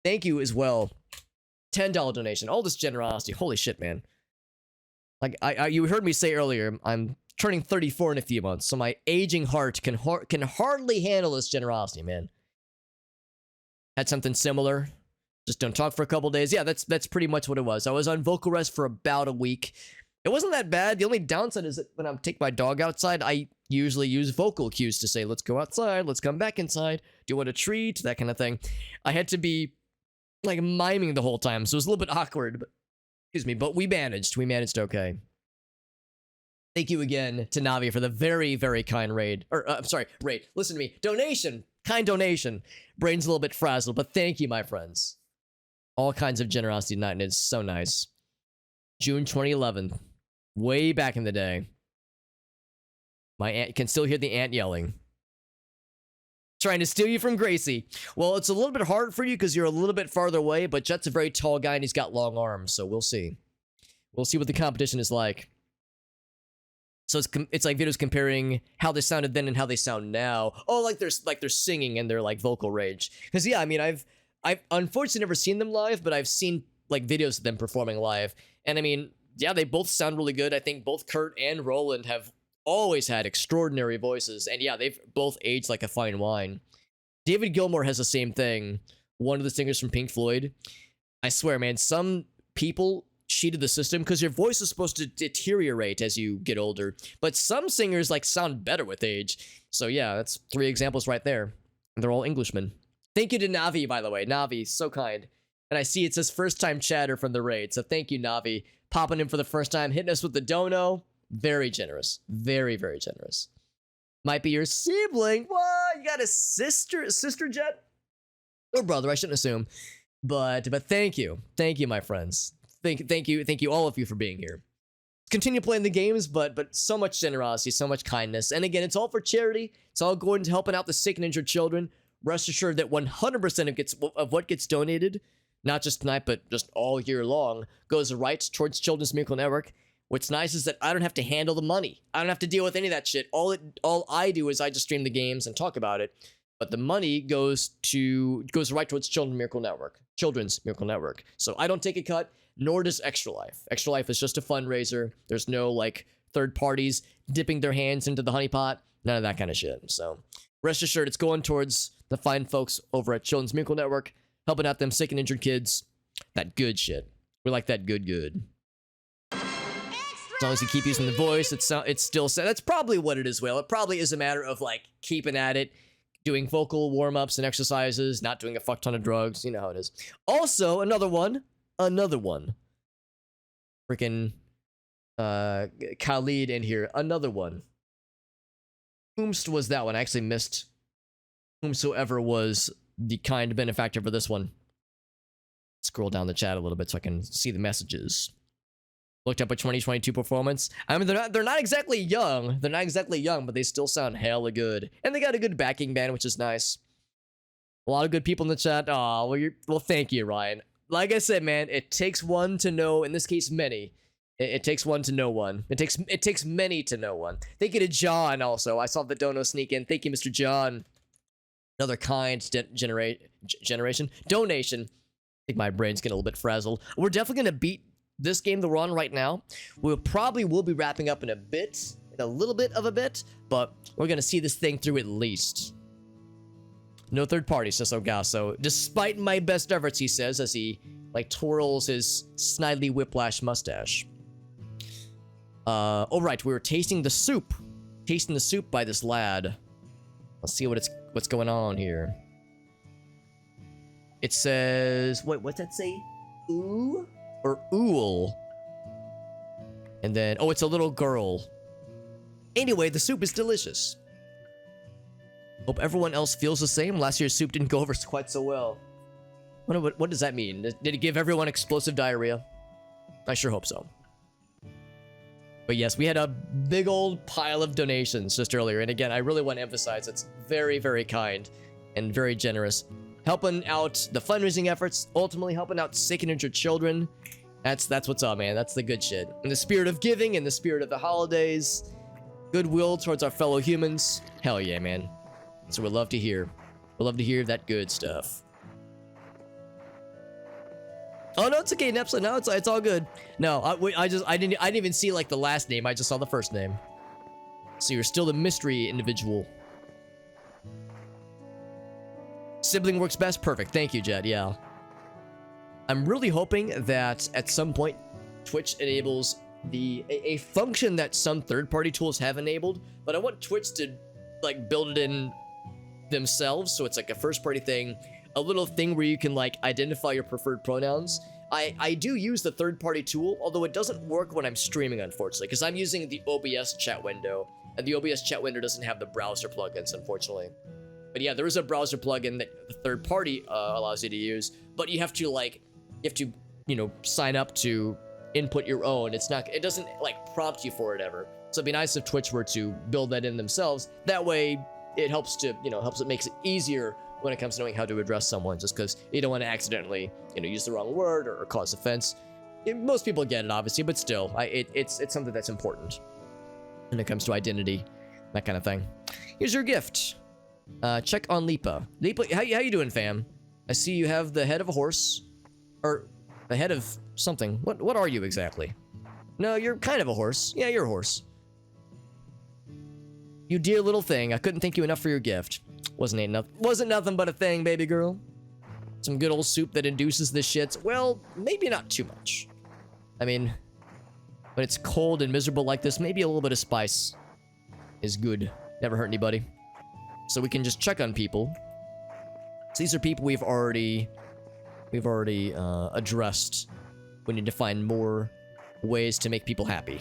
Thank you as well. $10 donation. All this generosity. Holy shit, man. Like, you heard me say earlier, I'm turning 34 in a few months, so my aging heart can hardly handle this generosity, man. Had something similar. Just don't talk for a couple days. Yeah, that's pretty much what it was. I was on vocal rest for about a week. It wasn't that bad. The only downside is that when I take my dog outside, I usually use vocal cues to say, let's go outside, let's come back inside, do you want a treat, that kind of thing. I had to be, like, miming the whole time, so it was a little bit awkward, but... Excuse me, but we managed okay. Thank you again to Navi for the very, very kind raid. Or, I'm sorry, raid. Listen to me. Donation. Kind donation. Brain's a little bit frazzled, but thank you, my friends. All kinds of generosity tonight, and it's so nice. June 2011. Way back in the day. My aunt can still hear the ant yelling. Trying to steal you from Gracie. Well, it's a little bit hard for you because you're a little bit farther away, but Jet's a very tall guy and he's got long arms, so we'll see. We'll see what the competition is like. So it's like videos comparing how they sounded then and how they sound now. Oh, like they're singing and they're like vocal range. Because yeah, I mean, I've unfortunately never seen them live, but I've seen like videos of them performing live. And I mean, yeah, they both sound really good. I think both Kurt and Roland have always had extraordinary voices. And yeah, they've both aged like a fine wine. David Gilmour has the same thing. One of the singers from Pink Floyd. I swear, man, some people cheated the system because your voice is supposed to deteriorate as you get older. But some singers like sound better with age. So yeah, that's 3 examples right there. And they're all Englishmen. Thank you to Navi, by the way. Navi, so kind. And I see it says first time chatter from the raid. So thank you, Navi. Popping in for the first time, hitting us with the dono. Very generous. Very, very generous. Might be your sibling. What? You got a sister Jet? Or brother, I shouldn't assume. But thank you. Thank you, my friends. Thank you all of you for being here. Continue playing the games, but so much generosity, so much kindness. And again, it's all for charity. It's all going to helping out the sick and injured children. Rest assured that 100% of what gets donated, not just tonight, but just all year long, goes right towards Children's Miracle Network. What's nice is that I don't have to handle the money. I don't have to deal with any of that shit. All I do is I just stream the games and talk about it. But the money goes right towards Children's Miracle Network. So I don't take a cut, nor does Extra Life. Extra Life is just a fundraiser. There's no like third parties dipping their hands into the honeypot. None of that kind of shit. So rest assured, it's going towards the fine folks over at Children's Miracle Network, helping out them sick and injured kids. That good shit. We like that good. As long as you keep using the voice, it's still set. That's probably what it is, Will. It probably is a matter of like keeping at it, doing vocal warm-ups and exercises, not doing a fuck ton of drugs. You know how it is. Also, another one. Freaking Khalid in here. Another one. Whomst was that one? I actually missed whomsoever was the kind benefactor for this one. Scroll down the chat a little bit so I can see the messages. Looked up a 2022 performance. I mean, they're not exactly young. They're not exactly young, but they still sound hella good. And they got a good backing band, which is nice. A lot of good people in the chat. Aw, well, thank you, Ryan. Like I said, man, it takes one to know, in this case, many. It takes one to know one. It takes many to know one. Thank you to John, also. I saw the dono sneak in. Thank you, Mr. John. Another kind donation. I think my brain's getting a little bit frazzled. We're definitely going to beat this game that we're on right now. Will be wrapping up in a little bit of a bit, but we're gonna see this thing through at least. No third party, says Ogasso. Despite my best efforts, he says, as he like twirls his snidely whiplash mustache. Oh right, we were tasting the soup by this lad. Let's see what's going on here. It says, what's that say? Ooh? Or ool. And then, oh, it's a little girl. Anyway, the soup is delicious. Hope everyone else feels the same. Last year's soup didn't go over quite so well. What does that mean? Did it give everyone explosive diarrhea? I sure hope so. But yes, we had a big old pile of donations just earlier. And again, I really want to emphasize it's very, very kind and very generous. Helping out the fundraising efforts, ultimately helping out sick and injured children. That's what's up, man. That's the good shit. In the spirit of giving, in the spirit of the holidays, goodwill towards our fellow humans. Hell yeah, man. That's what we love to hear. We love to hear that good stuff. Oh no, it's okay, Nepsa. No, it's all good. No, I didn't even see like the last name. I just saw the first name. So you're still the mystery individual. Sibling works best. Perfect. Thank you, Jed. Yeah. I'm really hoping that at some point Twitch enables a function that some third-party tools have enabled, but I want Twitch to like build it in themselves, so it's like a first-party thing, a little thing where you can like identify your preferred pronouns. I do use the third-party tool, although it doesn't work when I'm streaming, unfortunately, because I'm using the OBS chat window, and the OBS chat window doesn't have the browser plugins, unfortunately. But yeah, there is a browser plugin that the third-party allows you to use, but you have to, like, you know, sign up to input your own. It doesn't, like, prompt you for it ever. So it'd be nice if Twitch were to build that in themselves. That way, it helps to, you know, makes it easier when it comes to knowing how to address someone, just because you don't want to accidentally, you know, use the wrong word or cause offense. Most people get it, obviously, but still, it's something that's important when it comes to identity, that kind of thing. Here's your gift. Check on Lipa. Lipa, how you doing, fam? I see you have the head of a horse, or the head of something. What are you exactly? No, you're kind of a horse. Yeah, you're a horse. You dear little thing, I couldn't thank you enough for your gift. Wasn't nothing but a thing, baby girl. Some good old soup that induces the shits. Well, maybe not too much. I mean, when it's cold and miserable like this, maybe a little bit of spice is good. Never hurt anybody. So we can just check on people. So these are people we've already addressed. We need to find more ways to make people happy.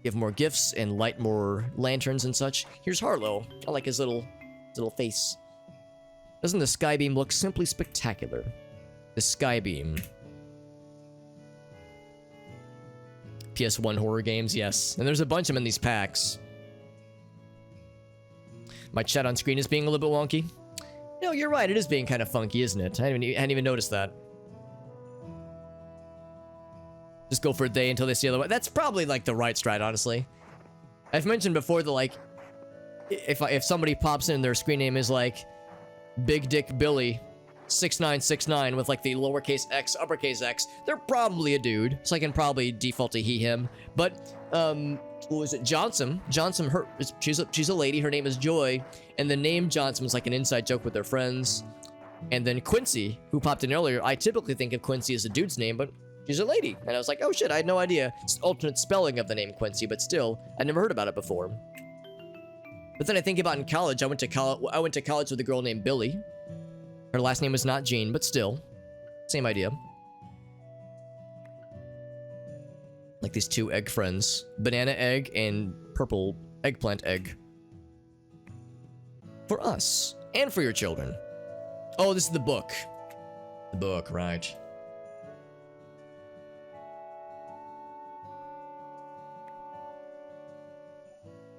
Give more gifts and light more lanterns and such. Here's Harlow. I like his little face. Doesn't the Skybeam look simply spectacular? The Skybeam. PS1 horror games, yes. And there's a bunch of them in these packs. My chat on screen is being a little bit wonky. No, you're right. It is being kind of funky, isn't it? I hadn't even noticed that. Just go for a day until they see the other one. That's probably, like, the right strat, honestly. I've mentioned before that, like, if somebody pops in, their screen name is, like, Big Dick Billy 6969 with, like, the lowercase x, uppercase x, they're probably a dude. So I can probably default to he, him. But, what was it? Johnson, she's a lady. Her name is Joy. And the name Johnson was, like, an inside joke with their friends. And then Quincy, who popped in earlier, I typically think of Quincy as a dude's name, but she's a lady. And I was like, oh shit, I had no idea. It's an alternate spelling of the name Quincy, but still, I'd never heard about it before. But then I think about in college, I went to college with a girl named Billy. Her last name was not Jean, but still, same idea. Like these two egg friends. Banana egg and purple eggplant egg. For us, and for your children. Oh, this is the book. The book, right.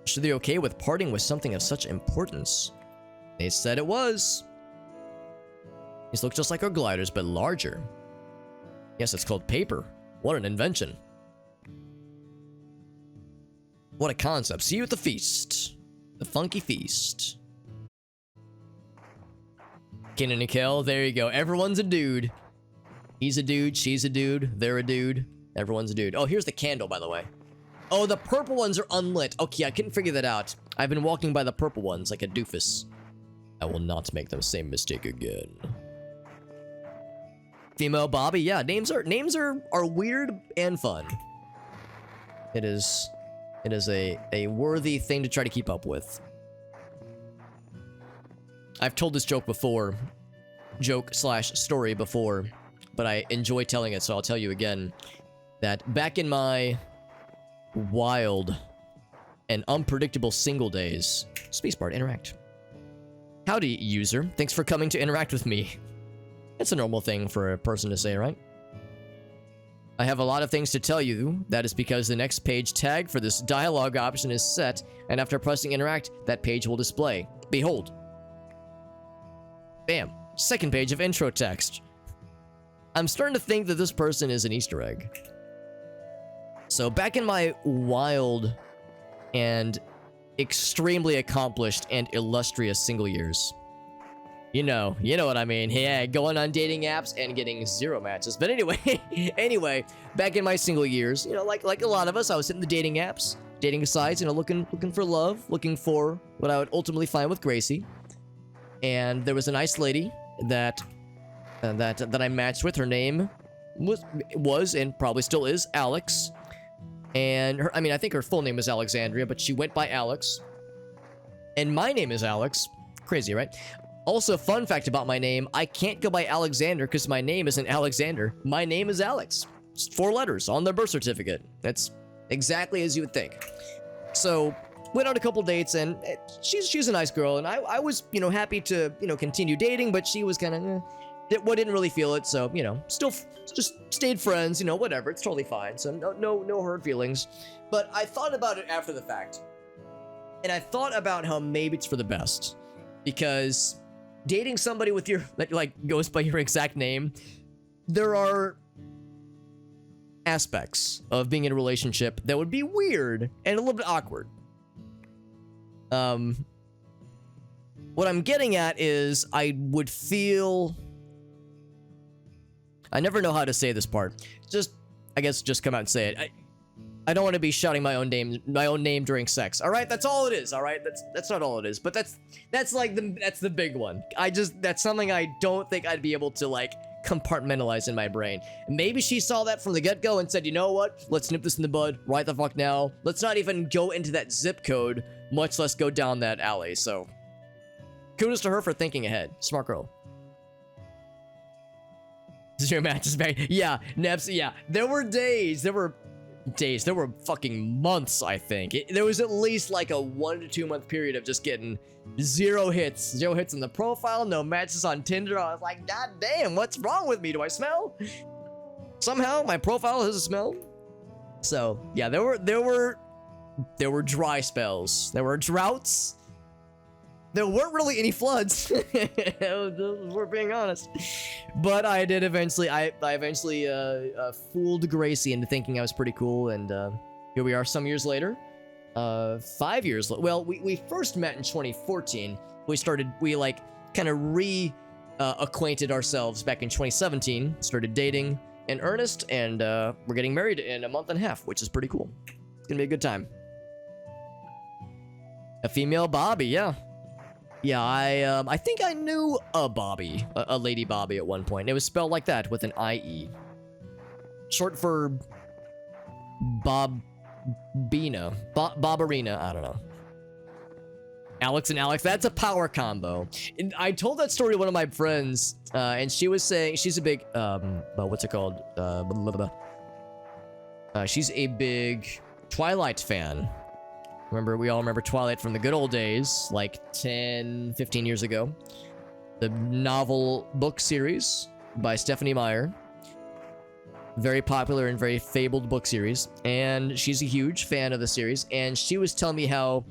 Should they be okay with parting with something of such importance? They said it was. These look just like our gliders, but larger. Yes, it's called paper. What an invention. What a concept. See you at the feast. The funky feast. Ken and Nickel, there you go. Everyone's a dude. He's a dude, she's a dude, they're a dude. Everyone's a dude. Oh, here's the candle, by the way. Oh, the purple ones are unlit. Okay, I couldn't figure that out. I've been walking by the purple ones like a doofus. I will not make the same mistake again. Female Bobby, yeah, names are weird and fun. It is a worthy thing to try to keep up with. I've told this joke before, joke/story before, but I enjoy telling it, so I'll tell you again. That back in my wild and unpredictable single days, spacebar to interact. Howdy, user. Thanks for coming to interact with me. It's a normal thing for a person to say, right? I have a lot of things to tell you. That is because the next page tag for this dialogue option is set, and after pressing interact, that page will display. Behold. Bam. Second page of intro text. I'm starting to think that this person is an Easter egg. So back in my wild and extremely accomplished and illustrious single years. You know what I mean. Yeah, going on dating apps and getting 0 matches. But anyway, back in my single years, like a lot of us, I was hitting the dating apps, dating sites, looking for love, looking for what I would ultimately find with Gracie. And there was a nice lady that I matched with. Her name was and probably still is Alex. And I think her full name is Alexandria, but she went by Alex. And my name is Alex. Crazy, right? Also, fun fact about my name, I can't go by Alexander because my name isn't Alexander. My name is Alex. It's 4 letters on the birth certificate. That's exactly as you would think. So, went on a couple dates, and she's a nice girl, and I was, you know, happy to, you know, continue dating, but she was kind of, didn't really feel it, so, you know, still just stayed friends, you know, whatever, it's totally fine, so no hurt feelings. But I thought about it after the fact, and I thought about how maybe it's for the best, because dating somebody with your, that like goes by your exact name, there are aspects of being in a relationship that would be weird and a little bit awkward. What I'm getting at is I would feel, I never know how to say this part. I guess just come out and say it. I don't want to be shouting my own name during sex. All right, that's all it is. All right, that's not all it is, but that's like that's the big one. That's something I don't think I'd be able to like compartmentalize in my brain. Maybe she saw that from the get-go and said, you know what? Let's nip this in the bud right the fuck now. Let's not even go into that zip code, much less go down that alley. So, kudos to her for thinking ahead. Smart girl. This is your matches back. Yeah, Nebs. Yeah, there were fucking months, I think. There was at least like a 1 to 2 month period of just getting zero hits in the profile, no matches on Tinder. I was like, god damn, what's wrong with me? Do I smell? Somehow my profile has a smell. So yeah, there were dry spells, there were droughts, there weren't really any floods. We're being honest, but I eventually fooled Gracie into thinking I was pretty cool, and here we are some years later. 5 years. Well, we first met in 2014. We like kind of acquainted ourselves back in 2017. Started dating in earnest, and we're getting married in a month and a half, which is pretty cool. It's gonna be a good time. A female Bobby, yeah. Yeah, I think I knew a Bobby, a lady Bobby at one point. It was spelled like that with an IE. Short for Bobarina, I don't know. Alex and Alex, that's a power combo. And I told that story to one of my friends, and she was saying she's a big, what's it called? She's a big Twilight fan. We all remember Twilight from the good old days, like 10, 15 years ago. The novel book series by Stephanie Meyer. Very popular and very fabled book series. And she's a huge fan of the series. And she was telling me how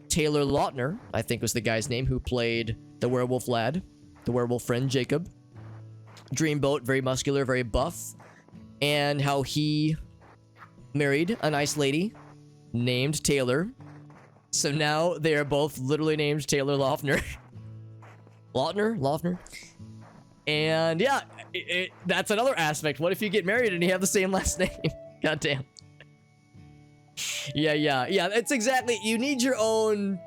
Taylor Lautner, I think was the guy's name, who played the werewolf lad, the werewolf friend Jacob. Dreamboat, very muscular, very buff. And how he married a nice lady named Taylor. So now they are both literally named Taylor Lautner. Lautner. And yeah, that's another aspect. What if you get married and you have the same last name? Goddamn. Yeah. It's exactly. You need your own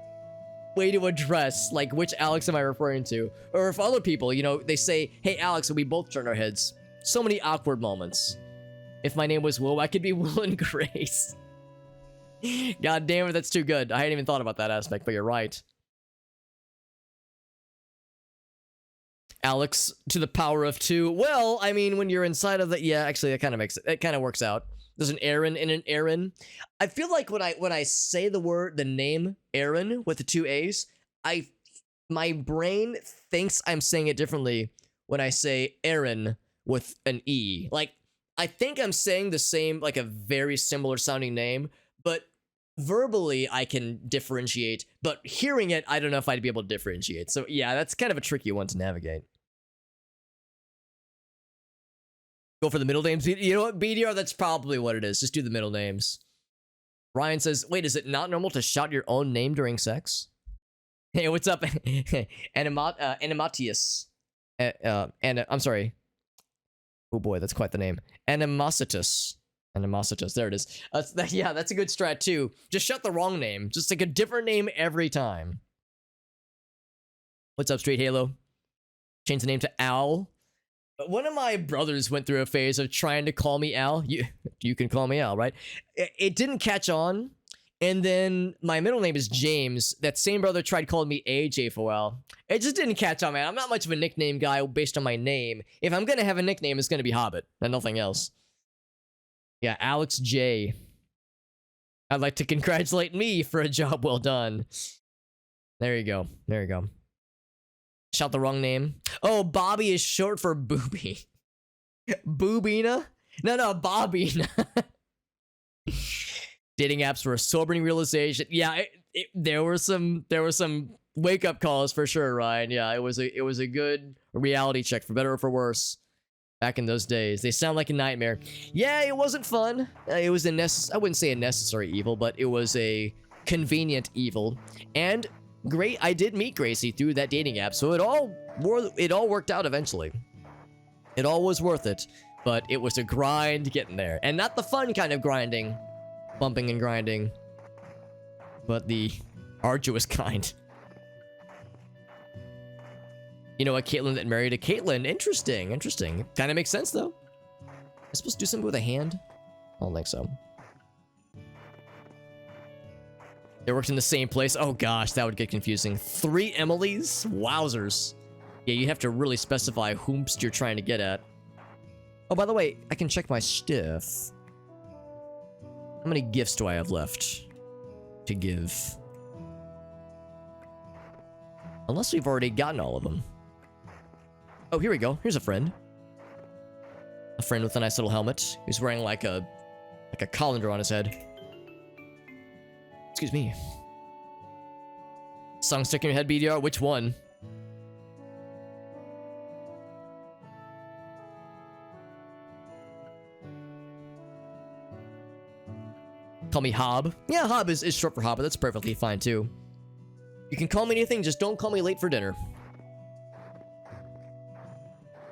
way to address, like, which Alex am I referring to? Or if other people, you know, they say, hey, Alex, and we both turn our heads. So many awkward moments. If my name was Will, I could be Will and Grace. God damn it, that's too good. I hadn't even thought about that aspect, but you're right. Alex to the power of 2. Well, I mean, when you're inside of the, yeah, actually, it kind of works out. There's an Aaron and an Aaron. I feel like when I say the name Aaron with the 2 A's, my brain thinks I'm saying it differently when I say Aaron with an E. Like, I think I'm saying the same, like a very similar sounding name, but verbally I can differentiate, but hearing it, I don't know if I'd be able to differentiate. So yeah, that's kind of a tricky one to navigate. Go for the middle names. You know what, BDR, that's probably what it is. Just do the middle names. Ryan says, wait, is it not normal to shout your own name during sex? Hey, what's up? Animatius. I'm sorry. Oh boy, that's quite the name. Animositus. There it is. Yeah, that's a good strat too. Just shut the wrong name. Just like a different name every time. What's up, Straight Halo? Change the name to Al. One of my brothers went through a phase of trying to call me Al. You can call me Al, right? It didn't catch on And then my middle name is James. That same brother tried calling me AJ for a while. It just didn't catch on, man. I'm not much of a nickname guy based on my name. If I'm gonna have a nickname, it's gonna be Hobbit and nothing else. Yeah, Alex J. I'd like to congratulate me for a job well done. There you go. There you go. Shout the wrong name. Oh, Bobby is short for Booby. Boobina? No, Bobbina. Dating apps were a sobering realization. Yeah, there were some wake up calls for sure, Ryan. Yeah, it was a good reality check for better or for worse. Back in those days, they sound like a nightmare. Yeah, it wasn't fun. It was I wouldn't say a necessary evil, but it was a convenient evil. And great, I did meet Gracie through that dating app, so it all worked out eventually. It all was worth it, but it was a grind getting there, and not the fun kind of grinding, bumping and grinding, but the arduous kind. You know, a Caitlyn that married a Caitlyn. Interesting. Kind of makes sense, though. Am I supposed to do something with a hand? I don't think so. They worked in the same place. Oh, gosh, that would get confusing. 3 Emilys? Wowzers. Yeah, you have to really specify whomst you're trying to get at. Oh, by the way, I can check my stuff. How many gifts do I have left to give? Unless we've already gotten all of them. Oh, here we go. Here's a friend. A friend with a nice little helmet. He's wearing like a colander on his head. Excuse me. Song stuck in your head, BDR? Which one? Call me Hob. Yeah, Hob is short for Hob, but that's perfectly fine too. You can call me anything, just don't call me late for dinner.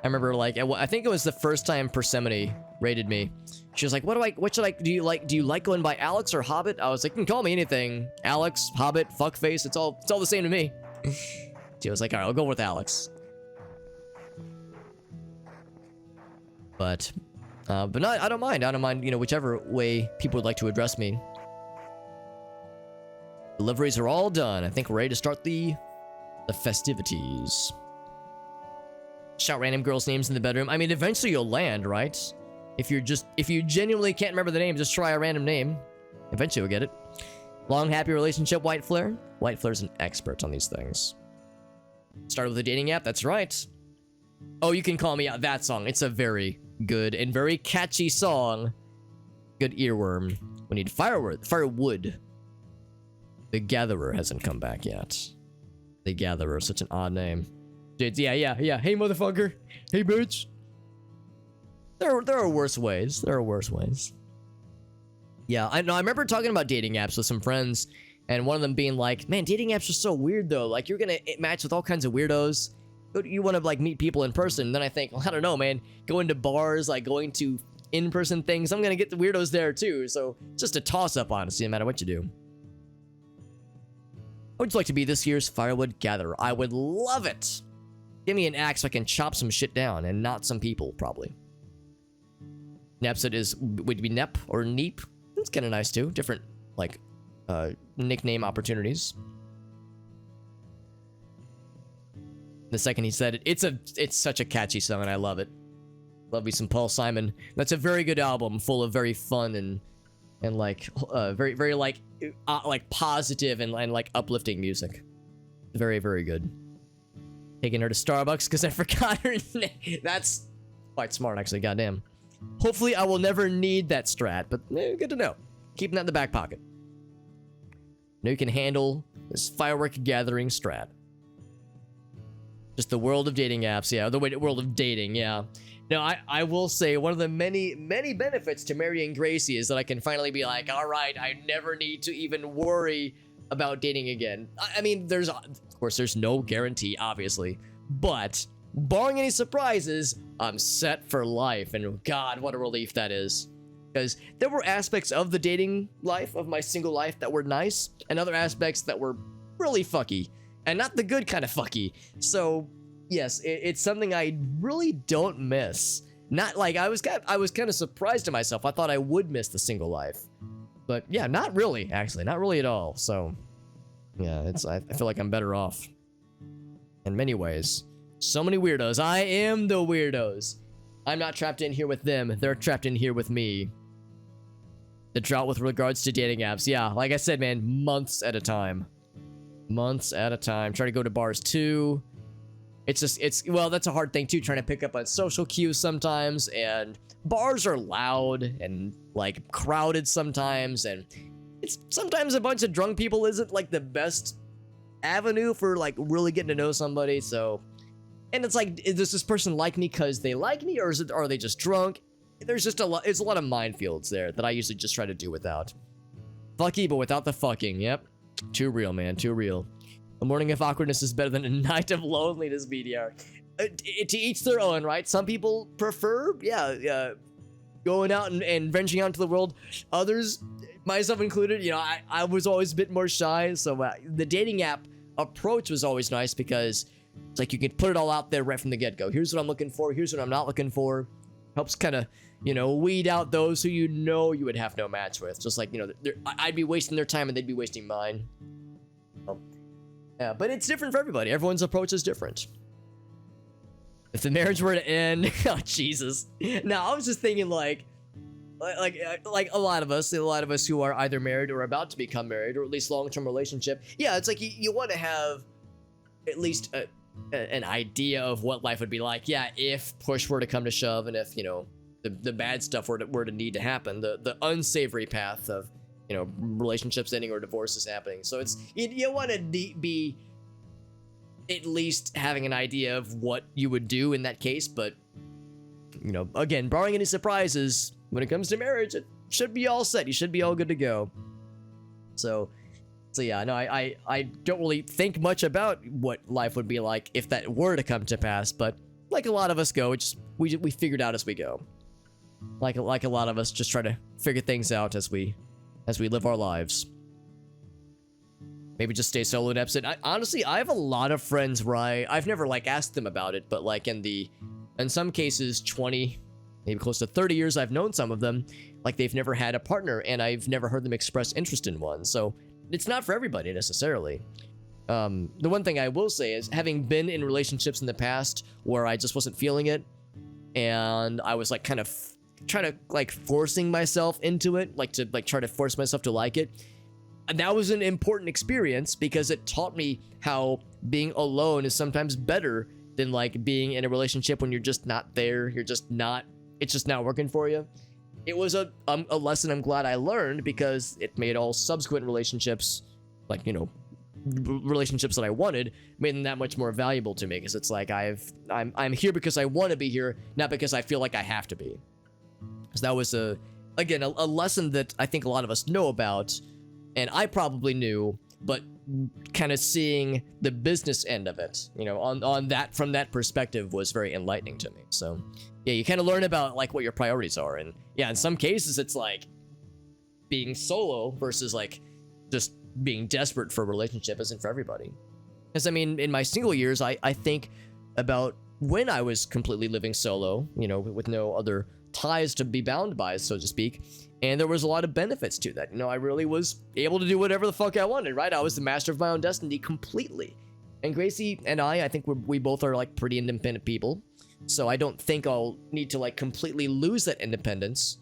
I remember, like, I think it was the first time Persephone rated me. She was like, what should I, do you like going by Alex or Hobbit? I was like, you can call me anything. Alex, Hobbit, fuckface, it's all the same to me. She was like, all right, I'll go with Alex. But no, I don't mind, you know, whichever way people would like to address me. Deliveries are all done. I think we're ready to start the festivities. Shout random girls' names in the bedroom. I mean, eventually you'll land, right? If you genuinely can't remember the name, just try a random name. Eventually you'll get it. Long, happy relationship, White Flare. White Flare's an expert on these things. Started with a dating app, that's right. Oh, you can call me out. That song. It's a very good and very catchy song. Good earworm. We need firewood. The Gatherer hasn't come back yet. The Gatherer, such an odd name. Yeah. Hey, motherfucker. Hey, bitch. There are worse ways. There are worse ways. Yeah, I know. I remember talking about dating apps with some friends, and one of them being like, man, dating apps are so weird, though. Like, you're gonna match with all kinds of weirdos. You want to, like, meet people in person. Then I think, well, I don't know, man. Going to bars, like, going to in-person things, I'm gonna get the weirdos there, too. So, it's just a toss-up, honestly, no matter what you do. How would you like to be this year's Firewood Gatherer? I would love it. Give me an axe so I can chop some shit down, and not some people, probably. Nepsit would be Nep or Neep. It's kind of nice, too. Different, like, nickname opportunities. The second he said it, it's such a catchy song, and I love it. Love me some Paul Simon. That's a very good album, full of very fun and like, very like positive and like uplifting music. Very, very good. Taking her to Starbucks because I forgot her name. That's quite smart, actually. Goddamn. Hopefully, I will never need that strat, but good to know. Keeping that in the back pocket. Now you can handle this firework gathering strat. Just the world of dating apps, yeah. The world of dating, yeah. Now, I will say one of the many, many benefits to marrying Gracie is that I can finally be like, all right, I never need to even worry about dating again. I mean, of course, there's no guarantee, obviously, but barring any surprises, I'm set for life, and God, what a relief that is. Because there were aspects of the dating life, of my single life, that were nice, and other aspects that were really fucky, and not the good kind of fucky. So, yes, it's something I really don't miss. Not like, I was kind of surprised to myself. I thought I would miss the single life. But yeah, not really, actually. Not really at all. So yeah, I feel like I'm better off in many ways. So many weirdos. I am the weirdos. I'm not trapped in here with them. They're trapped in here with me. The drought with regards to dating apps. Yeah, like I said, man, months at a time. Months at a time. Try to go to bars too. Well, that's a hard thing too, trying to pick up on social cues sometimes, and bars are loud and like crowded sometimes, and it's sometimes a bunch of drunk people isn't like the best avenue for like really getting to know somebody. So, and it's like, does this person like me because they like me, or are they just drunk? There's just it's a lot of minefields there that I usually just try to do without. Fucky, but without the fucking. Yep. Too real, man. Too real. A morning of awkwardness is better than a night of loneliness, BDR. To each their own, right? Some people prefer, going out and venturing out into the world. Others, myself included, I was always a bit more shy. So the dating app approach was always nice because it's like you can put it all out there right from the get-go. Here's what I'm looking for. Here's what I'm not looking for. Helps kind of, weed out those who you would have no match with. Just like, I'd be wasting their time and they'd be wasting mine. Yeah, but it's different for everybody. Everyone's approach is different. If the marriage were to end, oh Jesus. Now I was just thinking like a lot of us who are either married or about to become married, or at least long-term relationship. Yeah, it's like you want to have at least an idea of what life would be like. Yeah, if push were to come to shove, and if the bad stuff were to need to happen, the unsavory path of relationships ending or divorces happening. So it's you want to be at least having an idea of what you would do in that case. But again, barring any surprises, when it comes to marriage, it should be all set. You should be all good to go. So yeah, no, I don't really think much about what life would be like if that were to come to pass. But like a lot of us go, we figured out as we go. Like a lot of us just try to figure things out as we live our lives. Maybe just stay solo and absent. Honestly, I have a lot of friends where I've never asked them about it, but in some cases 20, maybe close to 30 years I've known some of them, they've never had a partner and I've never heard them express interest in one. So it's not for everybody necessarily. The one thing I will say is, having been in relationships in the past where I just wasn't feeling it, and I was kind of trying to forcing myself into it, try to force myself to like it. And that was an important experience because it taught me how being alone is sometimes better than being in a relationship when you're just not there. It's just not working for you. It was a lesson I'm glad I learned, because it made all subsequent relationships, relationships that I wanted, made them that much more valuable to me. Because it's I'm here because I want to be here, not because I feel like I have to be. Because that was a lesson that I think a lot of us know about, and I probably knew, but kind of seeing the business end of it, on that, from that perspective, was very enlightening to me. So yeah, you kind of learn about what your priorities are, and yeah, in some cases it's being solo versus just being desperate for a relationship isn't for everybody. Because in my single years, I think about when I was completely living solo, with no other ties to be bound by, so to speak, and there was a lot of benefits to that. I really was able to do whatever the fuck I wanted, right? I was the master of my own destiny completely. And Gracie and I think we both are pretty independent people, so I don't think I'll need to completely lose that independence.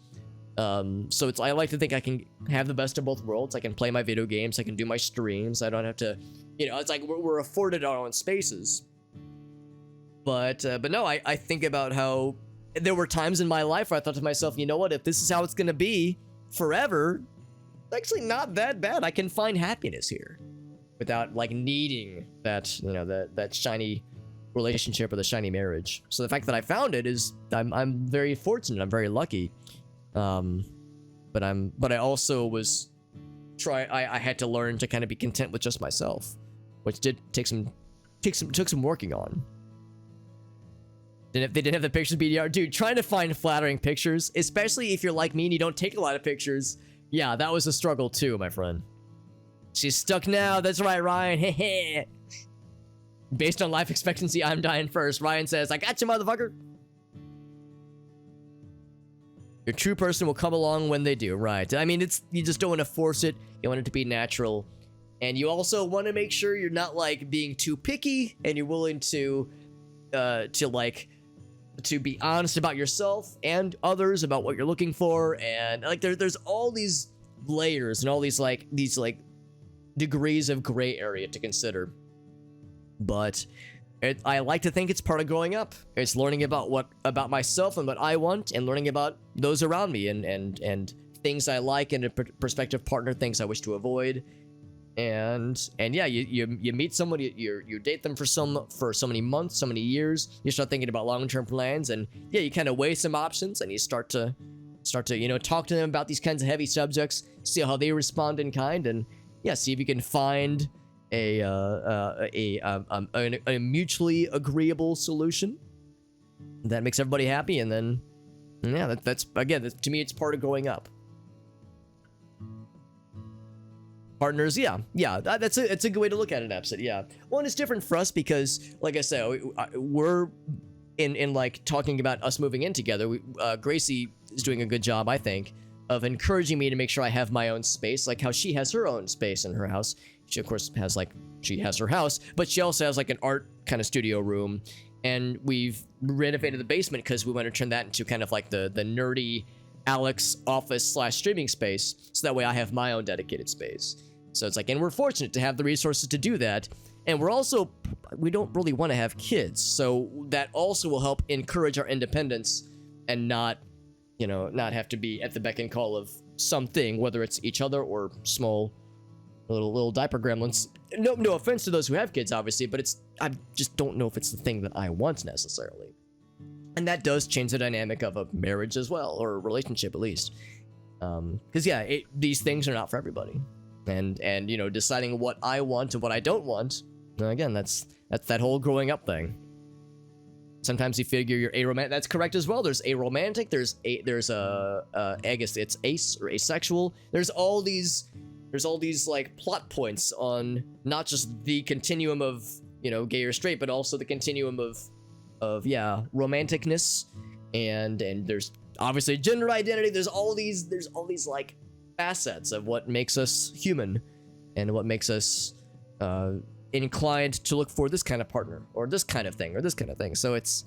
So I like to think I can have the best of both worlds. I can play my video games, I can do my streams, I don't have to, it's we're afforded our own spaces. But no, I think about how there were times in my life where I thought to myself, you know what, if this is how it's gonna be forever, it's actually not that bad. I can find happiness here without needing that, that shiny relationship or the shiny marriage. So the fact that I found it is, I'm very fortunate, I'm very lucky. But I also I had to learn to kind of be content with just myself, which did took some working on. They didn't have the pictures, BDR. Dude, trying to find flattering pictures, especially if you're like me and you don't take a lot of pictures. Yeah, that was a struggle too, my friend. She's stuck now. That's right, Ryan. Based on life expectancy, I'm dying first. Ryan says, I got you, motherfucker. Your true person will come along when they do, right? I mean, you just don't want to force it. You want it to be natural. And you also want to make sure you're not, like, being too picky, and you're willing to be honest about yourself and others about what you're looking for. And, like, there's all these layers and all these degrees of gray area to consider. But I like to think it's part of growing up. It's learning about myself and what I want, and learning about those around me, and things I like in a prospective partner, things I wish to avoid. And yeah, you meet someone, you date them for so many months, so many years. You start thinking about long-term plans, and yeah, you kind of weigh some options, and you start to talk to them about these kinds of heavy subjects, see how they respond in kind, and yeah, see if you can find a mutually agreeable solution that makes everybody happy. And then yeah, that's again, to me, it's part of growing up. Partners, yeah, that's a good way to look at it, Epsit. Yeah, well, and it's different for us because, like I said, we're in like talking about us moving in together. Gracie is doing a good job, I think, of encouraging me to make sure I have my own space, like how she has her own space in her house. She, of course, has her house, but she also has like an art kind of studio room, and we've renovated the basement because we want to turn that into kind of like the nerdy Alex office / streaming space, so that way I have my own dedicated space. So it's like, and we're fortunate to have the resources to do that. And we don't really want to have kids. So that also will help encourage our independence and not have to be at the beck and call of something, whether it's each other or small little diaper gremlins. No offense to those who have kids, obviously, but I just don't know if it's the thing that I want necessarily. And that does change the dynamic of a marriage as well, or a relationship at least. Because yeah, these things are not for everybody. And deciding what I want and what I don't want, again, that's that whole growing up thing. Sometimes you figure you're aromantic. That's correct as well. There's aromantic. There's I guess it's ace or asexual. There's all these like plot points on not just the continuum of gay or straight, but also the continuum of romanticness, and there's obviously gender identity. There's all these like facets of what makes us human, and what makes us inclined to look for this kind of partner, or this kind of thing, or this kind of thing. So it's,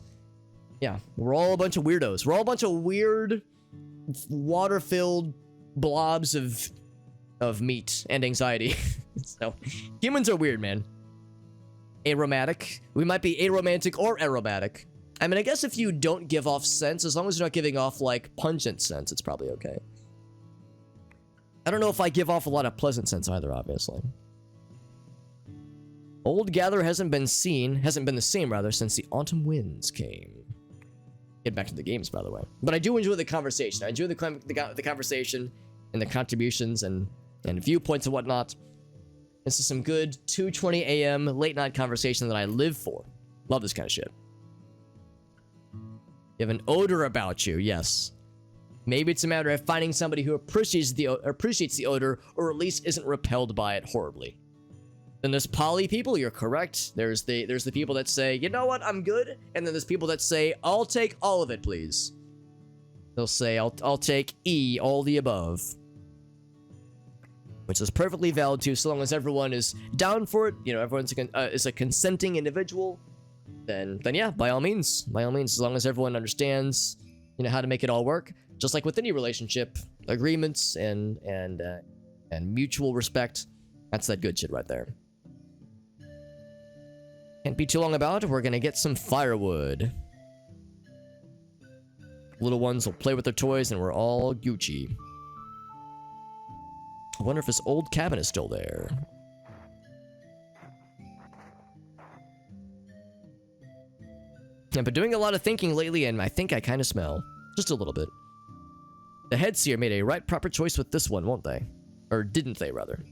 yeah, we're all a bunch of weirdos. We're all a bunch of weird, water-filled blobs of meat and anxiety. So humans are weird, man. Aromatic. We might be aromantic or aromatic. I mean, I guess if you don't give off scents, as long as you're not giving off like pungent scents, it's probably okay. I don't know if I give off a lot of pleasant scents either, obviously. Old Gather hasn't been the same rather, since the autumn winds came. Get back to the games, by the way. But I do enjoy the conversation. I enjoy the conversation and the contributions and viewpoints and whatnot. This is some good 2:20 a.m. late night conversation that I live for. Love this kind of shit. You have an odor about you, yes. Maybe it's a matter of finding somebody who appreciates the odor, or at least isn't repelled by it horribly. Then there's poly people, you're correct. There's the people that say, you know what, I'm good. And then there's people that say, I'll take all of it, please. They'll say, I'll take E, all the above. Which is perfectly valid too, so long as everyone is down for it. Everyone's is a consenting individual. Then yeah, by all means, as long as everyone understands, how to make it all work. Just like with any relationship, agreements and mutual respect. That's that good shit right there. Can't be too long about it. We're gonna get some firewood. Little ones will play with their toys, and we're all Gucci. I wonder if this old cabin is still there. I've been doing a lot of thinking lately, and I think I kind of smell. Just a little bit. The heads here made a right proper choice with this one, won't they? Or didn't they, rather?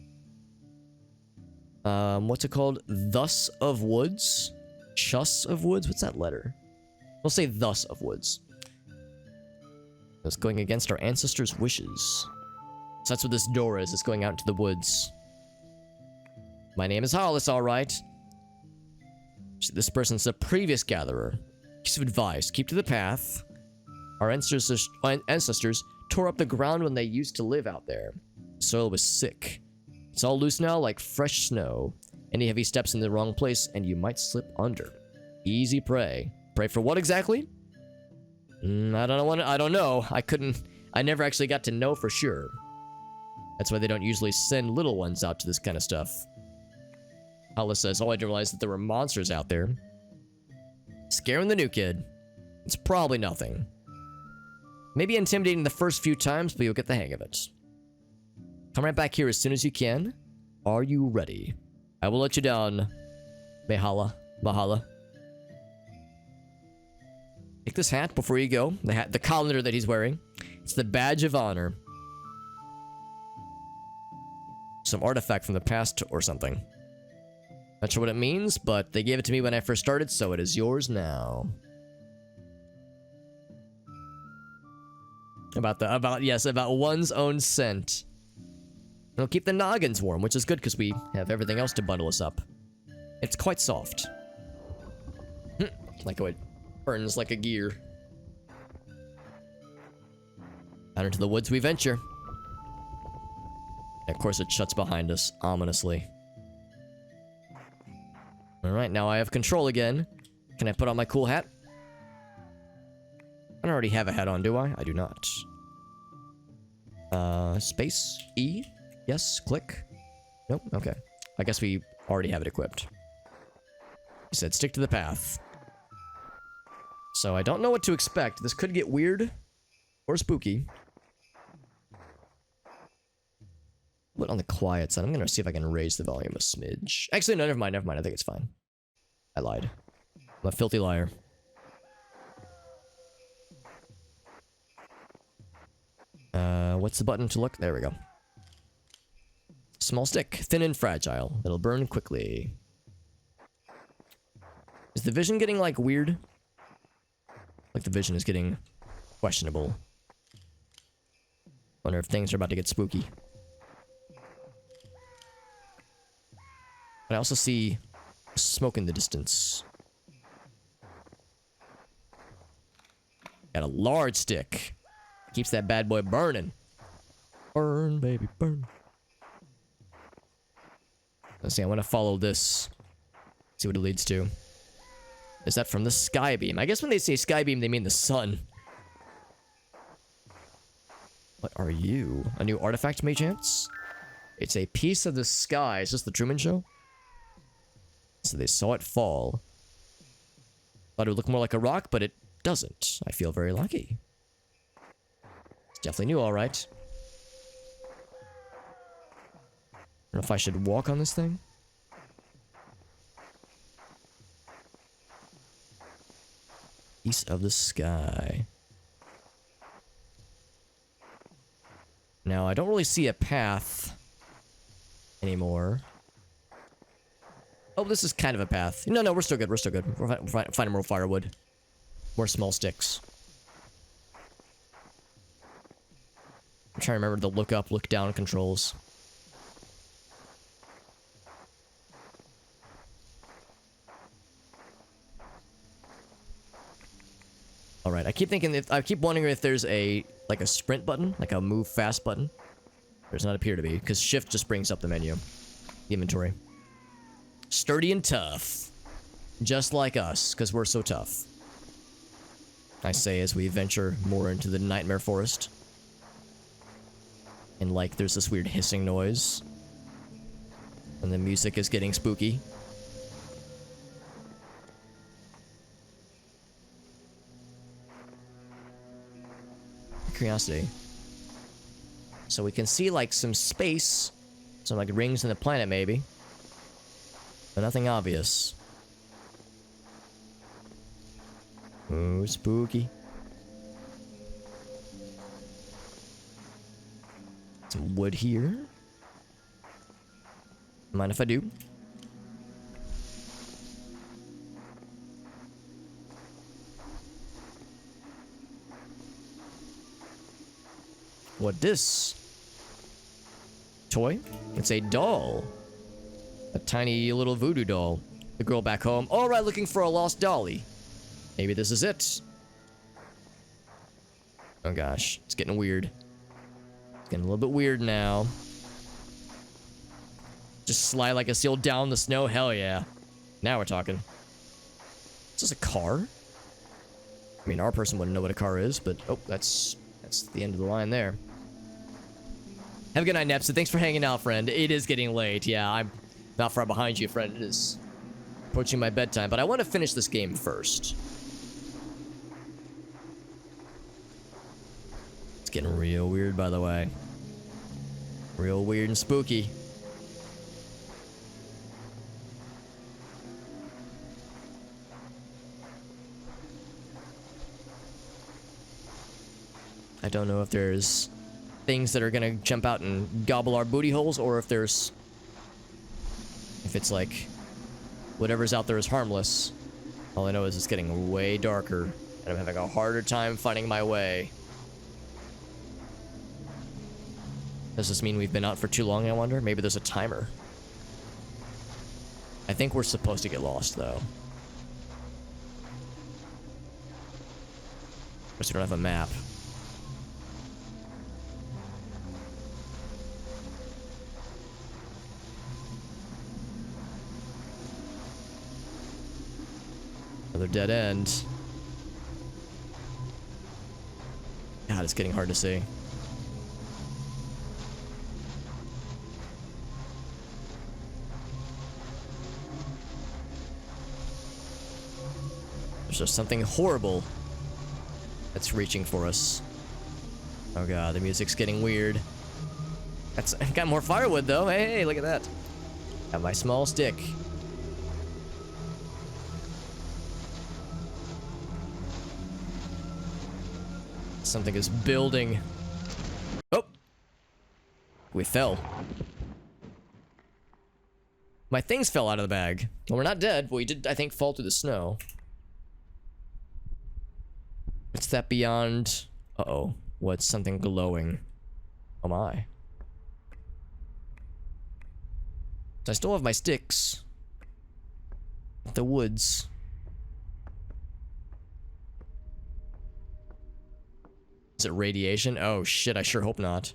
What's it called? Thus of Woods? Chus of Woods? What's that letter? We'll say Thus of Woods. It's going against our ancestors' wishes. So that's what this door is. It's going out into the woods. My name is Hollis, alright. This person's a previous gatherer. Piece of advice. Keep to the path. Our ancestors tore up the ground when they used to live out there. The soil was sick. It's all loose now like fresh snow. Any heavy steps in the wrong place and you might slip under. Easy prey. Pray for what exactly? I don't know. I never actually got to know for sure. That's why they don't usually send little ones out to this kind of stuff. Hala says, oh, I didn't realize that there were monsters out there. Scaring the new kid. It's probably nothing. Maybe intimidating the first few times, but you'll get the hang of it. Come right back here as soon as you can. Are you ready? I will let you down. Mahala. Take this hat before you go. The calendar that he's wearing. It's the badge of honor. Some artifact from the past or something. Not sure what it means, but they gave it to me when I first started, so it is yours now. About one's own scent. It'll keep the noggins warm, which is good because we have everything else to bundle us up. It's quite soft. Like how it burns like a gear. Out into the woods we venture. And of course it shuts behind us, ominously. Alright, now I have control again. Can I put on my cool hat? I don't already have a hat on, do I? I do not. Space? E? Yes, click. Nope, okay. I guess we already have it equipped. He said stick to the path. So I don't know what to expect. This could get weird or spooky. But on the quiet side, I'm gonna see if I can raise the volume a smidge. Actually, no, never mind. I think it's fine. I lied. I'm a filthy liar. What's the button to look? There we go. Small stick, thin and fragile. It'll burn quickly. Is the vision getting, like, weird? Like the vision is getting questionable. Wonder if things are about to get spooky. But I also see smoke in the distance. Got a large stick. Keeps that bad boy burning. Burn, baby, burn. Let's see, I want to follow this. See what it leads to. Is that from the sky beam? I guess when they say sky beam, they mean the sun. What are you? A new artifact, may chance? It's a piece of the sky. Is this the Truman Show? So they saw it fall. Thought it would look more like a rock, but it doesn't. I feel very lucky. It's definitely new, alright. I don't know if I should walk on this thing. Piece of the sky. Now, I don't really see a path anymore. Oh, this is kind of a path. No, we're still good. We're still good. We're finding more firewood. More small sticks. I'm trying to remember the look up, look down controls. Alright, I keep wondering if there's a sprint button, like a move fast button. There does not appear to be, because shift just brings up the menu. The inventory. Sturdy and tough. Just like us, because we're so tough. I say as we venture more into the nightmare forest. And like there's this weird hissing noise. And the music is getting spooky. Curiosity. So we can see like some space, some like rings in the planet maybe, but nothing obvious. Oh, spooky. Some wood here. Mind if I do? What this? Toy? It's a doll. A tiny little voodoo doll. The girl back home. Alright, looking for a lost dolly. Maybe this is it. Oh gosh, it's getting weird. It's getting a little bit weird now. Just slide like a seal down the snow. Hell yeah. Now we're talking. Is this a car? I mean, our person wouldn't know what a car is, but oh, that's the end of the line there. Have a good night, Nepsa. Thanks for hanging out, friend. It is getting late. Yeah, I'm not far behind you, friend. It is approaching my bedtime, but I want to finish this game first. It's getting real weird, by the way. Real weird and spooky. I don't know if there's things that are gonna jump out and gobble our booty holes, or if it's like whatever's out there is harmless. All I know is it's getting way darker, and I'm having a harder time finding my way. Does this mean we've been out for too long, I wonder? Maybe there's a timer. I think we're supposed to get lost, though. Of course, we don't have a map. Another dead end. God, it's getting hard to see. There's just something horrible that's reaching for us. Oh god, the music's getting weird. I've got more firewood though. Hey, look at that. Got my small stick. Something is building. Oh! We fell. My things fell out of the bag. Well, we're not dead, but we did, I think, fall through the snow. What's that beyond? Uh-oh. What's something glowing? Oh my. I still have my sticks. The woods. Is it radiation? Oh shit, I sure hope not.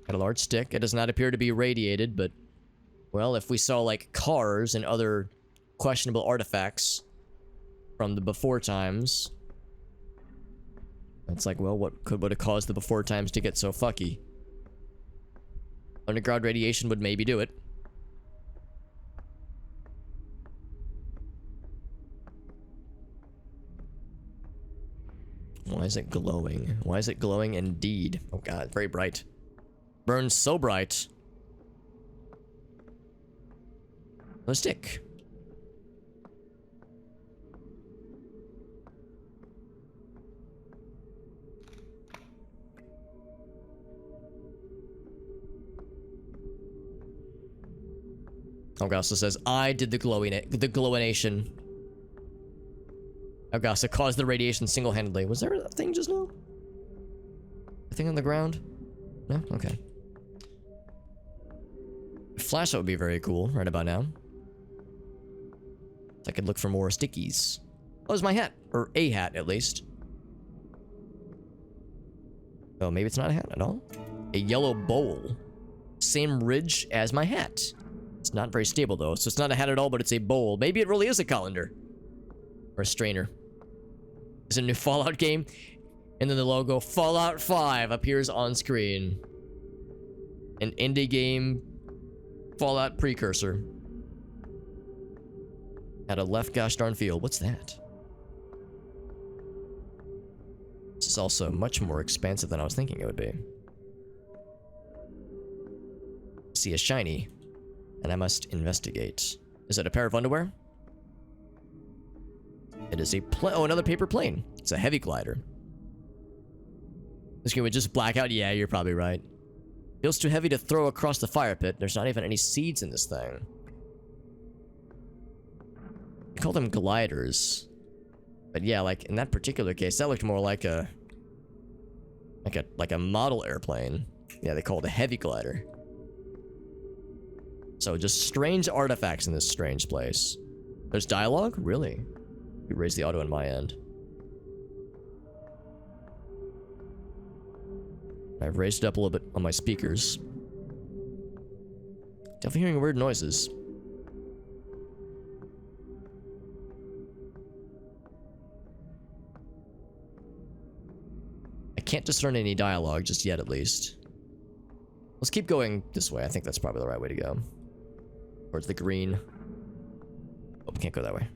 Got a large stick. It does not appear to be radiated, but... well, if we saw, like, cars and other questionable artifacts from the before times... it's like, well, what would have caused the before times to get so fucky? Underground radiation would maybe do it. Why is it glowing? Why is it glowing indeed? Oh god, very bright. Burns so bright. A stick. Augusta says, I did the glowination. Augusta caused the radiation single-handedly. Was there a thing just now? A thing on the ground? No? Okay. A flashlight would be very cool right about now. I could look for more stickies. Oh, it's my hat. Or a hat, at least. Oh, maybe it's not a hat at all. A yellow bowl. Same ridge as my hat. It's not very stable, though, so it's not a hat at all, but it's a bowl. Maybe it really is a colander. Or a strainer. It's a new Fallout game, and then the logo Fallout 5 appears on screen. An indie game Fallout precursor. At a left gosh darn field. What's that? This is also much more expansive than I was thinking it would be. See a shiny, and I must investigate. Is it a pair of underwear? It is a oh, another paper plane. It's a heavy glider. This game would just black out. Yeah, you're probably right. Feels too heavy to throw across the fire pit. There's not even any seeds in this thing. I call them gliders. But yeah, like in that particular case, that looked more like a model airplane. Yeah, they call it a heavy glider. So just strange artifacts in this strange place. There's dialogue? Really? We raise the auto on my end. I've raised it up a little bit on my speakers. Definitely hearing weird noises. I can't discern any dialogue just yet, at least. Let's keep going this way. I think that's probably the right way to go. Towards the green. Oh, we can't go that way.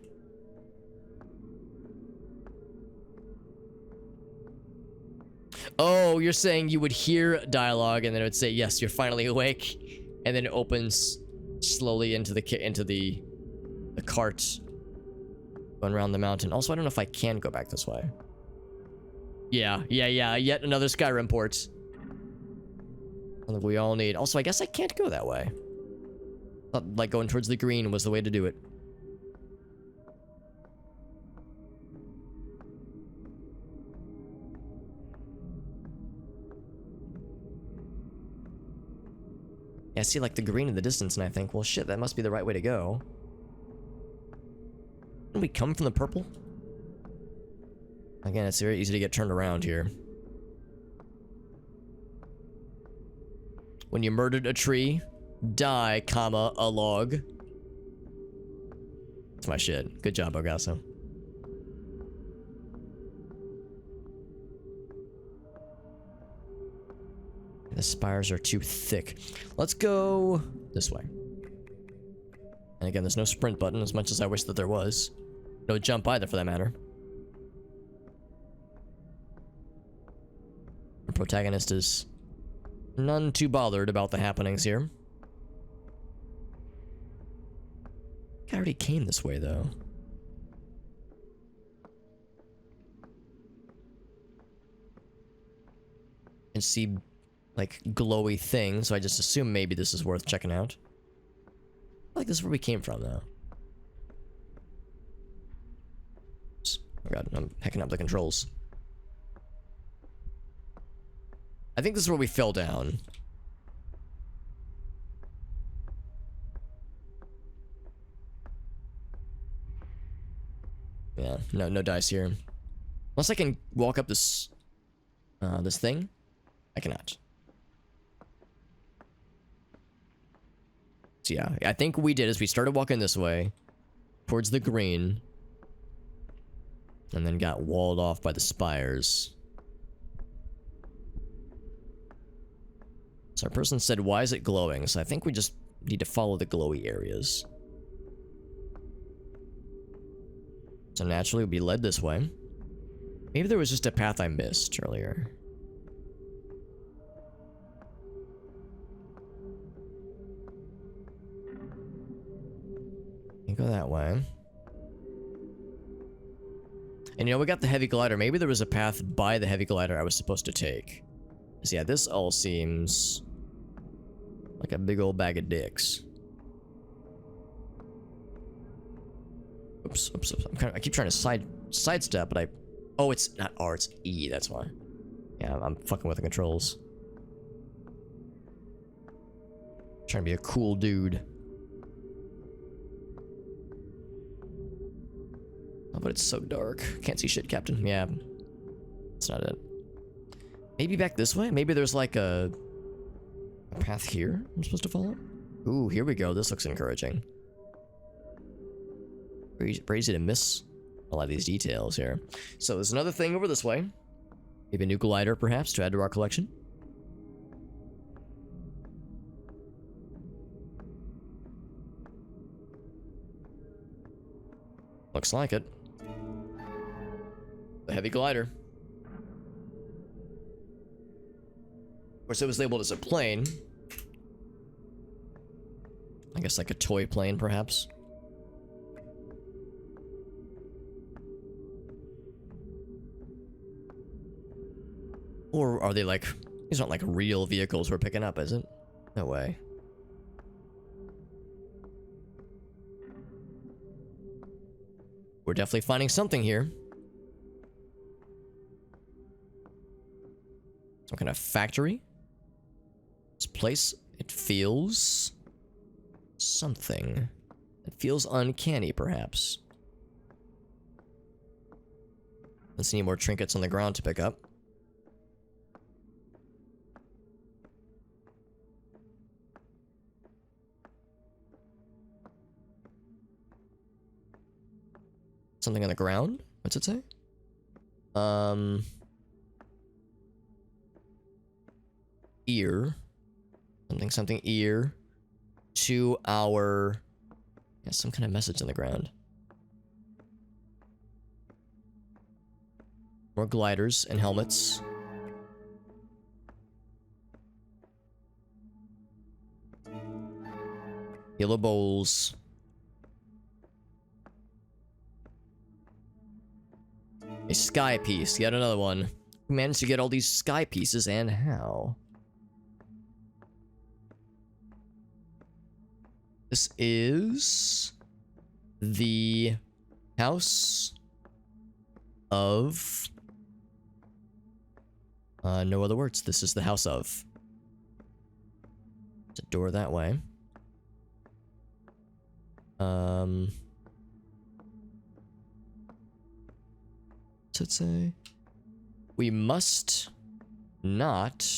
Oh, you're saying you would hear dialogue and then it would say, yes, you're finally awake. And then it opens slowly into the cart going around the mountain. Also, I don't know if I can go back this way. Yeah. Yet another Skyrim port. I think we all need. Also, I guess I can't go that way. Thought like going towards the green was the way to do it. Yeah, I see like the green in the distance and I think, well shit, that must be the right way to go. Didn't we come from the purple? Again, it's very easy to get turned around here. When you murdered a tree, die, comma, a log. That's my shit. Good job, Ogasso. The spires are too thick. Let's go this way. And again, there's no sprint button, as much as I wish that there was. No jump either, for that matter. The protagonist is none too bothered about the happenings here. I already came this way, though. And see, like, glowy things, so I just assume maybe this is worth checking out. I feel like this is where we came from, though. Oh god, I'm hacking up the controls. I think this is where we fell down. Yeah, no dice here. Unless I can walk up this, this thing. I cannot. So yeah, I think what we did is we started walking this way, towards the green, and then got walled off by the spires. So our person said, why is it glowing? So I think we just need to follow the glowy areas. So naturally, we'll be led this way. Maybe there was just a path I missed earlier. You go that way. And you know, we got the heavy glider. Maybe there was a path by the heavy glider I was supposed to take. So yeah, this all seems like a big old bag of dicks. Oops. I keep trying to sidestep, but oh, it's not R, it's E, that's why. Yeah, I'm fucking with the controls. Trying to be a cool dude. Oh, but it's so dark. Can't see shit, Captain. Yeah. That's not it. Maybe back this way? Maybe there's like a path here I'm supposed to follow? Ooh, here we go. This looks encouraging. Very easy to miss a lot of these details here. So there's another thing over this way. Maybe a new glider, perhaps, to add to our collection. Looks like it. The heavy glider. Of course, it was labeled as a plane. I guess like a toy plane, perhaps. Or are they like... These aren't like real vehicles we're picking up, is it? No way. We're definitely finding something here. Some kind of factory. This place, it feels... something. It feels uncanny, perhaps. Let's see any more trinkets on the ground to pick up. Something on the ground? What's it say? Ear. Something ear. To our... Yeah, some kind of message on the ground. More gliders and helmets. Yellow bowls. A sky piece, yet another one. Who managed to get all these sky pieces and how? This is the house of... no other words. This is the house of. There's a door that way. What's it say? We must not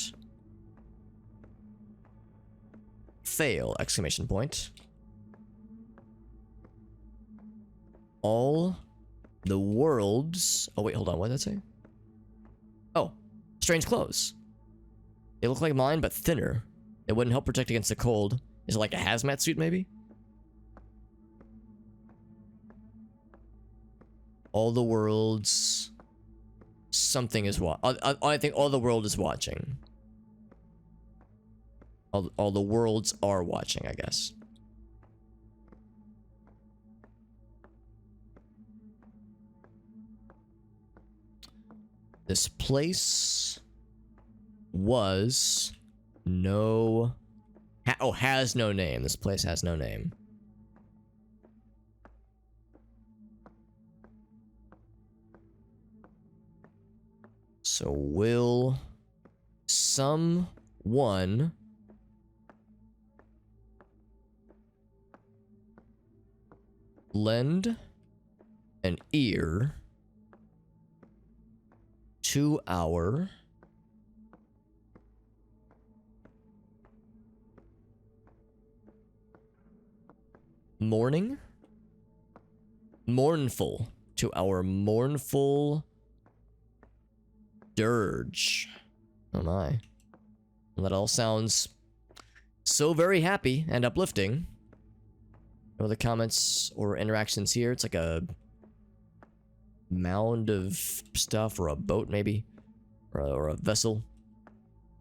fail! Exclamation point. All the worlds... Oh wait, hold on. What did that say? Oh, strange clothes. They look like mine, but thinner. It wouldn't help protect against the cold. Is it like a hazmat suit, maybe? All the worlds... Something is I think all the world is watching. All the worlds are watching, I guess. This place was no... has no name. This place has no name. So will someone lend an ear to our mournful dirge. Oh my. Well, that all sounds so very happy and uplifting. No other comments or interactions here. It's like a mound of stuff, or a boat maybe, or a vessel.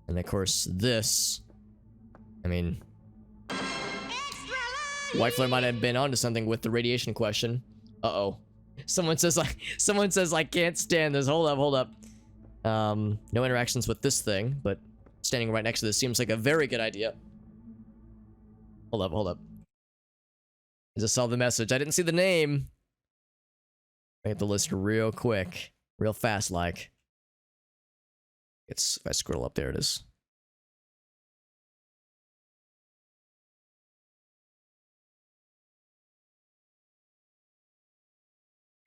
And of course this, I mean, Whiteflare might have been onto something with the radiation question. Uh-oh. Someone says I can't stand this. Hold up. No interactions with this thing, but standing right next to this seems like a very good idea. Hold up. I just saw the message. I didn't see the name. I get the list real quick. Real fast, like. If I scroll up, there it is.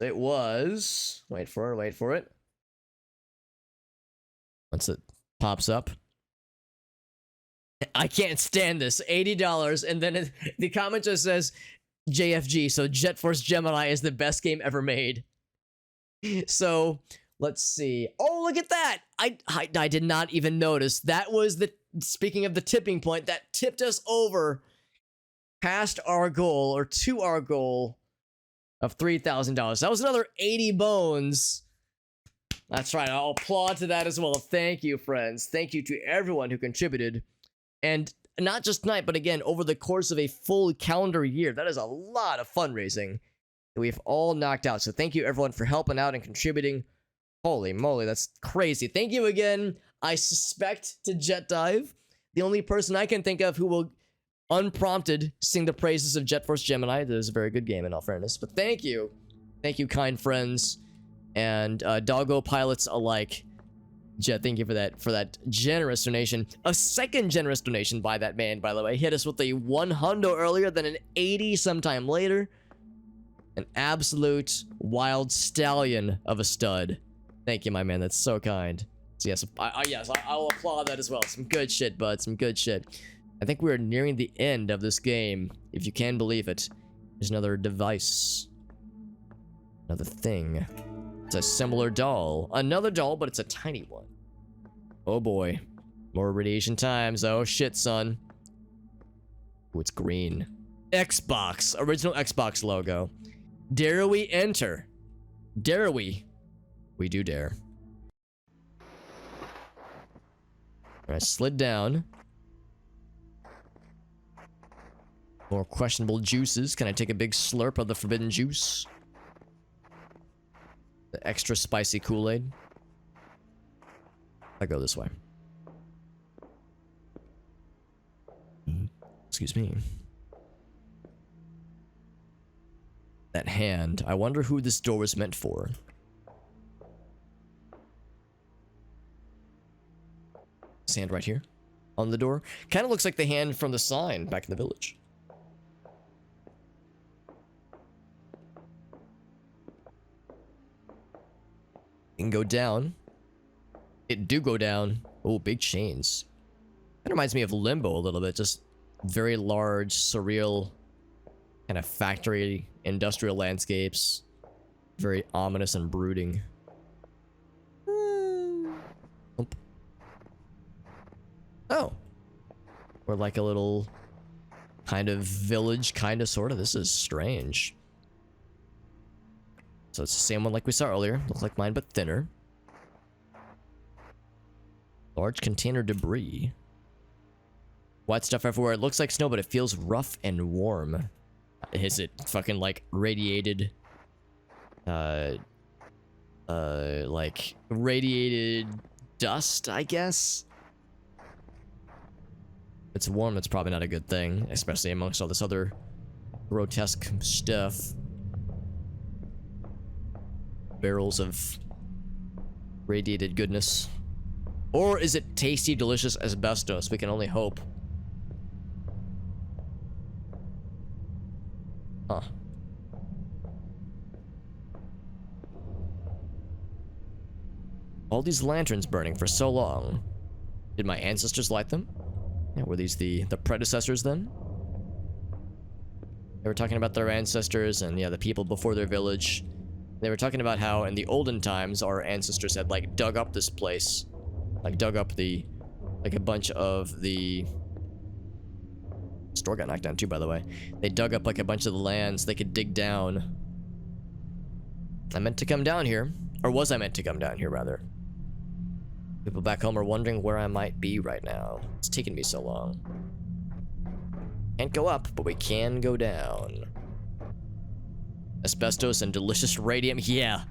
It was... Wait for it. Once it pops up. I can't stand this. $80, and then the comment just says JFG, so Jet Force Gemini is the best game ever made. So, let's see. Oh, look at that! I did not even notice. That was the... Speaking of the tipping point, that tipped us over past our goal, or to our goal of $3,000. That was another 80 bones. That's right. I'll applaud to that as well. Thank you, friends. Thank you to everyone who contributed. And not just tonight, but again, over the course of a full calendar year. That is a lot of fundraising that we've all knocked out. So thank you, everyone, for helping out and contributing. Holy moly, that's crazy. Thank you again. I suspect to Jet Dive, the only person I can think of who will unprompted sing the praises of Jet Force Gemini. That is a very good game, in all fairness. But thank you. Thank you, kind friends. And doggo pilots alike. Jet, thank you for that generous donation. A second generous donation by that man, by the way. He hit us with a 100 earlier, then an 80 sometime later. An absolute wild stallion of a stud. Thank you, my man. That's so kind. So yes, I'll applaud that as well. Some good shit, bud. Some good shit. I think we're nearing the end of this game, if you can believe it. There's another device. Another thing. It's a similar doll. Another doll, but it's a tiny one. Oh boy. More radiation times. Oh shit, son. Ooh, it's green. Xbox. Original Xbox logo. Dare we enter? Dare we? We do dare. Alright, slid down. More questionable juices. Can I take a big slurp of the forbidden juice? The extra spicy Kool-Aid. I go this way. Excuse me. That hand. I wonder who this door was meant for. This hand right here on the door. Kind of looks like the hand from the sign back in the village. It can go down. It do go down. Oh, big chains. That reminds me of Limbo a little bit. Just very large, surreal, kind of factory, industrial landscapes. Very ominous and brooding. Oh. We're like a little kind of village, kind of, sort of. This is strange. So it's the same one like we saw earlier. Looks like mine, but thinner. Large container debris. White stuff everywhere. It looks like snow, but it feels rough and warm. Is it fucking like radiated? Like radiated dust, I guess? If it's warm, it's probably not a good thing, especially amongst all this other grotesque stuff. Barrels of radiated goodness. Or is it tasty, delicious asbestos? We can only hope. Huh. All these lanterns burning for so long. Did my ancestors light them? Yeah, were these the predecessors then? They were talking about their ancestors and yeah, the people before their village. They were talking about how in the olden times our ancestors had like dug up this place. Like dug up like a bunch of the store got knocked down too, by the way. They dug up like a bunch of the lands they could dig down. I meant to come down here. Or was I meant to come down here, rather? People back home are wondering where I might be right now. It's taken me so long. Can't go up, but we can go down. Asbestos and delicious radium. Yeah.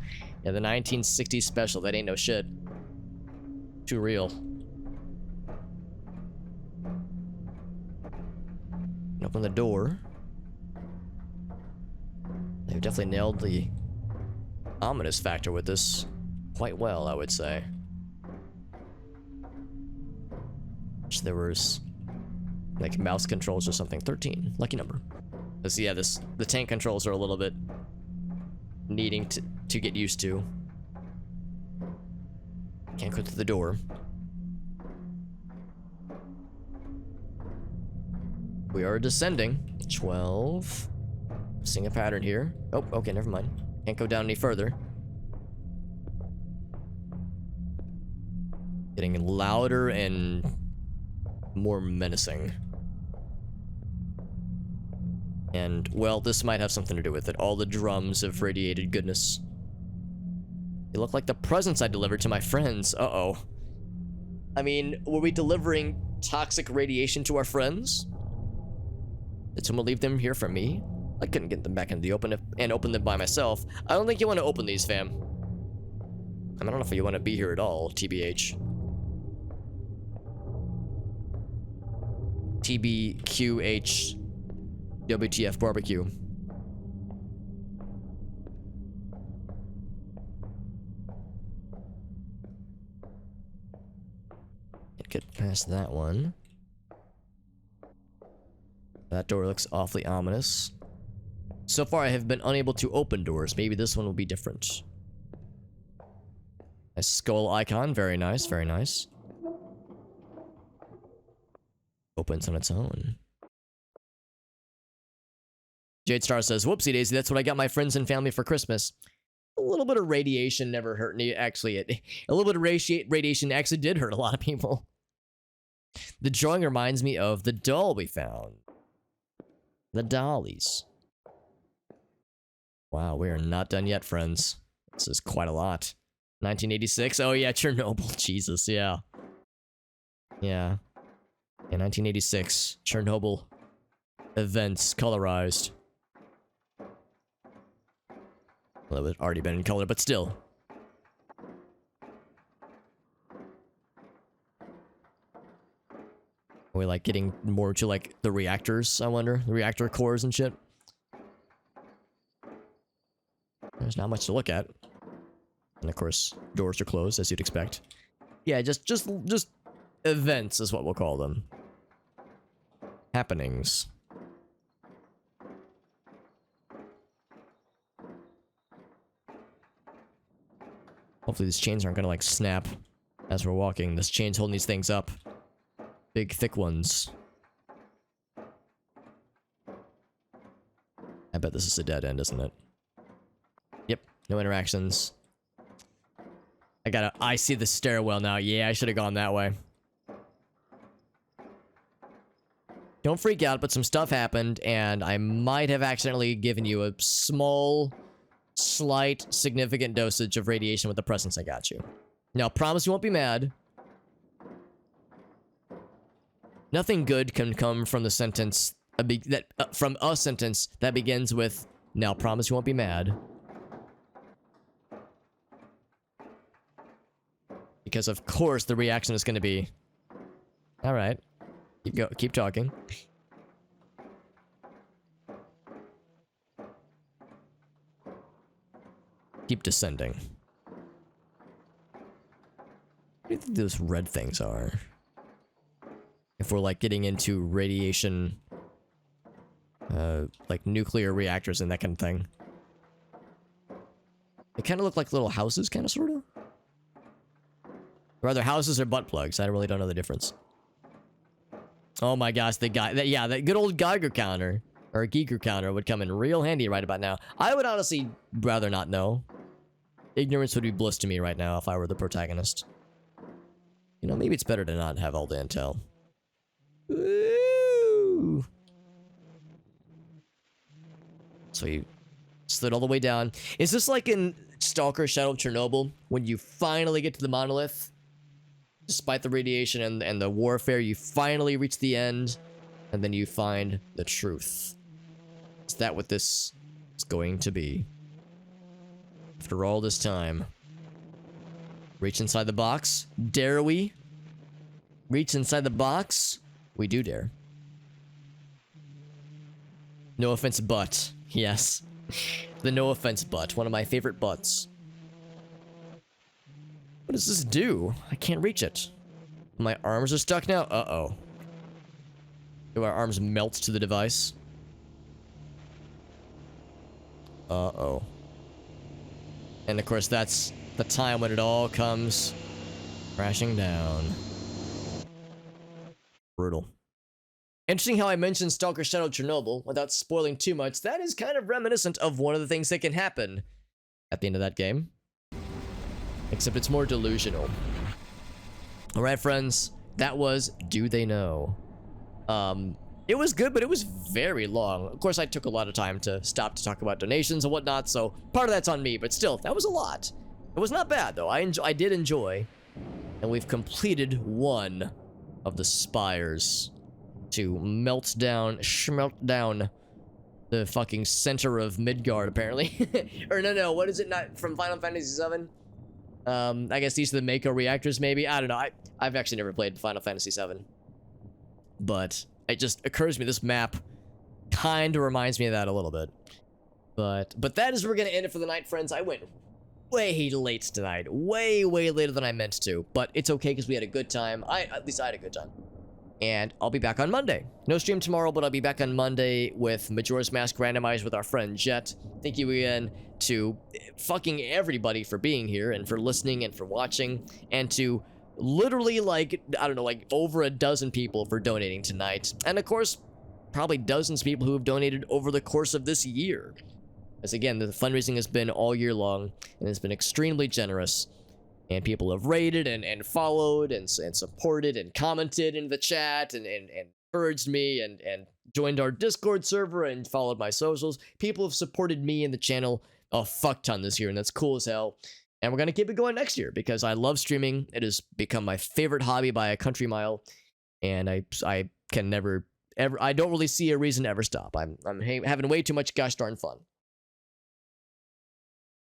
Yeah, the 1960s special. That ain't no shit. Too real. Open the door. They've definitely nailed the ominous factor with this quite well, I would say. Wish there was like mouse controls or something. 13. Lucky number. Because yeah, the tank controls are a little bit needing to get used to. Can't go through the door. We are descending. 12. Seeing a pattern here. Oh, okay, never mind. Can't go down any further. Getting louder and more menacing. And, well, this might have something to do with it. All the drums of radiated goodness. They look like the presents I delivered to my friends. Uh-oh. I mean, were we delivering toxic radiation to our friends? Did someone leave them here for me? I couldn't get them back into the open and open them by myself. I don't think you want to open these, fam. I don't know if you want to be here at all, TBH. TBQH WTF barbecue. Can't get past that one. That door looks awfully ominous. So far, I have been unable to open doors. Maybe this one will be different. A skull icon. Very nice, very nice. Opens on its own. Jade Star says, whoopsie daisy, that's what I got my friends and family for Christmas. little bit of radiation never hurt me. Actually, a little bit of radiation actually did hurt a lot of people. The drawing reminds me of the doll we found. The dollies. Wow, we are not done yet, friends. This is quite a lot. 1986? Oh yeah, Chernobyl. Jesus, yeah. Yeah. Yeah, 1986. Chernobyl. Events colorized. Well, it had already been in color, but still. Are we like getting more to like the reactors, I wonder? The reactor cores and shit? There's not much to look at. And of course, doors are closed, as you'd expect. Yeah, just events is what we'll call them. Happenings. Hopefully these chains aren't gonna like snap as we're walking. This chain's holding these things up. Big, thick ones. I bet this is a dead end, isn't it? Yep, no interactions. I see the stairwell now. Yeah, I should have gone that way. Don't freak out, but some stuff happened, and I might have accidentally given you a small, slight, significant dosage of radiation with the presents I got you. Now, promise you won't be mad. Nothing good can come from the sentence from a sentence that begins with, "Now, promise you won't be mad." Because of course the reaction is going to be, all right, keep talking. Keep descending. What do you think those red things are? If we're like getting into radiation, like nuclear reactors and that kind of thing. They kind of look like little houses, kind of, sort of. Or either houses or butt plugs. I really don't know the difference. Oh my gosh, that good old Geiger counter, or Geiger counter would come in real handy right about now. I would honestly rather not know. Ignorance would be bliss to me right now if I were the protagonist. You know, maybe it's better to not have all the intel. Ooh. So you slid all the way down. Is this like in Stalker Shadow of Chernobyl, when you finally get to the monolith? Despite the radiation and the warfare, you finally reach the end, and then you find the truth. Is that what this is going to be? After all this time. Reach inside the box? Dare we? Reach inside the box? We do dare. No offense, but. Yes. The no offense, but. One of my favorite buts. What does this do? I can't reach it. My arms are stuck now? Uh-oh. Do our arms melt to the device? Uh-oh. And of course, that's the time when it all comes crashing down. Brutal. Interesting how I mentioned Stalker Shadow of Chernobyl without spoiling too much. That is kind of reminiscent of one of the things that can happen at the end of that game. Except it's more delusional. Alright, friends. That was Do They Know? It was good, but it was very long. Of course, I took a lot of time to stop to talk about donations and whatnot, so part of that's on me, but still, that was a lot. It was not bad, though. I did enjoy. And we've completed one of the spires to schmelt down the fucking center of Midgard, apparently. Or no, what is it? Not from Final Fantasy VII? I guess these are the Mako reactors, maybe? I don't know. I've actually never played Final Fantasy VII. But it just occurs to me, this map kind of reminds me of that a little bit. But that is where we're going to end it for the night, friends. I went way late tonight. Way later than I meant to. But it's okay, because we had a good time. At least I had a good time. And I'll be back on Monday. No stream tomorrow, but I'll be back on Monday with Majora's Mask randomized with our friend Jet. Thank you again to fucking everybody for being here and for listening and for watching. And to literally, like, I don't know, like over a dozen people for donating tonight. And of course, probably dozens of people who have donated over the course of this year. As again, the fundraising has been all year long and has been extremely generous. And people have rated and followed and supported and commented in the chat and encouraged me and joined our Discord server and followed my socials. People have supported me and the channel a fuck ton this year, and that's cool as hell. And we're going to keep it going next year because I love streaming. It has become my favorite hobby by a country mile, and I can never, ever, I don't really see a reason to ever stop. I'm having way too much gosh darn fun.